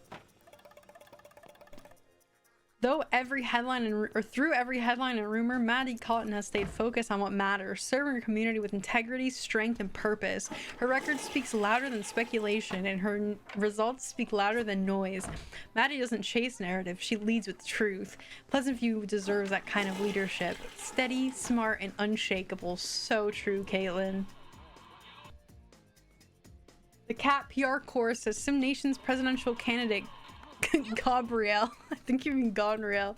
Through every headline and rumor, Maddie Cotton has stayed focused on what matters, serving her community with integrity, strength, and purpose. Her record speaks louder than speculation, and her results speak louder than noise. Maddie doesn't chase narrative, she leads with truth. Pleasant View deserves that kind of leadership. Steady, smart, and unshakable. So true, Caitlin. The CAT PR course says Sim Nation's presidential candidate Gabrielle, I think you mean Gabrielle,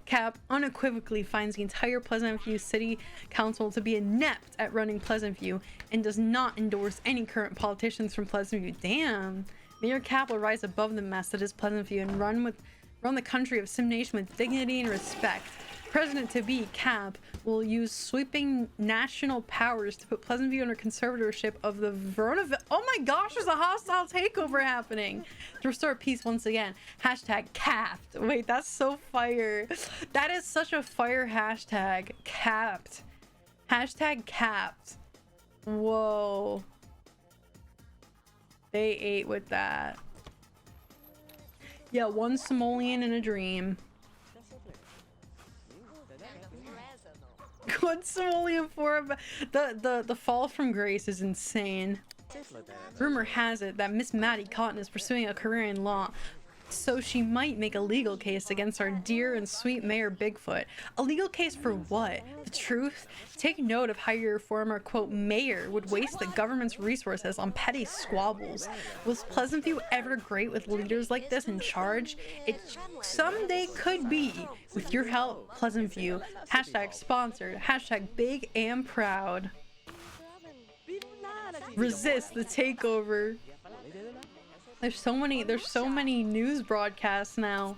Cap unequivocally finds the entire Pleasant View City Council to be inept at running Pleasant View and does not endorse any current politicians from Pleasant View. Damn. Mayor Cap will rise above the mess that is Pleasant View and run the country of Sim Nation with dignity and respect. President-to-be Cap will use sweeping national powers to put Pleasant View under conservatorship of the Verona. Oh my gosh, there's a hostile takeover happening to restore peace once again. Hashtag capped. Wait, that's so fire. That is such a fire hashtag. Capped. Hashtag capped. Whoa. They ate with that. Yeah, 1 simoleon in a dream. 1 simoleon for the fall from grace is insane. Rumor has it that Miss Maddie Cotton is pursuing a career in law, so she might make a legal case against our dear and sweet Mayor Bigfoot. A legal case for what? The truth? Take note of how your former, quote, mayor would waste the government's resources on petty squabbles. Was Pleasant View ever great with leaders like this in charge? It someday could be. With your help, Pleasant View. Hashtag sponsored. Hashtag big and proud. Resist the takeover. There's so many news broadcasts now.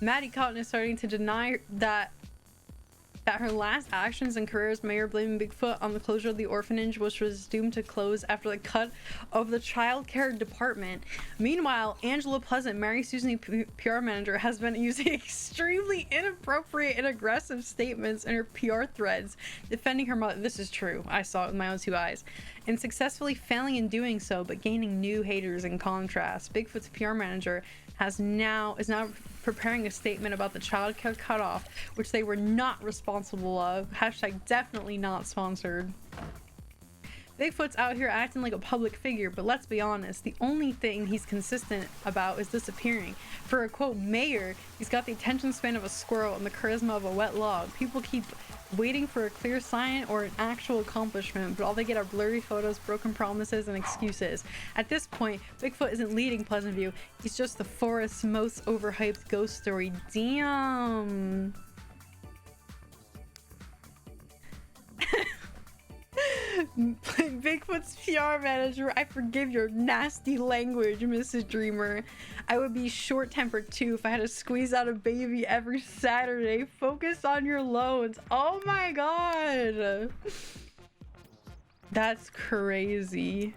Maddie Cotton is starting to deny that her last actions and career as mayor, blaming Bigfoot on the closure of the orphanage, which was doomed to close after the cut of the child care department. Meanwhile, Angela Pleasant, Mary Susan PR manager, has been using extremely inappropriate and aggressive statements in her PR threads defending her mother. This is true. I saw it with my own 2 eyes. And successfully failing in doing so, but gaining new haters in contrast. Bigfoot's PR manager is now preparing a statement about the child care cutoff, which they were not responsible of. Hashtag definitely not sponsored. Bigfoot's out here acting like a public figure, but let's be honest, the only thing he's consistent about is disappearing. For a quote mayor, he's got the attention span of a squirrel and the charisma of a wet log. People keep waiting for a clear sign or an actual accomplishment, but all they get are blurry photos, broken promises, and excuses. At this point, Bigfoot isn't leading Pleasant View, he's just the forest's most overhyped ghost story. Damn. Bigfoot's PR manager, I forgive your nasty language, Mrs. Dreamer. I would be short-tempered too if I had to squeeze out a baby every Saturday. Focus on your loans. Oh my god. That's crazy.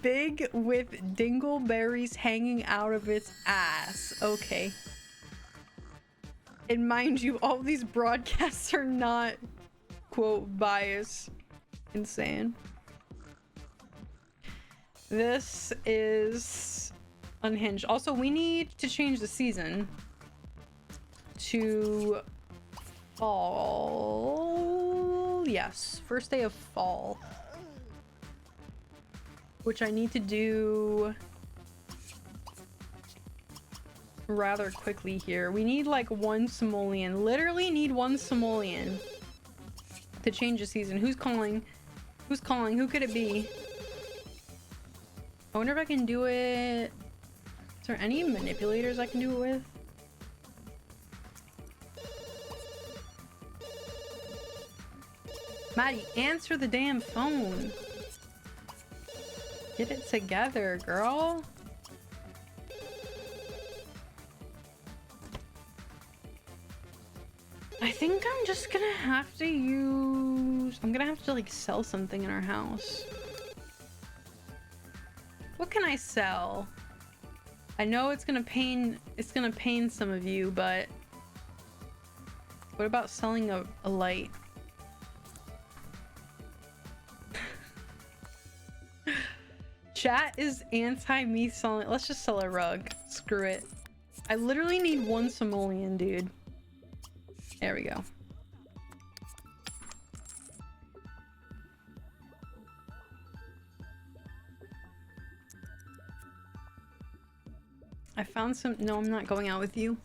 Big with dingleberries hanging out of its ass. Okay. And mind you, all these broadcasts are not, quote, bias. Insane. This is unhinged. Also, we need to change the season to fall. Yes, first day of fall. Which I need to do rather quickly here. We need like one simoleon. Literally need one simoleon to change the season. Who's calling? Who's calling? Who could it be? I wonder if I can do it. Is there any manipulators I can do it with? Maddie, answer the damn phone. Get it together, girl. I think I'm just gonna have to use... I'm gonna have to like sell something in our house. What can I sell? I know it's gonna pain some of you, but what about selling a light? Chat is anti me selling. Let's just sell a rug. Screw it. I literally need one simoleon, dude. There we go. I found some. No, I'm not going out with you.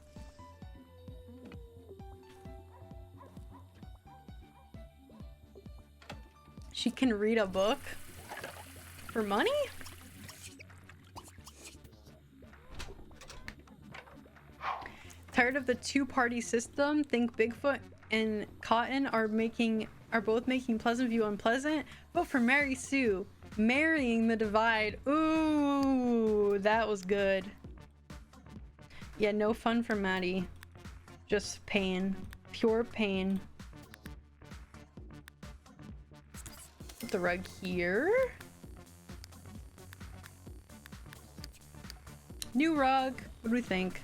She can read a book for money? Tired of the two-party system? Think Bigfoot and Cotton are both making Pleasant View unpleasant? Vote for Mary Sue. Marrying the divide. Ooh, that was good. Yeah, no fun for Maddie. Just pain. Pure pain. Put the rug here. New rug. What do we think?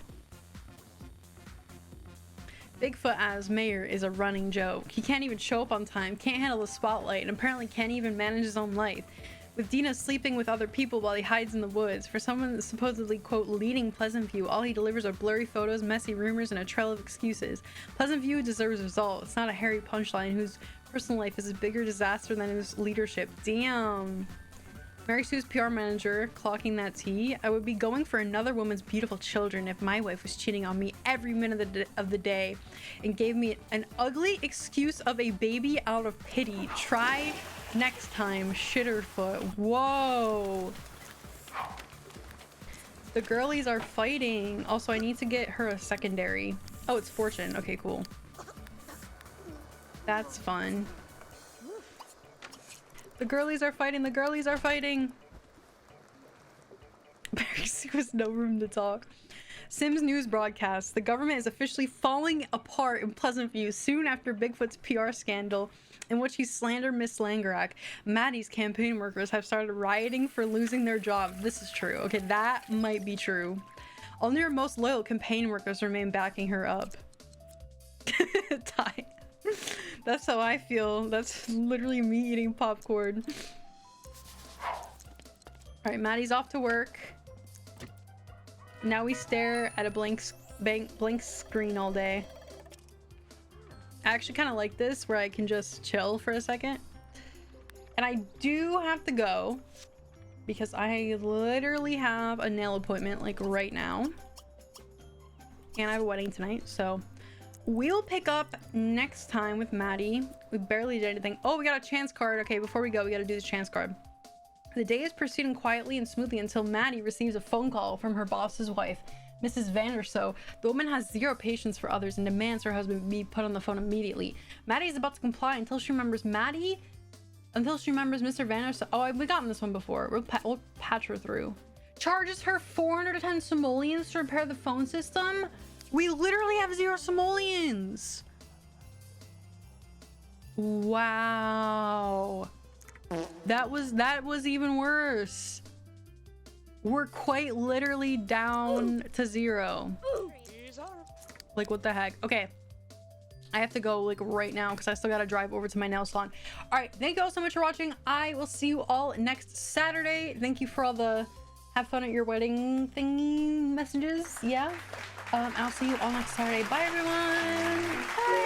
Bigfoot as mayor is a running joke. He can't even show up on time, can't handle the spotlight, and apparently can't even manage his own life. With Dina sleeping with other people while he hides in the woods. For someone that's supposedly, quote, leading Pleasant View, all he delivers are blurry photos, messy rumors, and a trail of excuses. Pleasant View deserves results, not a hairy punchline whose personal life is a bigger disaster than his leadership. Damn. Mary Sue's PR manager clocking that tea. I would be going for another woman's beautiful children if my wife was cheating on me every minute of the day and gave me an ugly excuse of a baby out of pity. Try next time, Shitterfoot. Whoa. The girlies are fighting. Also, I need to get her a secondary. Oh, it's Fortune. Okay, cool. That's fun. The girlies are fighting. The girlies are fighting. There was no room to talk. Sims news broadcast. The government is officially falling apart in Pleasant View soon after Bigfoot's PR scandal in which he slandered Miss Langerak. Maddie's campaign workers have started rioting for losing their jobs. This is true. Okay, that might be true. Only her most loyal campaign workers remain backing her up. Die. That's how I feel. That's literally me eating popcorn. Alright, Maddie's off to work. Now we stare at a blank screen all day. I actually kind of like this where I can just chill for a second. And I do have to go because I literally have a nail appointment like right now. And I have a wedding tonight, so we'll pick up next time with Maddie. We barely did anything. Oh, we got a chance card. Okay, before we go, we got to do the chance card. The day is proceeding quietly and smoothly until Maddie receives a phone call from her boss's wife, Mrs. Vanderso. The woman has zero patience for others and demands her husband be put on the phone immediately. Maddie is about to comply until she remembers Mr. Vanderso. Oh, we gotten this one before. We'll patch her through. Charges her 410 simoleons to repair the phone system? We literally have 0 simoleons. Wow. That was even worse. We're quite literally down to 0. Like, what the heck? Okay. I have to go like right now because I still gotta drive over to my nail salon. All right, thank you all so much for watching. I will see you all next Saturday. Thank you for all the have fun at your wedding thingy messages. Yeah. I'll see you all next Saturday. Bye, everyone. Bye.